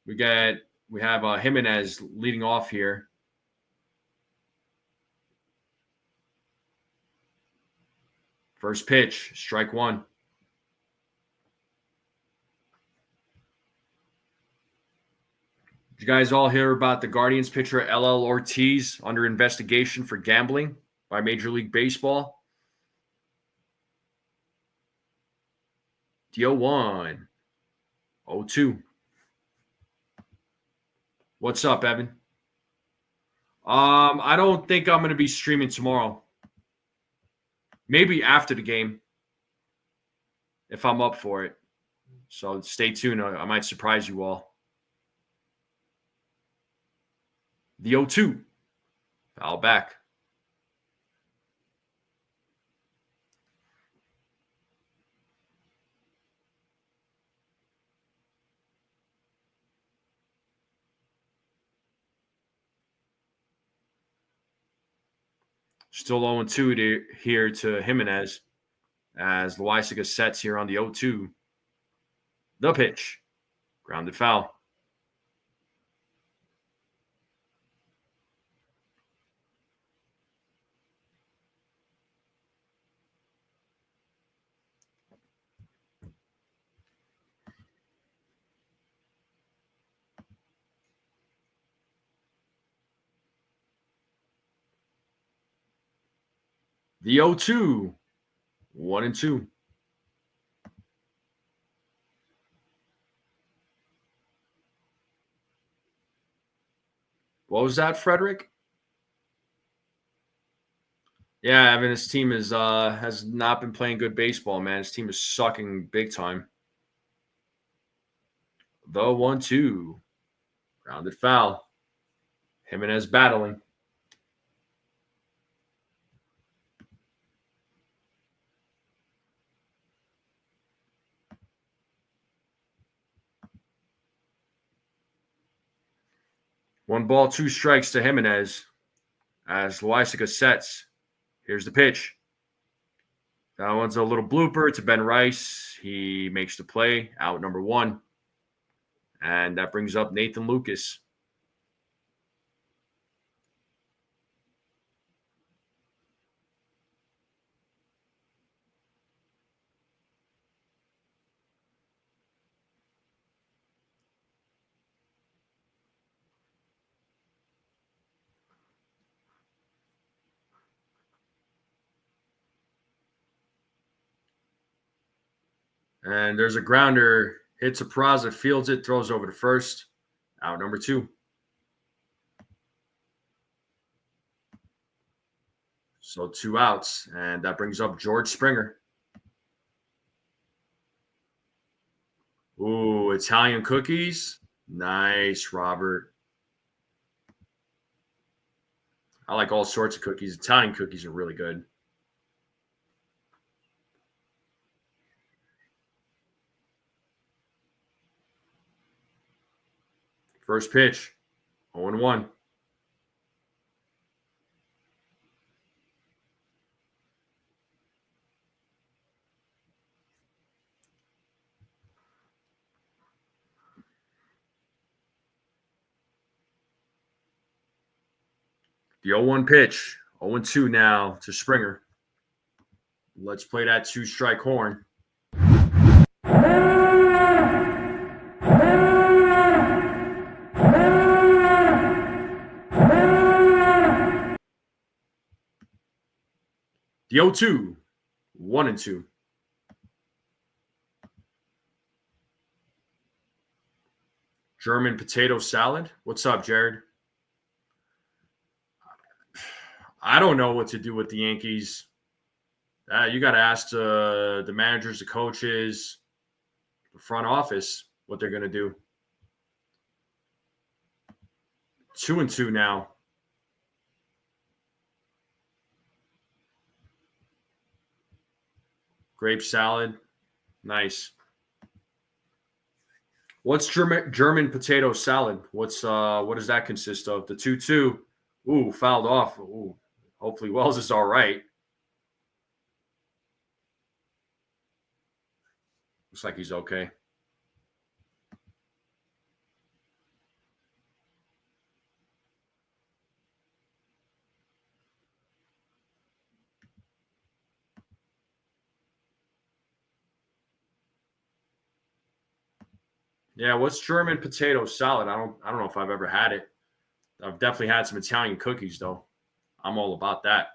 We have Jimenez leading off here. First pitch, strike 1. Did you guys all hear about the Guardians pitcher LL Ortiz under investigation for gambling by Major League Baseball? The 0-1. 0-2. What's up, Evan? I don't think I'm going to be streaming tomorrow. Maybe after the game, if I'm up for it. So stay tuned. I might surprise you all. The 0-2. Foul back. Still 0-2 here to Jimenez as Loaisiga sets here on the 0-2. The pitch. Grounded foul. The 0-2. 1-2. What was that, Frederick? Yeah, I mean, his team has not been playing good baseball, man. His team is sucking big time. The 1-2. Grounded foul. Jimenez battling. One ball, 2 strikes to Jimenez as Loaisiga sets. Here's the pitch. That one's a little blooper to Ben Rice. He makes the play, out number 1. And that brings up Nathan Lucas. And there's a grounder. Hits a Peraza, fields it, throws over to first. Out number 2. So 2 outs. And that brings up George Springer. Ooh, Italian cookies. Nice, Robert. I like all sorts of cookies. Italian cookies are really good. First pitch, 0-1. The 0-1 pitch, 0-2 now to Springer. Let's play that two-strike horn. The 0-2, 1-2. German potato salad. What's up, Jared? I don't know what to do with the Yankees. You got to ask the managers, the coaches, the front office what they're going to do. 2-2 now. Grape salad. Nice. What's German potato salad? What does that consist of? The 2-2. Ooh, fouled off. Ooh. Hopefully Wells is all right. Looks like he's okay. Yeah, what's German potato salad? I don't know if I've ever had it. I've definitely had some Italian cookies though. I'm all about that.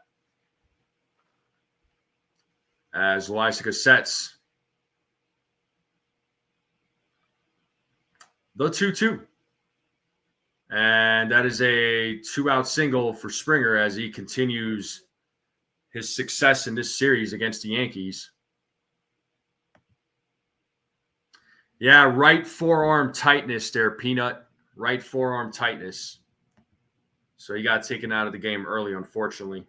As Lysica sets the 2-2. And that is a 2-out single for Springer as he continues his success in this series against the Yankees. Yeah, right forearm tightness there, Peanut. Right forearm tightness. So he got taken out of the game early, unfortunately.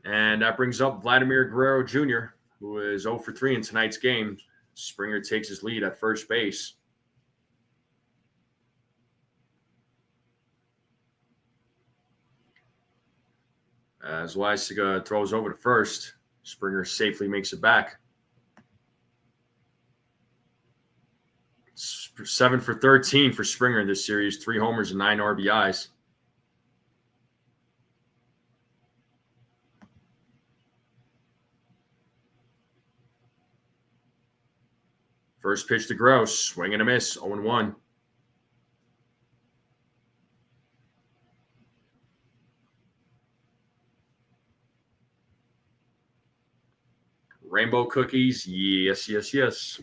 And that brings up Vladimir Guerrero Jr., who is 0 for 3 in tonight's game. Springer takes his lead at first base. As Lysica throws over to first, Springer safely makes it back. 7 for 13 for Springer in this series, 3 homers and 9 RBIs. First pitch to Gross, swing and a miss, 0-1. Rainbow cookies, yes, yes, yes.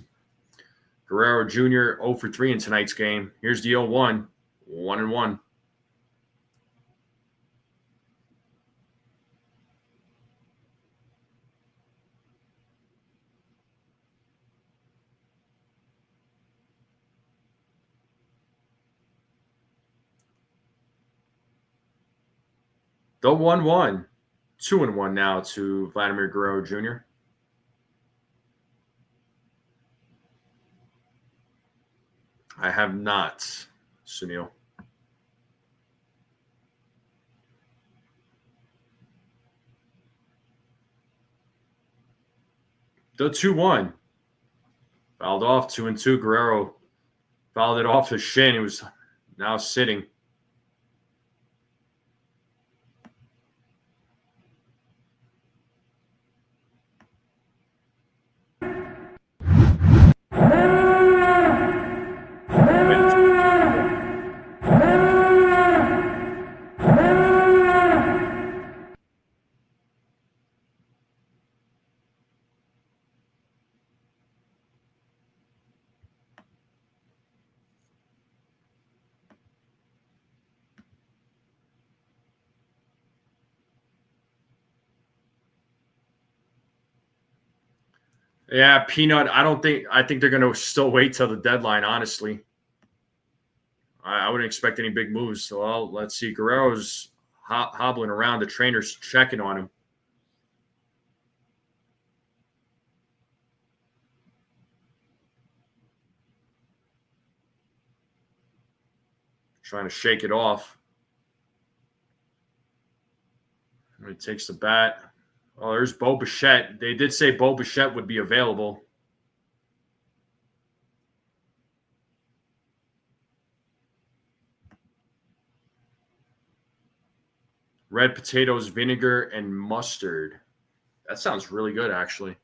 Guerrero Jr. 0 for 3 in tonight's game. Here's the 0-1, 1-1. The 1-1, 2-1 now to Vladimir Guerrero Jr. I have not, Sunil. The 2-1. Fouled off, 2-2. Guerrero fouled it off his shin. He was now sitting. Yeah, Peanut. I think they're going to still wait till the deadline, honestly. I wouldn't expect any big moves. So let's see. Guerrero's hobbling around. The trainer's checking on him. Trying to shake it off. He takes the bat. Oh, there's Bo Bichette. They did say Bo Bichette would be available. Red potatoes, vinegar, and mustard. That sounds really good, actually.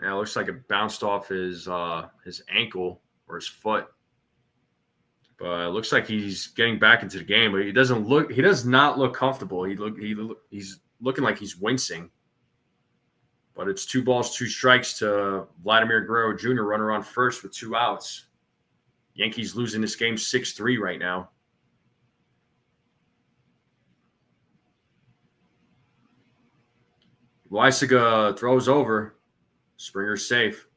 Yeah, it looks like it bounced off his ankle or his foot. But it looks like he's getting back into the game. But he does not look comfortable. He's looking like he's wincing. But it's 2 balls, 2 strikes to Vladimir Guerrero Jr. runner on first with 2 outs. Yankees losing this game 6-3 right now. Lysiga throws over. Springer's safe.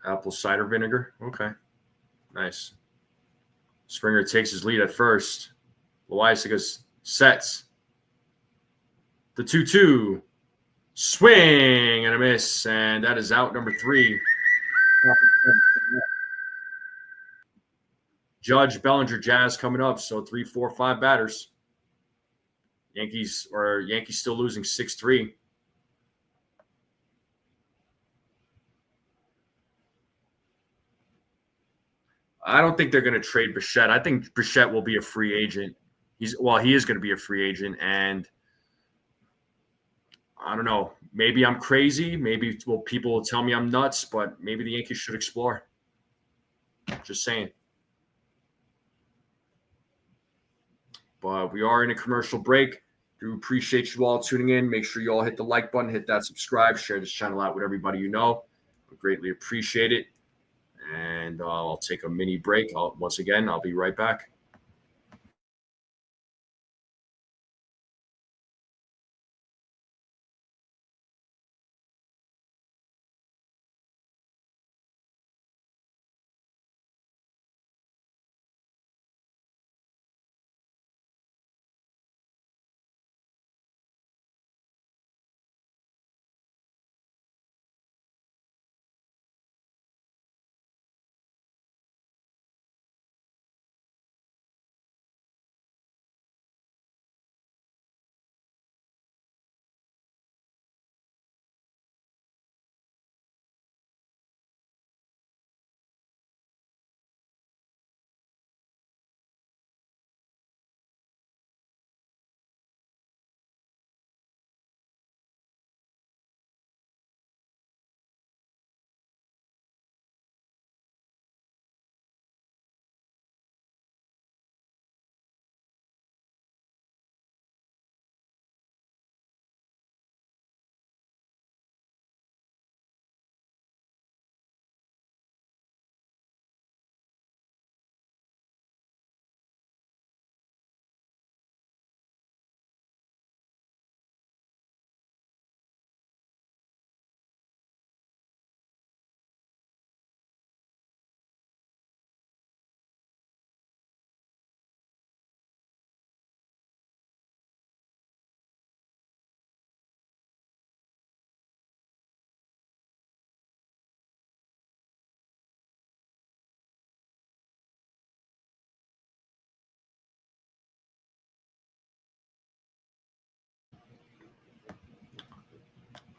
Apple cider vinegar. Okay. Nice. Springer takes his lead at first. Lysiga sets. The 2-2. Swing and a miss. And that is out number 3. Judge, Bellinger, Jazz coming up. So 3, 4, 5 batters. Yankees still losing 6-3. I don't think they're going to trade Bichette. I think Bichette will be a free agent. He is going to be a free agent, and I don't know. Maybe I'm crazy. Maybe people will tell me I'm nuts, but maybe the Yankees should explore. Just saying. But we are in a commercial break. Do appreciate you all tuning in. Make sure you all hit the like button, hit that subscribe, share this channel out with everybody you know. We greatly appreciate it. And I'll take a mini break. Once again, I'll be right back.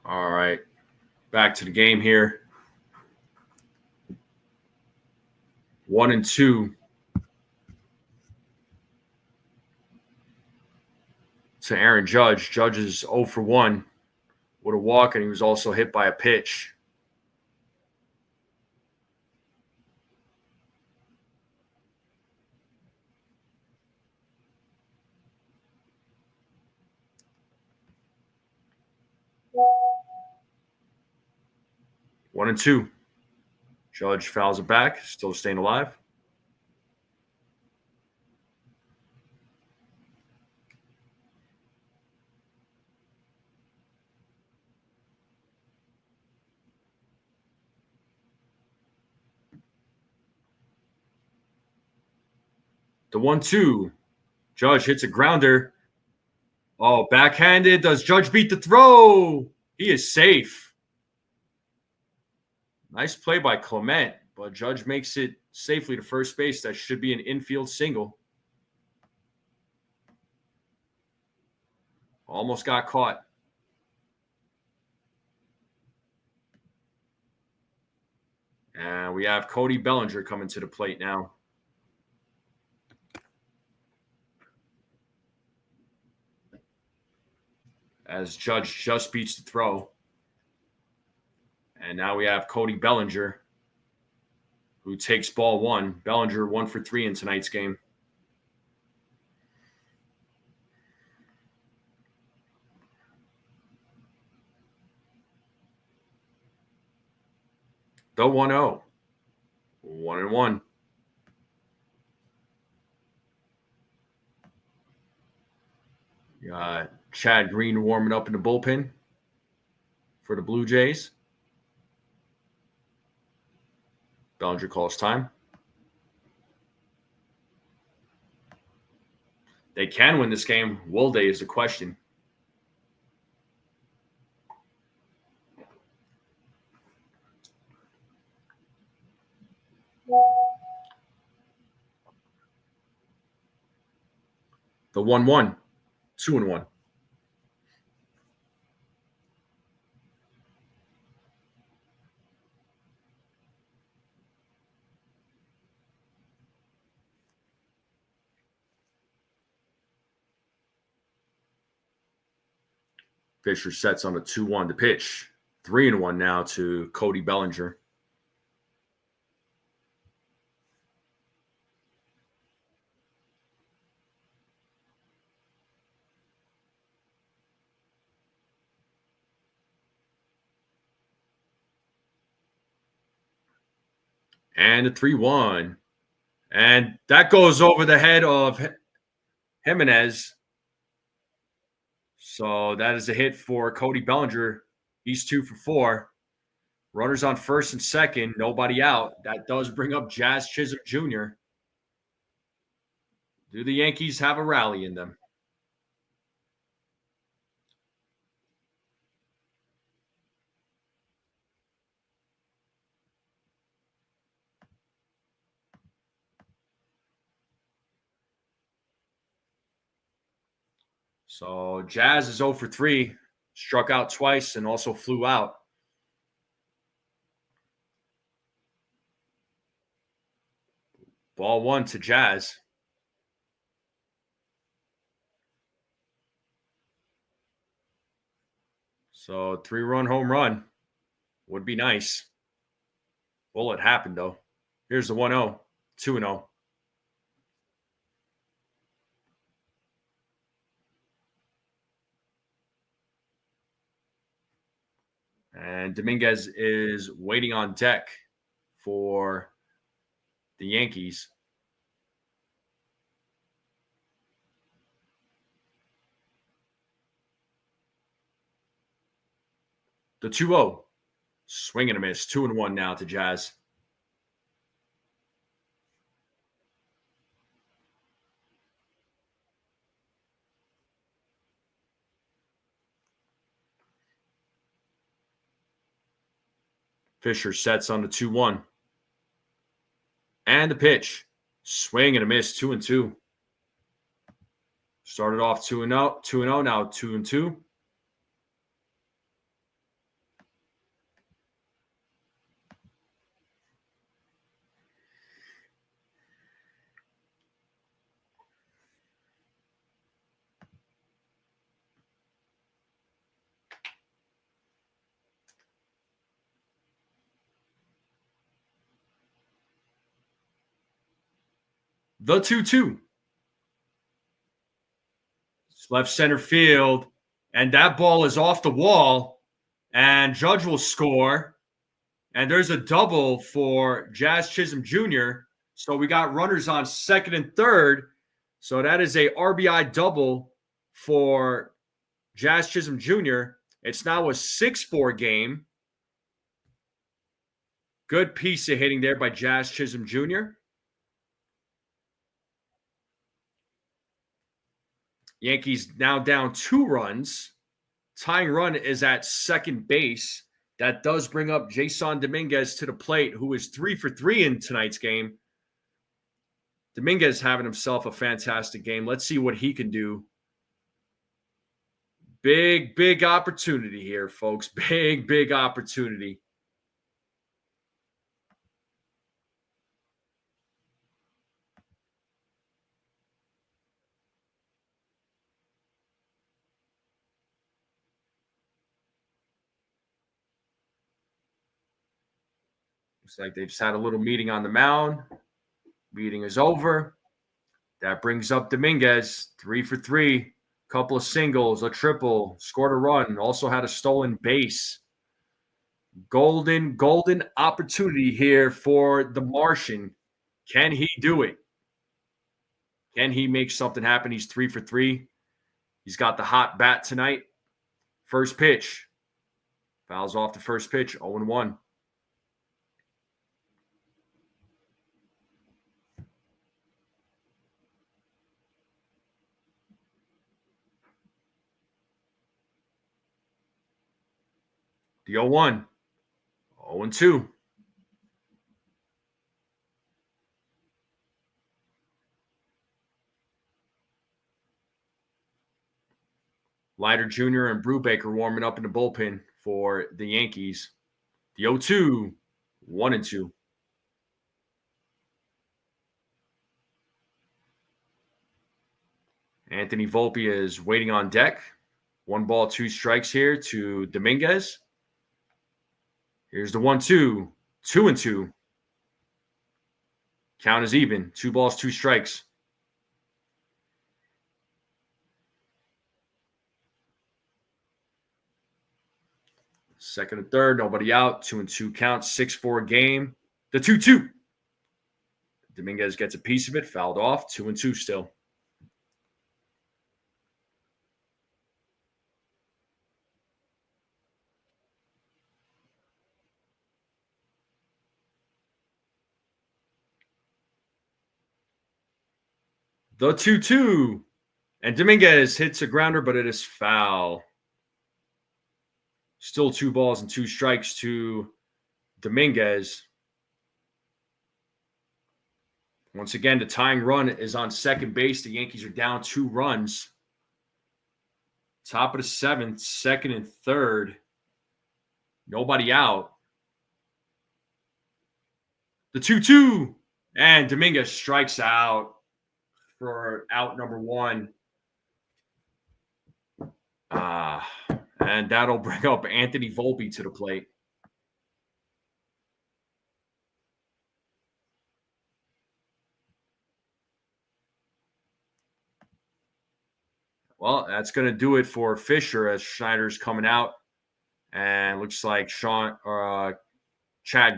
All right. Back to the game here. 1-2 to Aaron Judge. Judge is 0 for 1 with a walk, and he was also hit by a pitch. 1-2. Judge fouls it back, still staying alive. The 1-2. Judge hits a grounder. Oh, backhanded. Does Judge beat the throw? He is safe. Nice play by Clement, but Judge makes it safely to first base. That should be an infield single. Almost got caught. And we have Cody Bellinger coming to the plate now. As Judge just beats the throw. And now we have Cody Bellinger, who takes ball 1. Bellinger 1 for 3 in tonight's game. The 1-0. 1-1. Chad Green warming up in the bullpen for the Blue Jays. Bellinger calls time. They can win this game. Will they is the question. The 1-1. 2-1. Fisher sets on a 2-1 to pitch. 3-1 now to Cody Bellinger. And a 3-1. And that goes over the head of Jimenez. So that is a hit for Cody Bellinger. He's 2 for 4. Runners on first and second, nobody out. That does bring up Jazz Chisholm Jr. Do the Yankees have a rally in them? So Jazz is 0 for 3, struck out twice and also flew out. Ball 1 to Jazz. So 3-run home run would be nice. Will it happen, though? Here's the 1-0, 2-0. And Dominguez is waiting on deck for the Yankees. The 2-0. Swing and a miss. 2-1 now to Jazz. Fisher sets on the 2-1. And the pitch. Swing and a miss. 2-2. Started off 2-0. 2-0. Now 2-2. The 2-2. It's left center field. And that ball is off the wall. And Judge will score. And there's a double for Jazz Chisholm Jr. So we got runners on second and third. So that is a RBI double for Jazz Chisholm Jr. It's now a 6-4 game. Good piece of hitting there by Jazz Chisholm Jr. Yankees now down 2 runs. Tying run is at second base. That does bring up Jason Dominguez to the plate, who is 3 for 3 in tonight's game. Dominguez having himself a fantastic game. Let's see what he can do. Big opportunity here, folks. Big opportunity. Looks like they just had a little meeting on the mound. Meeting is over. That brings up Dominguez, 3 for 3. Couple of singles, a triple, scored a run, also had a stolen base. Golden opportunity here for the Martian. Can he do it? Can he make something happen? He's 3 for 3. He's got the hot bat tonight. First pitch. Fouls off the first pitch, 0-1. The 0-1. 0-2. Leiter Jr. and Brubaker warming up in the bullpen for the Yankees. The 0-2. 1-2. Anthony Volpe is waiting on deck. 1 ball, 2 strikes here to Dominguez. Here's the 1-2. 2-2. Count is even. 2 balls, 2 strikes. Second and third, nobody out. 2-2 count. 6-4 game. The 2-2. Dominguez gets a piece of it. Fouled off. 2-2 still. The 2-2. And Dominguez hits a grounder, but it is foul. Still 2 balls and 2 strikes to Dominguez. Once again, the tying run is on second base. The Yankees are down 2 runs. Top of the 7th, second and third. Nobody out. The 2-2. And Dominguez strikes out for out number 1. And that'll bring up Anthony Volpe to the plate. Well, that's going to do it for Fisher as Schneider's coming out. And looks like Chad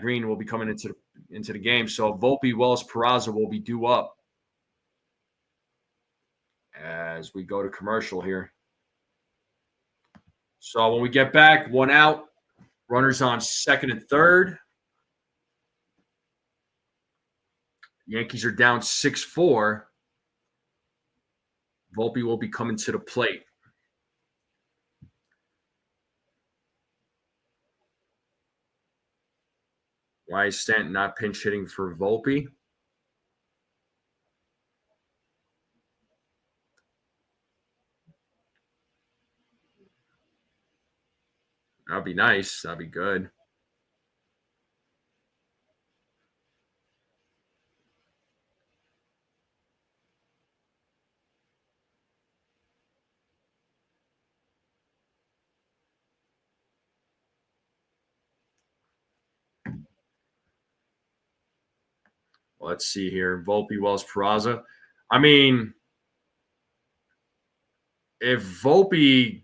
Green will be coming into the game. So Volpe, Wells, Peraza will be due up as we go to commercial here. So when we get back, 1 out, runners on second and third. Yankees are down 6-4. Volpe will be coming to the plate. Why is Stanton not pinch hitting for Volpe? That'd be nice. That'd be good. Let's see here. Volpe, Wells, Peraza. I mean, if Volpe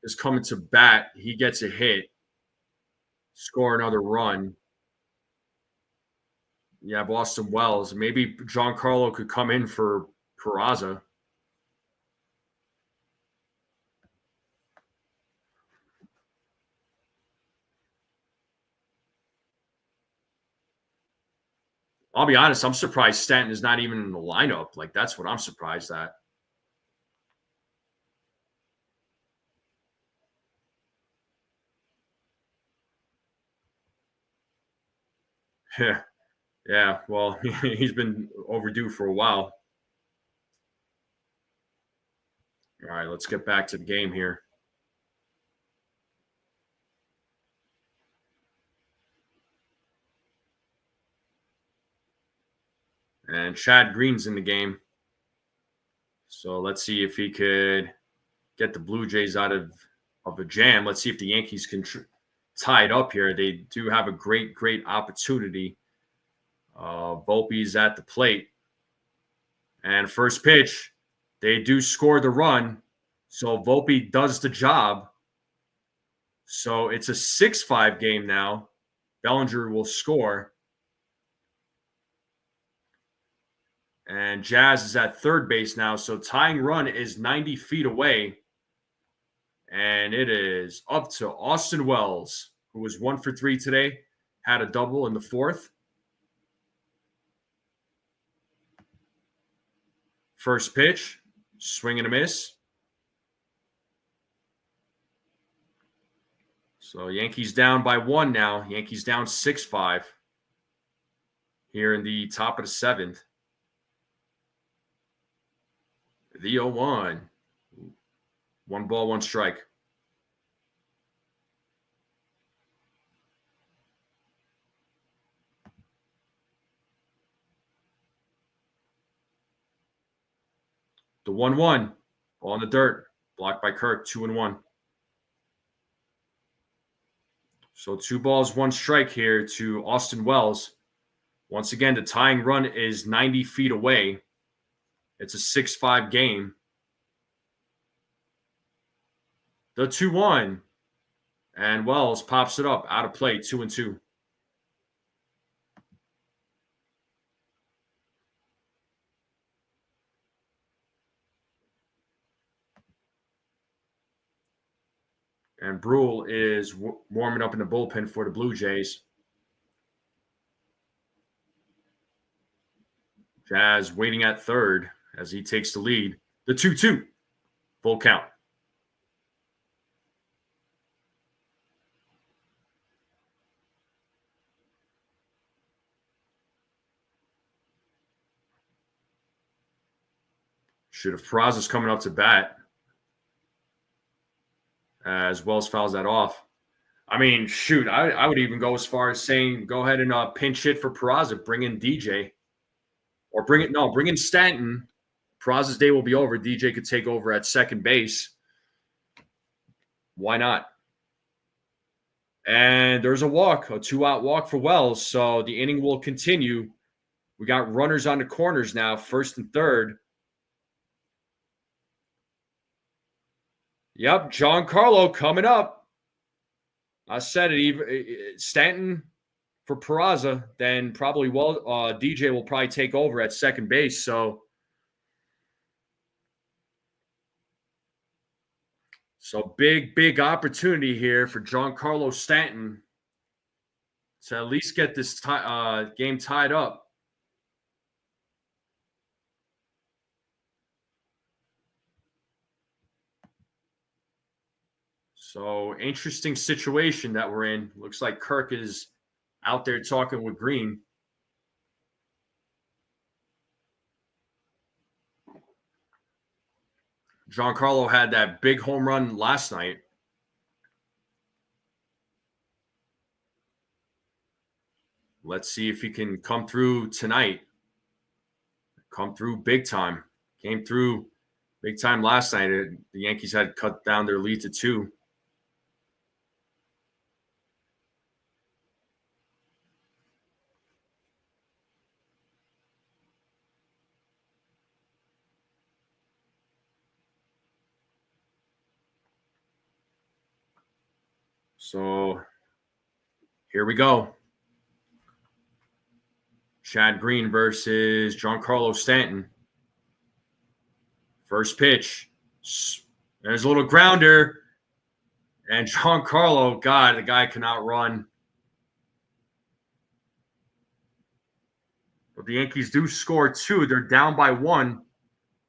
is coming to bat, he gets a hit. score another run. Yeah, Boston Wells. Maybe Giancarlo could come in for Peraza. I'll be honest, I'm surprised Stanton is not even in the lineup. Like, that's what I'm surprised at. Yeah. Yeah. Well, he's been overdue for a while. All right, let's get back to the game here. And Chad Green's in the game. So let's see if he could get the Blue Jays out of a jam. Let's see if the Yankees can tie it up here. They do have a great opportunity. Volpe's at the plate. And first pitch, they do score the run. So Volpe does the job. So it's a 6-5 game now. Bellinger will score. And Jazz is at third base now. So tying run is 90 feet away. And it is up to Austin Wells, who was 1 for 3 today, had a double in the fourth. First pitch, swing and a miss. So Yankees down by 1 now. Yankees down 6-5 here in the top of the seventh. The 0-1. 1 ball, 1 strike. The 1-1. Ball in the dirt. Blocked by Kirk. 2-1. So 2 balls, 1 strike here to Austin Wells. Once again, the tying run is 90 feet away. It's a 6-5 game. The 2-1. And Wells pops it up out of play, 2-2. And Brule is warming up in the bullpen for the Blue Jays. Jazz waiting at third as he takes the lead. The 2-2. Full count. Should have Peraza's coming up to bat as Wells fouls that off. I mean, shoot, I would even go as far as saying go ahead and pinch hit for Peraza. Bring in DJ. Or bring in Stanton. Peraza's day will be over. DJ could take over at second base. Why not? And there's a walk, a 2-out walk for Wells. So the inning will continue. We got runners on the corners now, first and third. Yep, Giancarlo coming up. I said it. Stanton for Peraza, then probably DJ will probably take over at second base. So big opportunity here for Giancarlo Stanton to at least get this game tied up. So interesting situation that we're in. Looks like Kirk is out there talking with Green. Giancarlo had that big home run last night. Let's see if he can come through tonight. Come through big time. Came through big time last night. The Yankees had cut down their lead to 2. So Here we go. Chad Green versus Giancarlo Stanton. First pitch. There's a little grounder. And Giancarlo, God, the guy cannot run. But the Yankees do score 2. They're down by 1.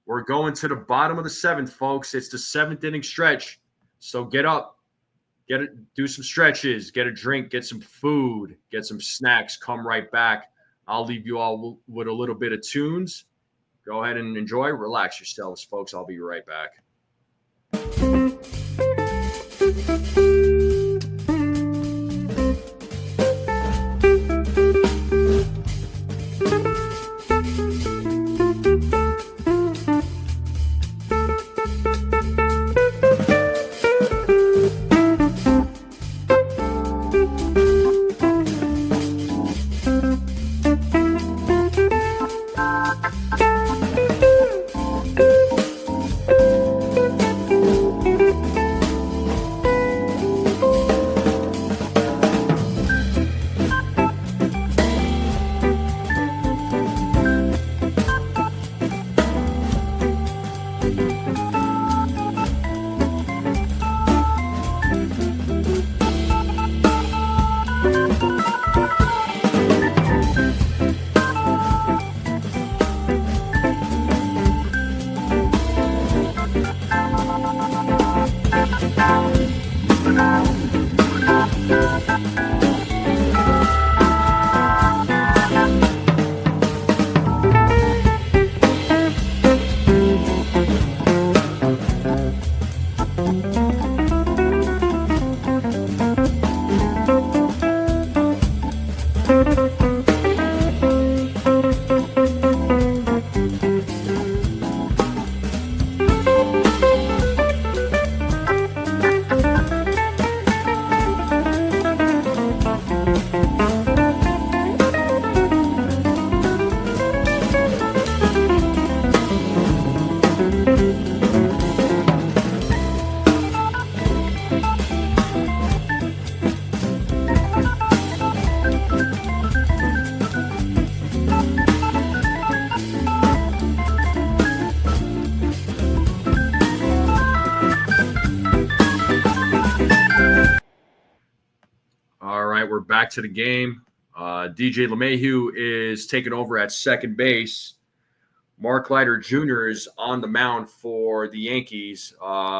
We're going to the bottom of the 7th, folks. It's the 7th inning stretch. So get up. Do some stretches, get a drink, get some food, get some snacks, come right back. I'll leave you all with a little bit of tunes. Go ahead and enjoy. Relax yourselves, folks. I'll be right back. Back to the game. DJ LeMahieu is taking over at second base. Mark Leiter Jr. is on the mound for the Yankees.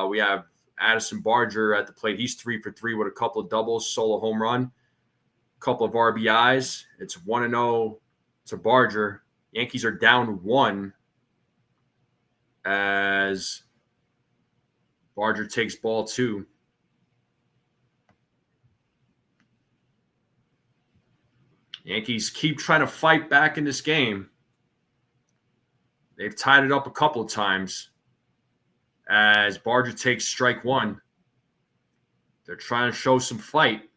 We have Addison Barger at the plate. He's 3 for 3 with a couple of doubles, solo home run, couple of RBIs. It's 1-0 to Barger. Yankees are down 1 as Barger takes ball 2. Yankees keep trying to fight back in this game. They've tied it up a couple of times as Barger takes strike 1. They're trying to show some fight,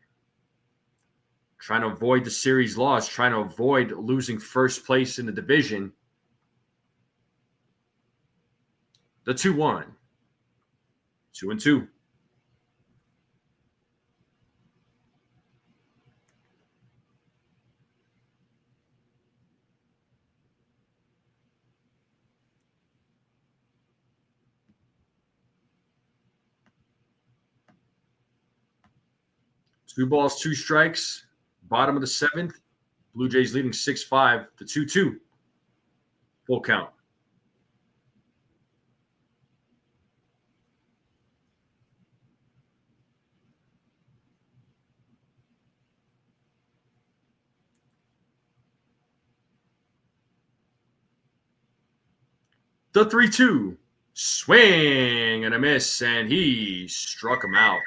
trying to avoid the series loss, trying to avoid losing first place in the division. The 2-1. 2-2. Two balls, 2 strikes. Bottom of the 7th. Blue Jays leading 6-5 to 2-2. Full count. The 3-2. Swing and a miss, and he struck him out.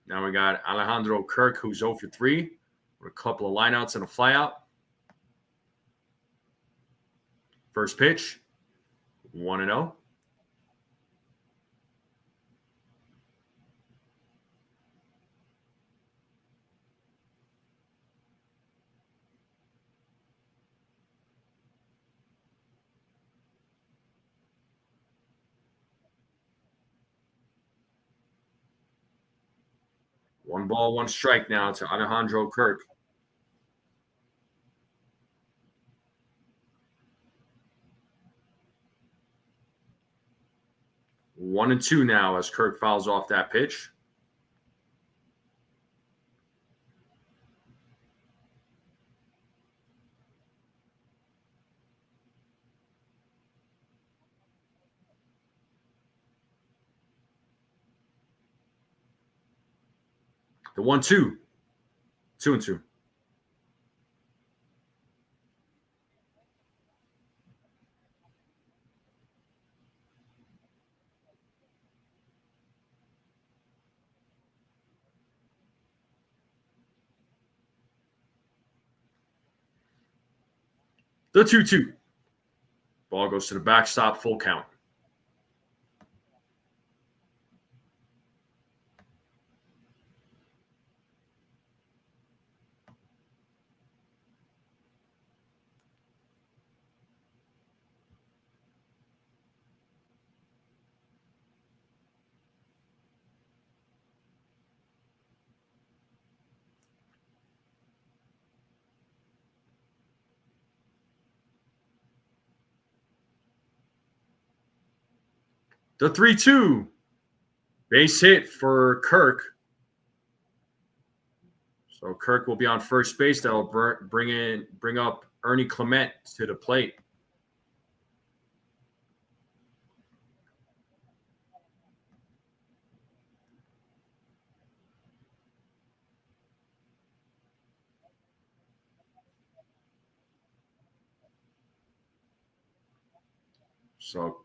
Now we got Alejandro Kirk, who's 0 for 3 with a couple of lineouts and a flyout. First pitch, 1-0. 1 ball, 1 strike now to Alejandro Kirk. One and two now as Kirk fouls off that pitch. The 1-2. 2-2. The 2-2. Ball goes to the backstop, full count. The 3-2. Base hit for Kirk. So Kirk will be on first base. That'll bring up Ernie Clement to the plate. So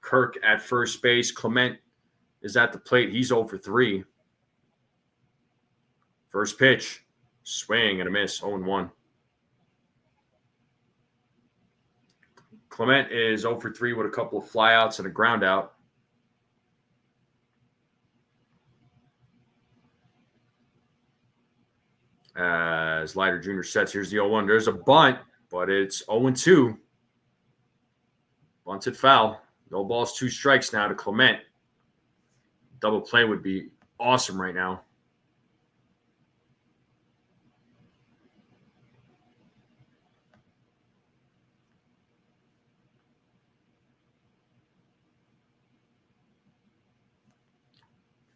Kirk at first base. Clement is at the plate. He's 0 for 3. First pitch. Swing and a miss. 0-1. Clement is 0 for 3 with a couple of flyouts and a ground out. As Leiter Jr. sets, here's the 0-1. There's a bunt, but it's 0-2. Bunted foul. No balls, 2 strikes now to Clement. Double play would be awesome right now.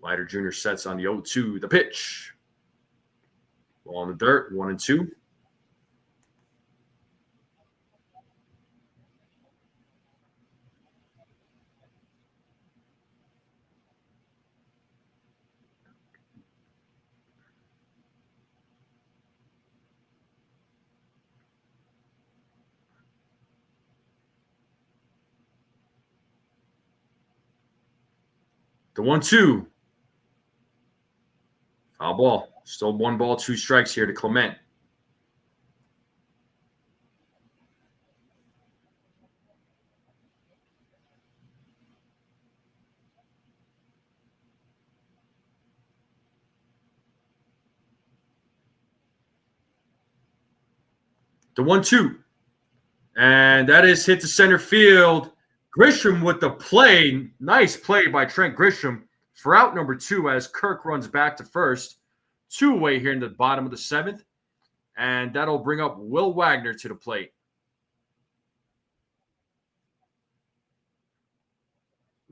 Leiter Jr. sets on the 0-2. The pitch. Ball in the dirt, 1-2. The 1-2. Foul ball. Still 1 ball, 2 strikes here to Clement. The 1-2. And that is hit to center field. Grisham with the play. Nice play by Trent Grisham for out number 2 as Kirk runs back to first. 2 away here in the bottom of the 7th. And that'll bring up Will Wagner to the plate.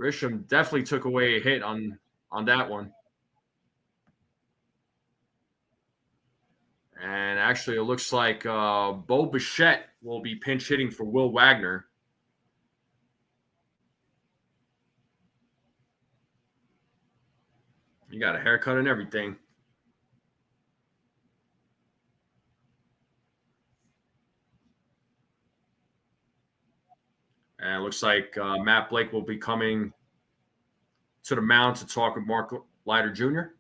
Grisham definitely took away a hit on that one. And actually, it looks like Bo Bichette will be pinch hitting for Will Wagner. You got a haircut and everything. And it looks like Matt Blake will be coming to the mound to talk with Mark Leiter Jr.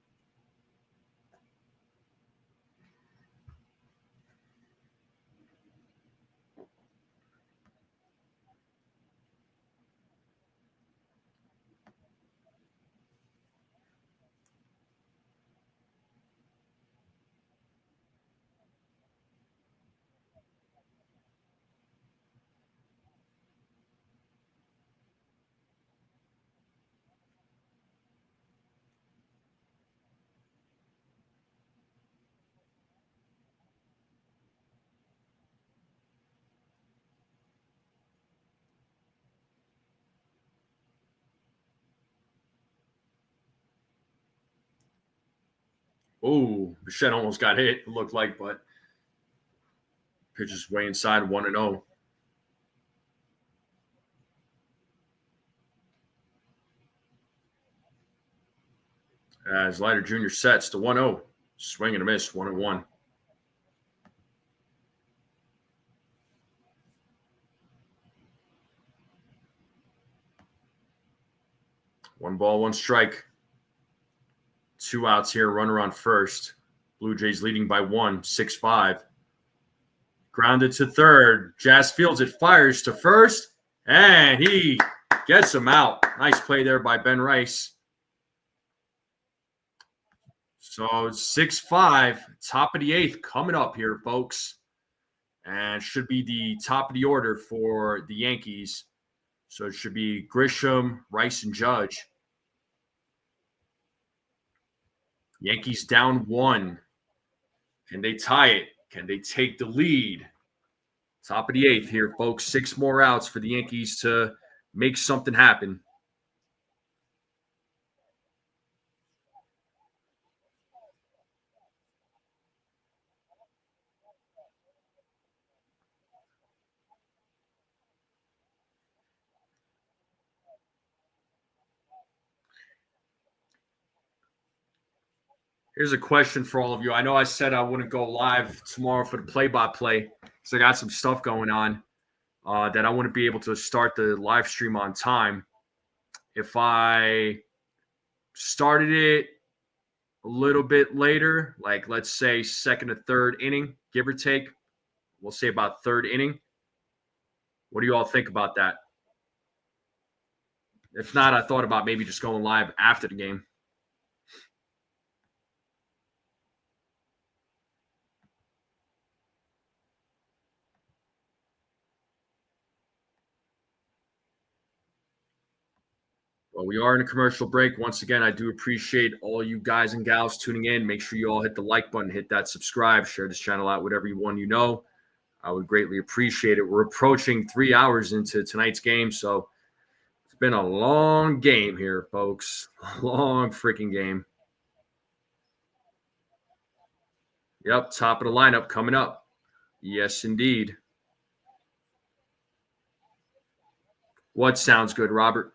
Oh, Bichette almost got hit, it looked like, but pitch is way inside 1-0. As Leiter Jr. sets to 1-0. Swing and a miss, 1-1. One ball, one strike. 2 outs here, runner on first. Blue Jays leading by 1, 6-5. Grounded to third. Jazz fields it, fires to first, and he gets him out. Nice play there by Ben Rice. So 6-5, top of the 8th coming up here, folks. And should be the top of the order for the Yankees. So it should be Grisham, Rice, and Judge. Yankees down 1. Can they tie it? Can they take the lead? Top of the 8th here, folks. 6 more outs for the Yankees to make something happen. Here's a question for all of you. I know I said I wouldn't go live tomorrow for the play-by-play because I got some stuff going on that I wouldn't be able to start the live stream on time. If I started it a little bit later, like let's say second or third inning, give or take, we'll say about third inning. What do you all think about that? If not, I thought about maybe just going live after the game. Well, we are in a commercial break. Once again, I do appreciate all you guys and gals tuning in. Make sure you all hit the like button, hit that subscribe, share this channel out with everyone you know. I would greatly appreciate it. We're approaching 3 hours into tonight's game, so it's been a long game here, folks. Long freaking game. Yep, top of the lineup coming up. Yes, indeed. What sounds good, Robert?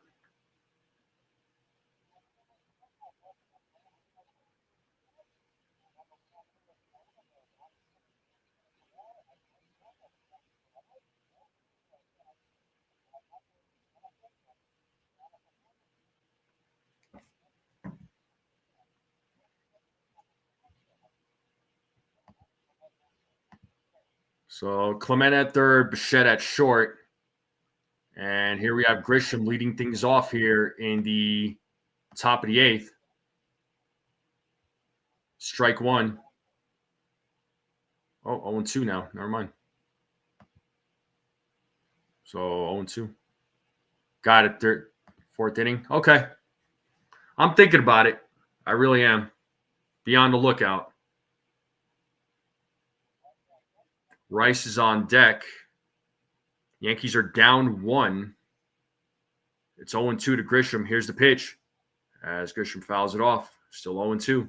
So Clement at third, Bichette at short. And here we have Grisham leading things off here in the top of the 8th. Strike 1. Oh, 0-2 now. Never mind. So 0-2. Got it. Third, 4th inning. Okay. I'm thinking about it. I really am. Be on the lookout. Rice is on deck. Yankees are down 1. It's 0-2 to Grisham. Here's the pitch as Grisham fouls it off. Still 0-2.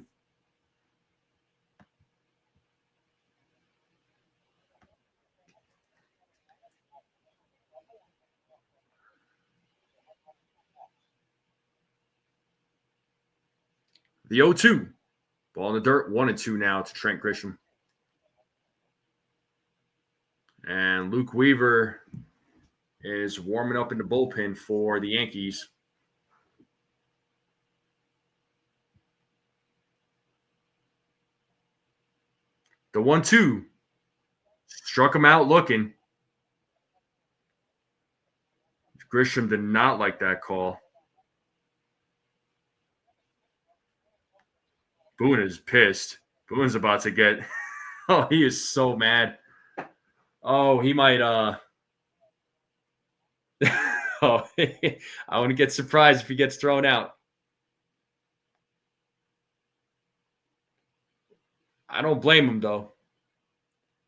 The 0-2. Ball in the dirt. 1-2 now to Trent Grisham. And Luke Weaver is warming up in the bullpen for the Yankees. The 1-2. Struck him out looking. Grisham did not like that call. Boone is pissed. Boone's about to get – oh, he is so mad. Oh, he might oh, I wouldn't get surprised if he gets thrown out. I don't blame him, though.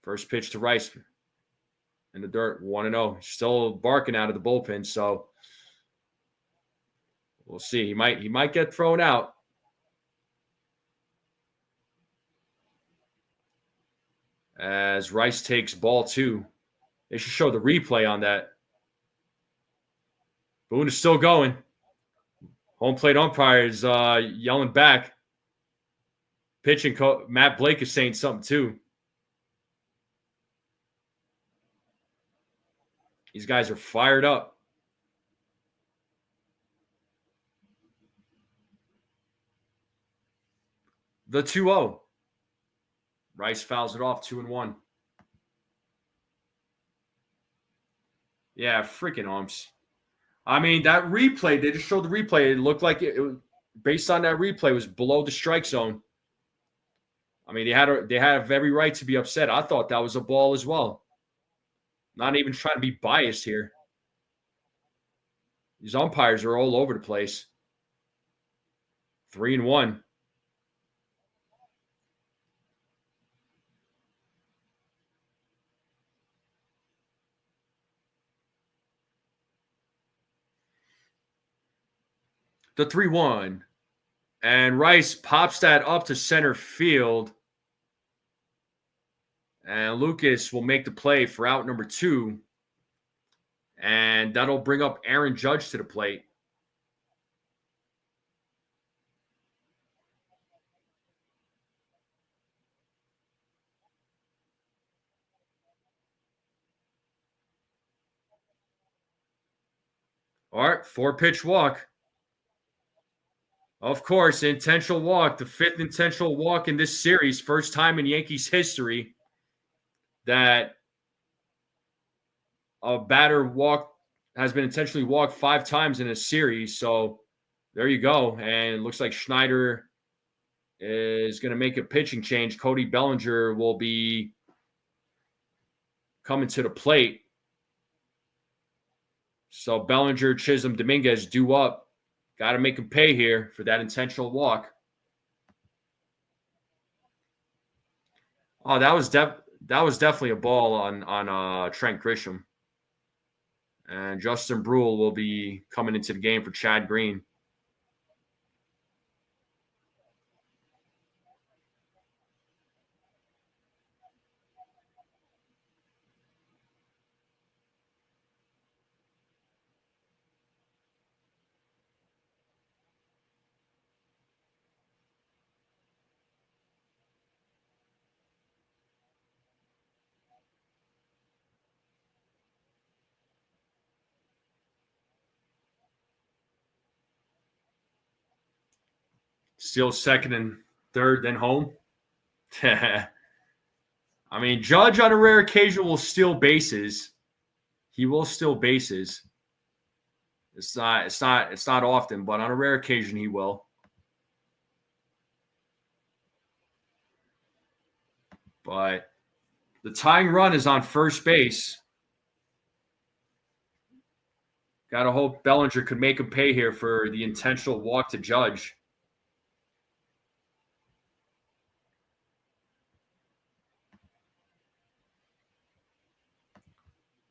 First pitch to Rice in the dirt, 1-0. Still barking out of the bullpen, so we'll see. He might get thrown out. as Rice takes ball 2. They should show the replay on that. Boone is still going. Home plate umpire is yelling back. Pitching Matt Blake is saying something too. These guys are fired up. The 2-0. Rice fouls it off 2-1. Yeah, freaking umps. I mean, that replay, they just showed the replay. It looked like it based on that replay, was below the strike zone. I mean, they have every right to be upset. I thought that was a ball as well. Not even trying to be biased here. These umpires are all over the place. 3-1. The 3-1. And Rice pops that up to center field. And Lucas will make the play for out number 2. And that'll bring up Aaron Judge to the plate. All right, 4-pitch walk. Of course, intentional walk, the 5th intentional walk in this series. First time in Yankees history that a batter has been intentionally walked 5 times in a series. So there you go. And it looks like Schneider is going to make a pitching change. Cody Bellinger will be coming to the plate. So Bellinger, Chisholm, Dominguez due up. Got to make him pay here for that intentional walk. Oh, that was definitely a ball on Trent Grisham. And Justin Brule will be coming into the game for Chad Green. Still second and third, then home. I mean, Judge on a rare occasion will steal bases. He will steal bases. It's not often, but on a rare occasion he will. But the tying run is on first base. Gotta hope Bellinger could make him pay here for the intentional walk to Judge.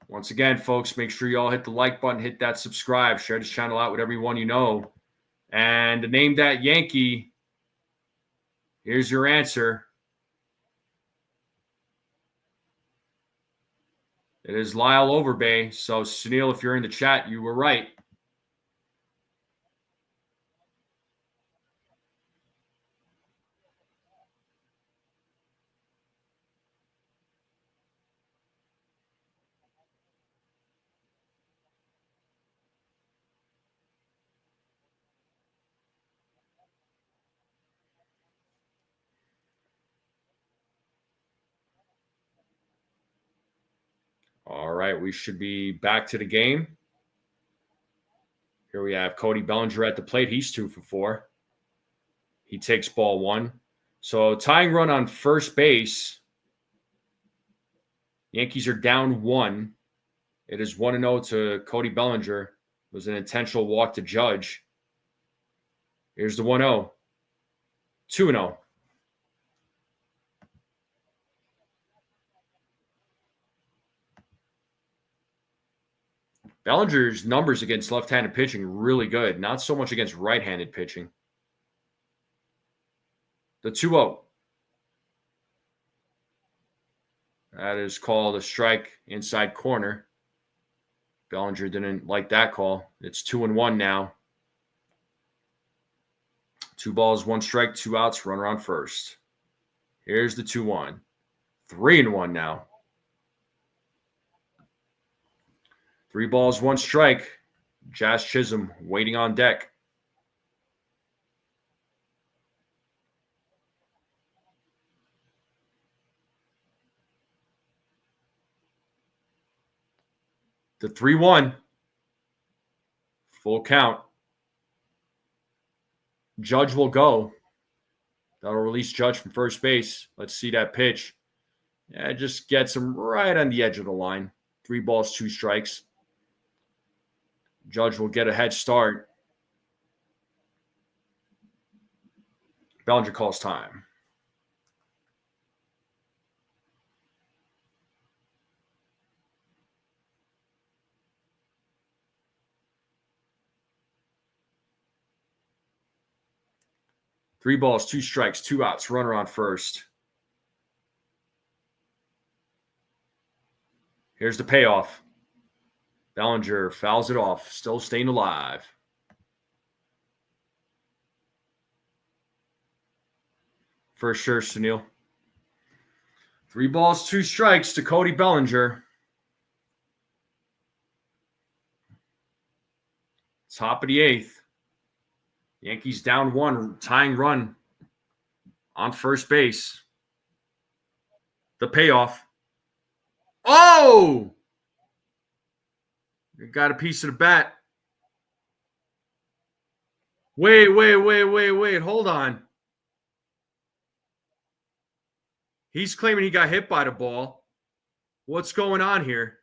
Once again, folks, make sure you all hit the like button, hit that subscribe, share this channel out with everyone you know. And to name that Yankee, here's your answer. It is Lyle Overbay. So, Sunil, if you're in the chat, you were right. All right, we should be back to the game. Here we have Cody Bellinger at the plate. He's 2 for 4. He takes ball 1. So tying run on first base. Yankees are down 1. It is 1-0 to Cody Bellinger. It was an intentional walk to Judge. Here's the 1-0. 2-0. Bellinger's numbers against left-handed pitching really good. Not so much against right-handed pitching. The 2-0. That is called a strike inside corner. Bellinger didn't like that call. It's 2-1 now. 2 balls, 1 strike, 2 outs, runner on first. Here's the 2-1. 3-1 now. 3 balls, 1 strike. Jazz Chisholm waiting on deck. The 3-1. Full count. Judge will go. That'll release Judge from first base. Let's see that pitch. Yeah, it just gets him right on the edge of the line. 3 balls, 2 strikes. Judge will get a head start. Bellinger calls time. Three balls, 2 strikes, 2 outs, runner on first. Here's the payoff. Bellinger fouls it off, still staying alive. For sure, Sunil. 3 balls, 2 strikes to Cody Bellinger. Top of the 8th. Yankees down 1, tying run on first base. The payoff. Oh! You got a piece of the bat. Wait. Hold on. He's claiming he got hit by the ball. What's going on here?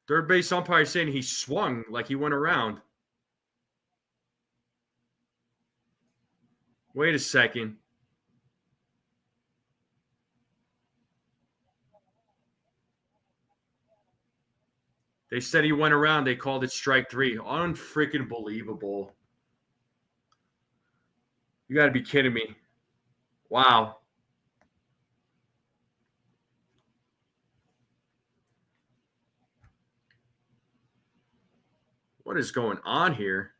Third base umpire saying he swung like he went around. Wait a second. They said he went around. They called it strike 3. Unfreaking believable. You got to be kidding me. Wow. What is going on here?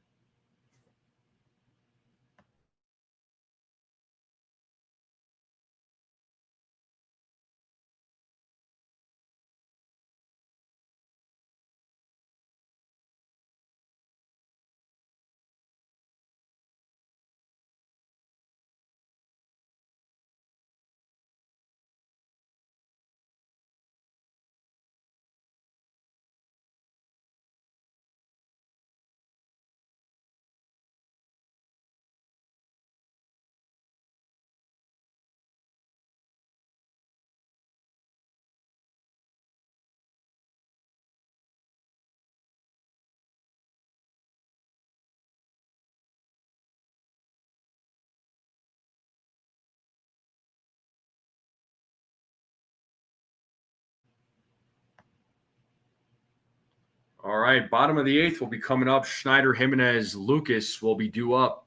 All right, bottom of the 8th will be coming up. Schneider, Jimenez, Lucas will be due up.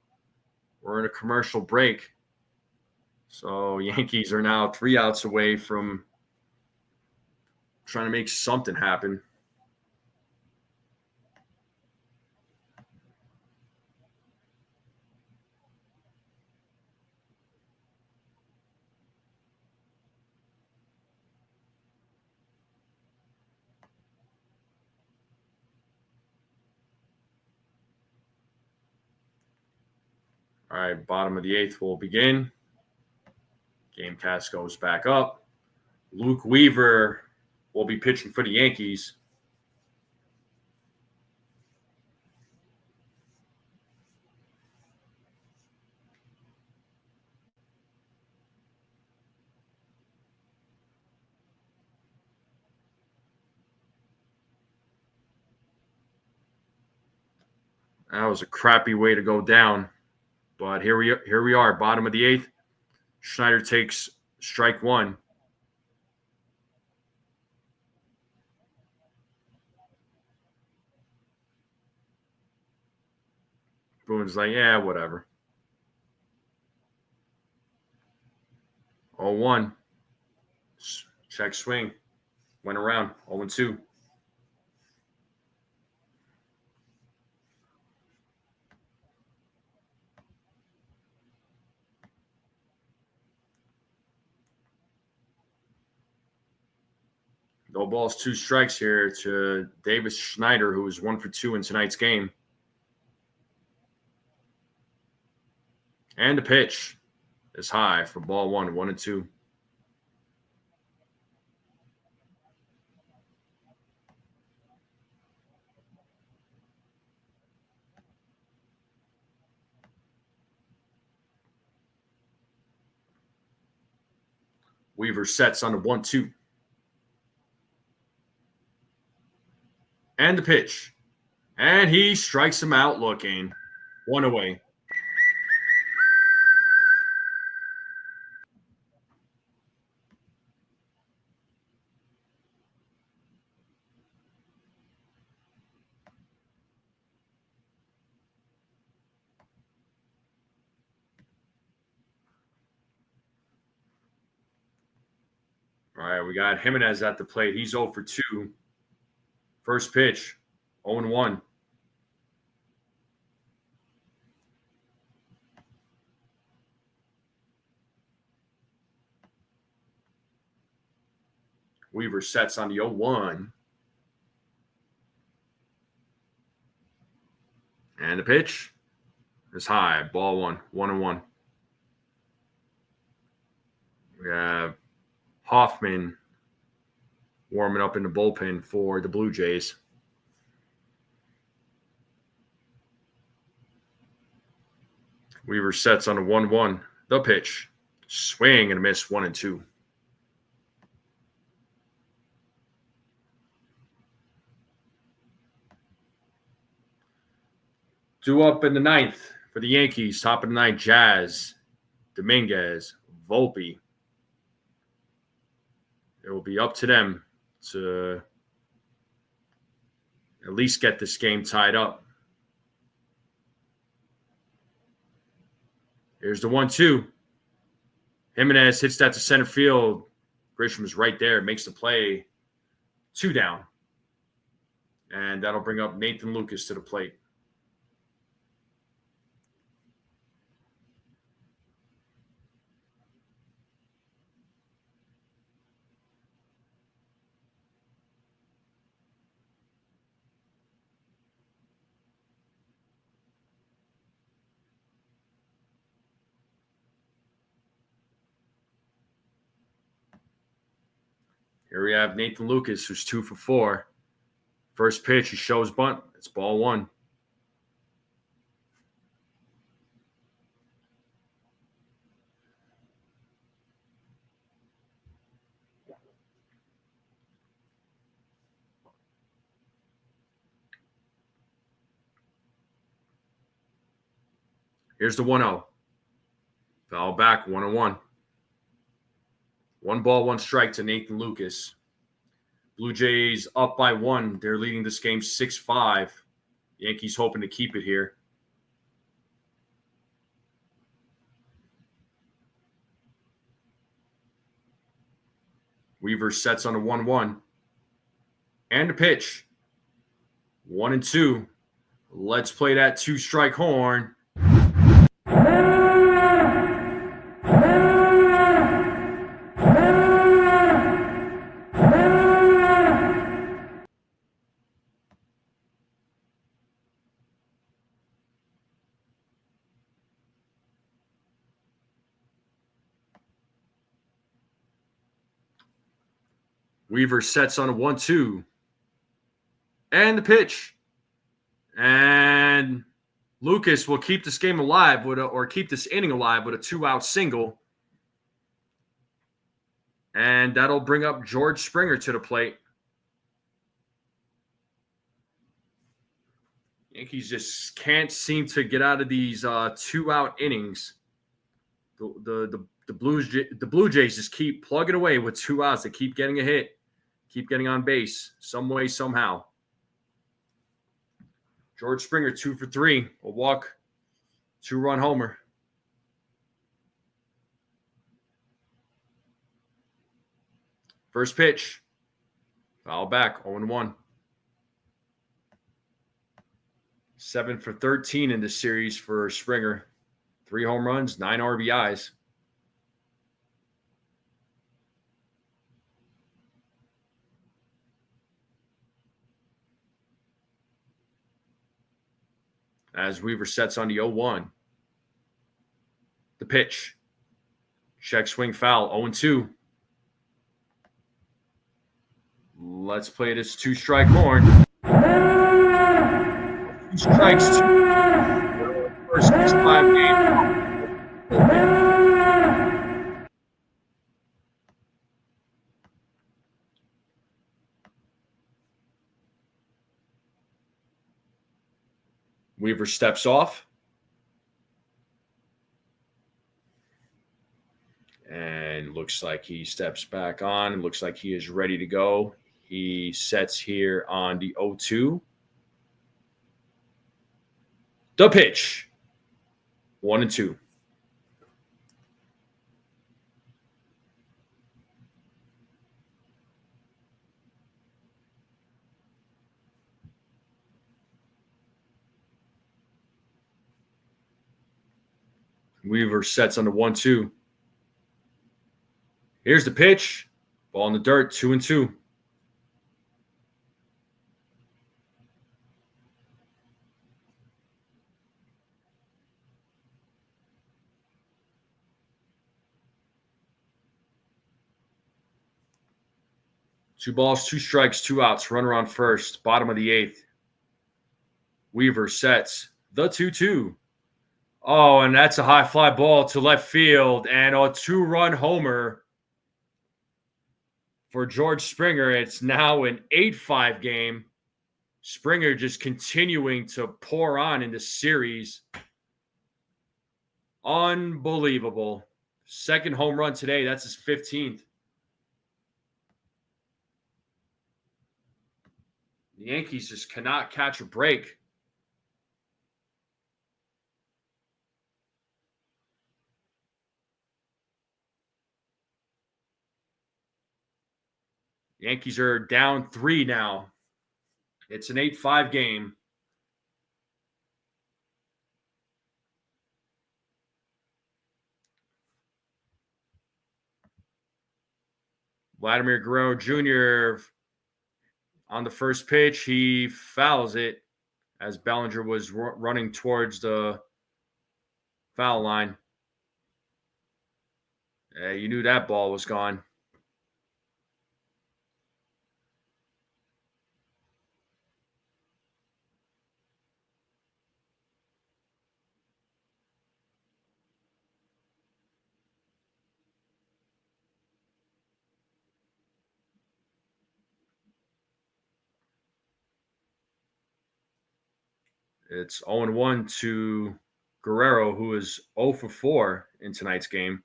We're in a commercial break. So Yankees are now 3 outs away from trying to make something happen. All right, bottom of the 8th will begin. Gamecast goes back up. Luke Weaver will be pitching for the Yankees. That was a crappy way to go down. But here we are, bottom of the 8th. Schneider takes strike 1. Boone's like, yeah, whatever. 0-1. Check swing. Went around. 0-2. No balls, 2 strikes here to Davis Schneider, who was 1 for 2 in tonight's game. And the pitch is high for ball 1, 1-2. Weaver sets on the 1-2. And the pitch. And he strikes him out looking. 1 away. All right, we got Jimenez at the plate. He's 0 for 2. First pitch, 0-1. Weaver sets on the 0-1. And the pitch is high. Ball 1, 1-1. We have Hoffman warming up in the bullpen for the Blue Jays. Weaver sets on a 1-1. The pitch. Swing and a miss, 1-2. Due up in the 9th for the Yankees. Top of the 9th, Jazz, Dominguez, Volpe. It will be up to them to at least get this game tied up. Here's the 1-2. Jimenez hits that to center field. Grisham is right there, makes the play. 2 down. And that'll bring up Nathan Lucas to the plate. Here we have Nathan Lucas, who's 2 for 4. First pitch, he shows bunt. It's ball 1. Here's the 1-0. Foul back, 1-1. 1 ball, 1 strike to Nathan Lucas. Blue Jays up by 1. They're leading this game 6-5. Yankees hoping to keep it here. Weaver sets on a 1-1. And a pitch. 1-2. Let's play that 2-strike horn. Weaver sets on a 1-2. And the pitch. And Lucas will keep this game alive or keep this inning alive with a 2-out single. And that'll bring up George Springer to the plate. Yankees just can't seem to get out of these 2-out innings. The Blue Jays just keep plugging away with 2 outs. They keep getting a hit, keep getting on base some way, somehow. George Springer, 2 for 3. A walk, 2-run homer. First pitch. Foul back, 0-1. 7 for 13 in this series for Springer. 3 home runs, 9 RBIs. As Weaver sets on the 0-1. The pitch. Check swing foul, 0-2. Let's play this 2-strike horn. 2 strikes, 2. First 6-5 game. Weaver steps off. And looks like he steps back on. Looks like he is ready to go. He sets here on the 0-2. The pitch. 1-2. Weaver sets on the 1-2. Here's the pitch. Ball in the dirt, 2-2. Two balls, 2 strikes, 2 outs. Runner on first. Bottom of the 8th. Weaver sets the 2-2. Oh, and that's a high fly ball to left field. And a 2-run homer for George Springer. It's now an 8-5 game. Springer just continuing to pour on in the series. Unbelievable. Second home run today. That's his 15th. The Yankees just cannot catch a break. The Yankees are down 3 now. It's an 8-5 game. Vladimir Guerrero Jr. on the first pitch, he fouls it as Bellinger was running towards the foul line. You knew that ball was gone. It's 0-1 to Guerrero, who is 0 for 4 in tonight's game.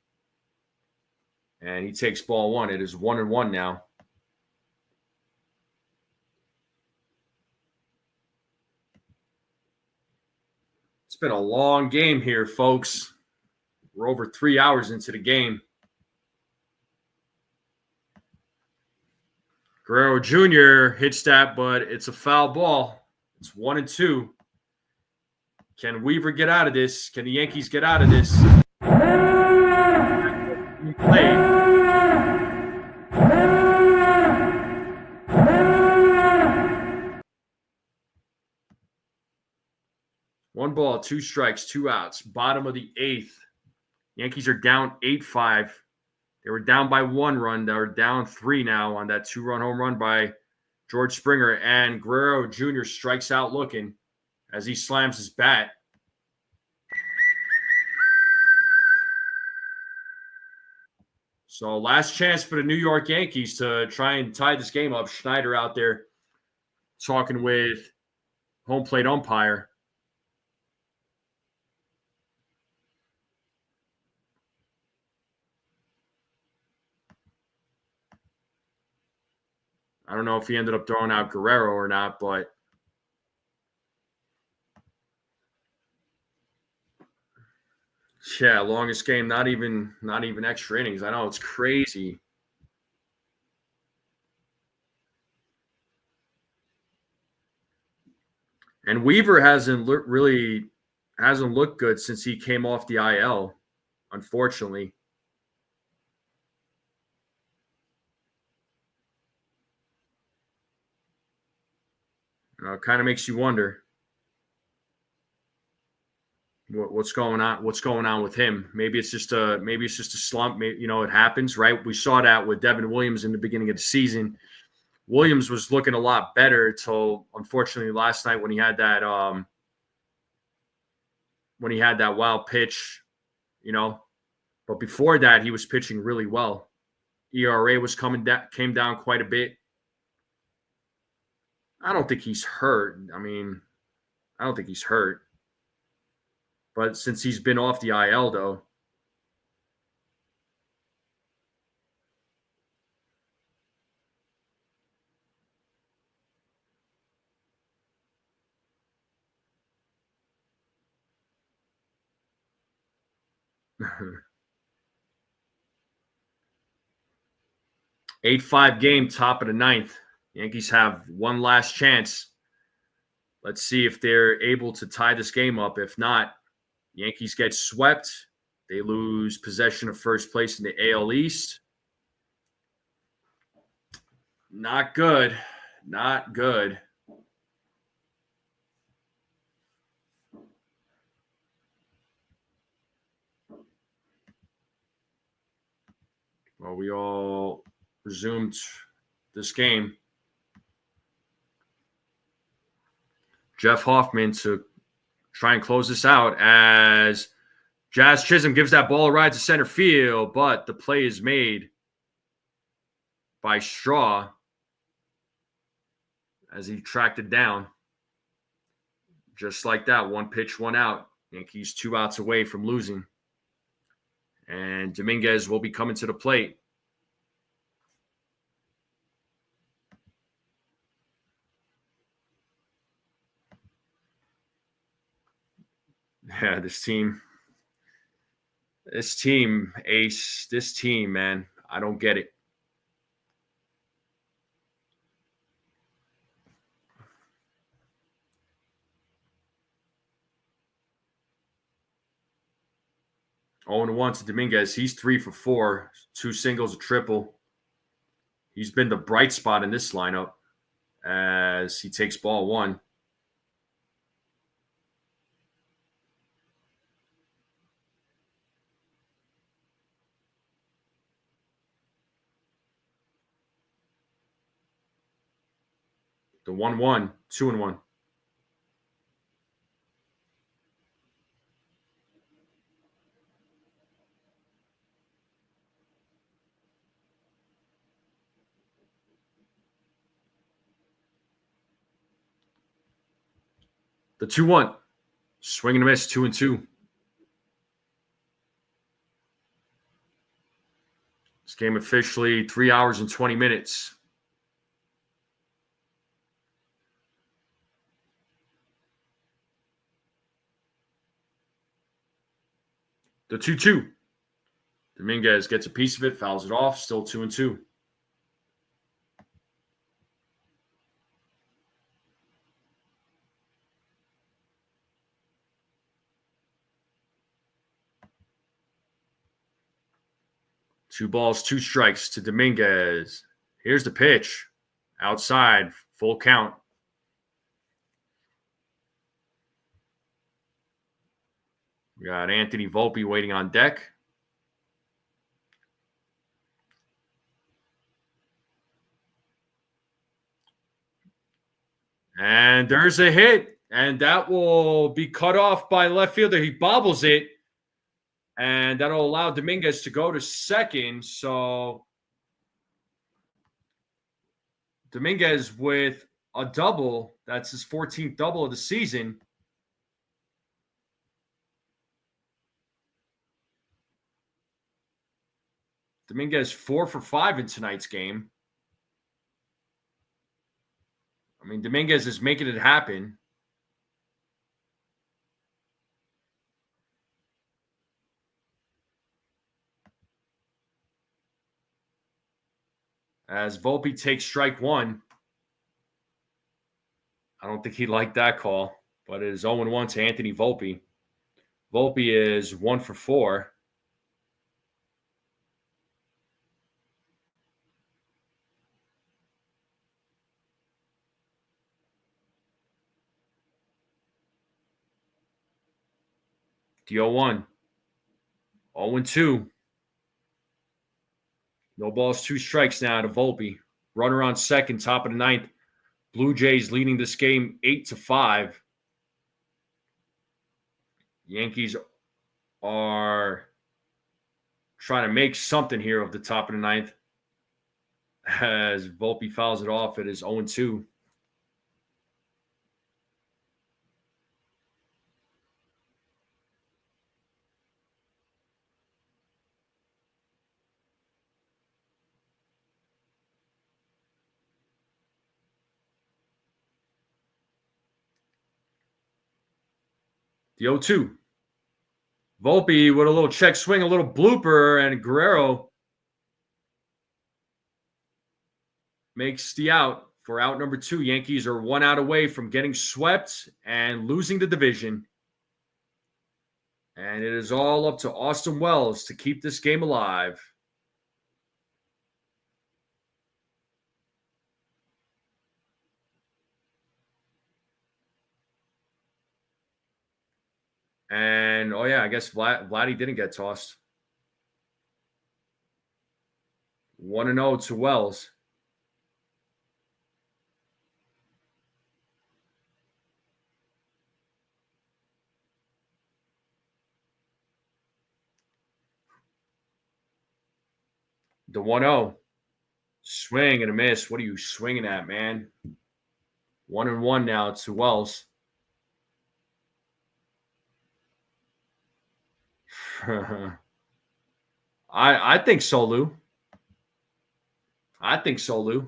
And he takes ball 1. It is 1-1 now. It's been a long game here, folks. We're over 3 hours into the game. Guerrero Jr. hits that, but it's a foul ball. It's 1-2. Can Weaver get out of this? Can the Yankees get out of this? One ball, 2 strikes, 2 outs. Bottom of the 8th. Yankees are down 8-5. They were down by 1 run. They're down 3 now on that 2-run home run by George Springer. And Guerrero Jr. strikes out looking as he slams his bat. So last chance for the New York Yankees to try and tie this game up. Schneider out there talking with home plate umpire. I don't know if he ended up throwing out Guerrero or not, but yeah, longest game, not even extra innings. I know, it's crazy. And Weaver hasn't looked good since he came off the IL, unfortunately. Kind of makes you wonder what's going on. What's going on with him? Maybe it's just a slump. Maybe, it happens, right? We saw that with Devin Williams in the beginning of the season. Williams was looking a lot better until, unfortunately, last night when he had that wild pitch, But before that, he was pitching really well. ERA was came down quite a bit. I don't think he's hurt. I don't think he's hurt. But since he's been off the IL, though, 8-5 game, top of the ninth. Yankees have one last chance. Let's see if they're able to tie this game up. If not, Yankees get swept. They lose possession of first place in the AL East. Not good. Not good. Well, we all resumed this game. Jeff Hoffman to try and close this out as Jazz Chisholm gives that ball a ride to center field, but the play is made by Straw as he tracked it down. Just like that, one pitch, one out. Yankees 2 outs away from losing. And Dominguez will be coming to the plate. Yeah, this team, Ace, this team, man, I don't get it. Oh, and 1 to Dominguez. He's 3 for 4, 2 singles, a triple. He's been the bright spot in this lineup as he takes ball 1. The 1-1, 2-1. The 2-1. Swing and a miss, 2-2. This game officially 3 hours and 20 minutes. The 2-2. Dominguez gets a piece of it, fouls it off, still 2-2. Two balls, 2 strikes to Dominguez. Here's the pitch. Outside, full count. We got Anthony Volpe waiting on deck. And there's a hit. And that will be cut off by left fielder. He bobbles it. And that'll allow Dominguez to go to second. So Dominguez with a double. That's his 14th double of the season. Dominguez 4 for 5 in tonight's game. Dominguez is making it happen. As Volpe takes strike 1. I don't think he liked that call, but it is 0-1 to Anthony Volpe. Volpe is 1 for 4. The 0-1. 0-2. No balls, 2 strikes now to Volpe. Runner on second, top of the ninth. Blue Jays leading this game 8-5. Yankees are trying to make something here of the top of the ninth. As Volpe fouls it off, it is 0-2. The 0-2. Volpe with a little check swing, a little blooper, and Guerrero makes the out for out number 2. Yankees are 1 out away from getting swept and losing the division. And it is all up to Austin Wells to keep this game alive. And, oh, yeah, I guess Vladdy didn't get tossed. 1-0 to Wells. The 1-0. Swing and a miss. What are you swinging at, man? 1-1 now to Wells. I think so, Lou. I think so, Lou.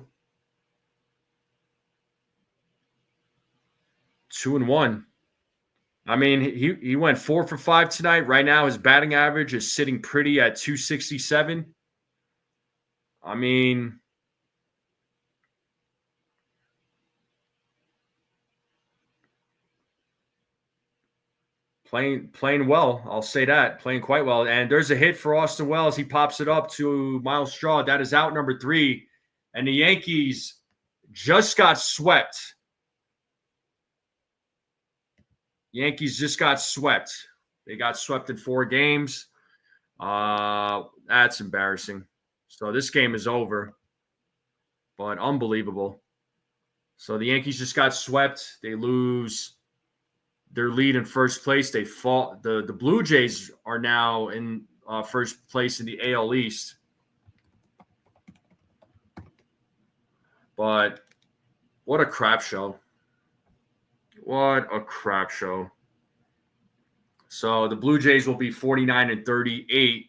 2-1. I mean, he went 4 for 5 tonight. Right now, his batting average is sitting pretty at 267. I mean, playing well. I'll say that. Playing quite well. And there's a hit for Austin Wells. He pops it up to Miles Straw. That is out number 3. And the Yankees just got swept. Yankees just got swept. They got swept in 4 games. That's embarrassing. So this game is over. But unbelievable. So the Yankees just got swept. They lose their lead in first place. They fall. The Blue Jays are now in first place in the AL East. But what a crap show. What a crap show. So the Blue Jays will be 49-38.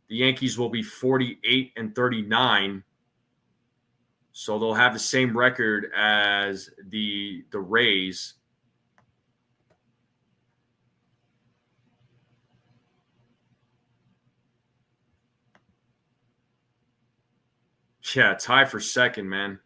The Yankees will be 48-39. So they'll have the same record as the Rays. Yeah, tie for second, man.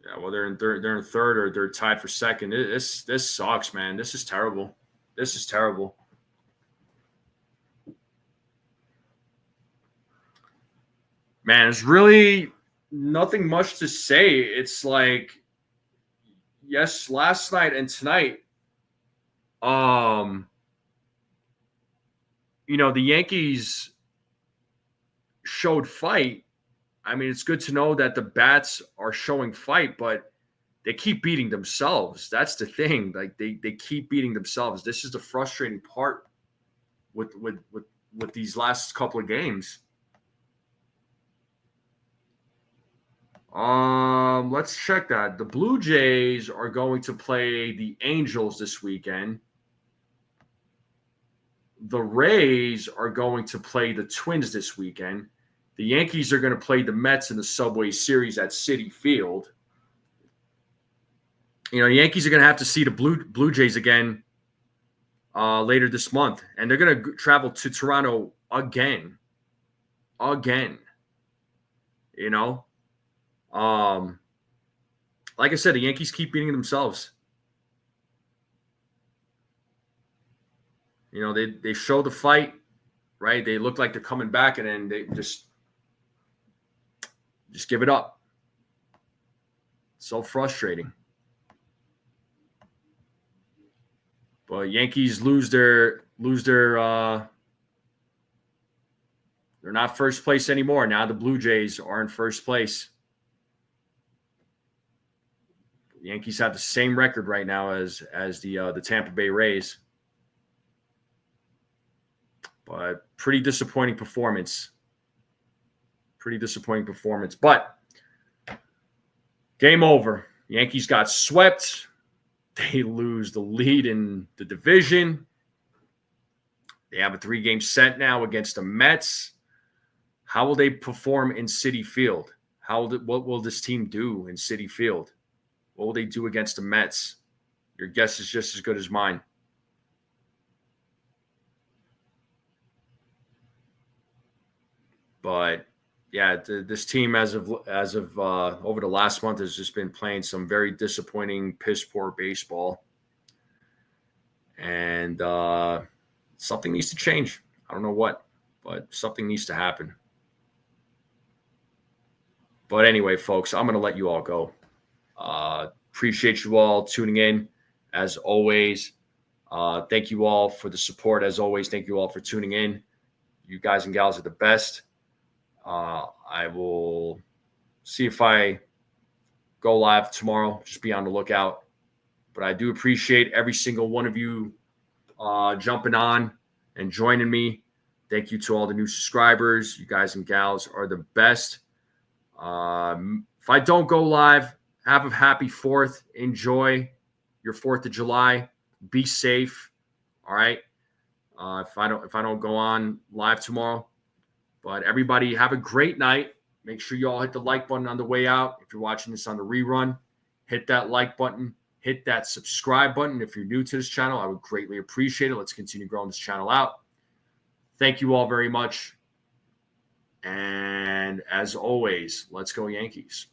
Yeah, well, they're in third, or they're tied for second. This sucks, man. This is terrible. This is terrible. Man, there's really nothing much to say. It's like, yes, last night and tonight, the Yankees showed fight. I mean, it's good to know that the bats are showing fight, but they keep beating themselves. That's the thing. Like they keep beating themselves. This is the frustrating part with these last couple of games. Let's check that. The Blue Jays are going to play the Angels this weekend. The Rays are going to play the Twins this weekend. The Yankees are going to play the Mets in the Subway Series at Citi Field. The Yankees are going to have to see the Blue Jays again later this month. And they're going to travel to Toronto again. You know, like I said, the Yankees keep beating themselves. You know, they show the fight, right? They look like they're coming back, and then they just give it up. So frustrating. But Yankees lose their they're not first place anymore. Now the Blue Jays are in first place. The Yankees have the same record right now as the Tampa Bay Rays. But pretty disappointing performance. But game over. Yankees got swept. They lose the lead in the division. They have a 3-game set now against the Mets. How will they perform in Citi Field? What will this team do in Citi Field? What will they do against the Mets? Your guess is just as good as mine. But yeah, this team as of over the last month has just been playing some very disappointing, piss poor baseball, and something needs to change. I don't know what, but something needs to happen. But anyway, folks, I'm going to let you all go. Appreciate you all tuning in, as always. Thank you all for the support, as always. Thank you all for tuning in. You guys and gals are the best. I will see if I go live tomorrow. Just be on the lookout. But I do appreciate every single one of you jumping on and joining me. Thank you to all the new subscribers. You guys and gals are the best. If I don't go live, have a happy 4th. Enjoy your 4th of July. Be safe. All right. If I don't go on live tomorrow, but everybody have a great night. Make sure you all hit the like button on the way out. If you're watching this on the rerun, hit that like button. Hit that subscribe button. If you're new to this channel, I would greatly appreciate it. Let's continue growing this channel out. Thank you all very much. And as always, let's go Yankees.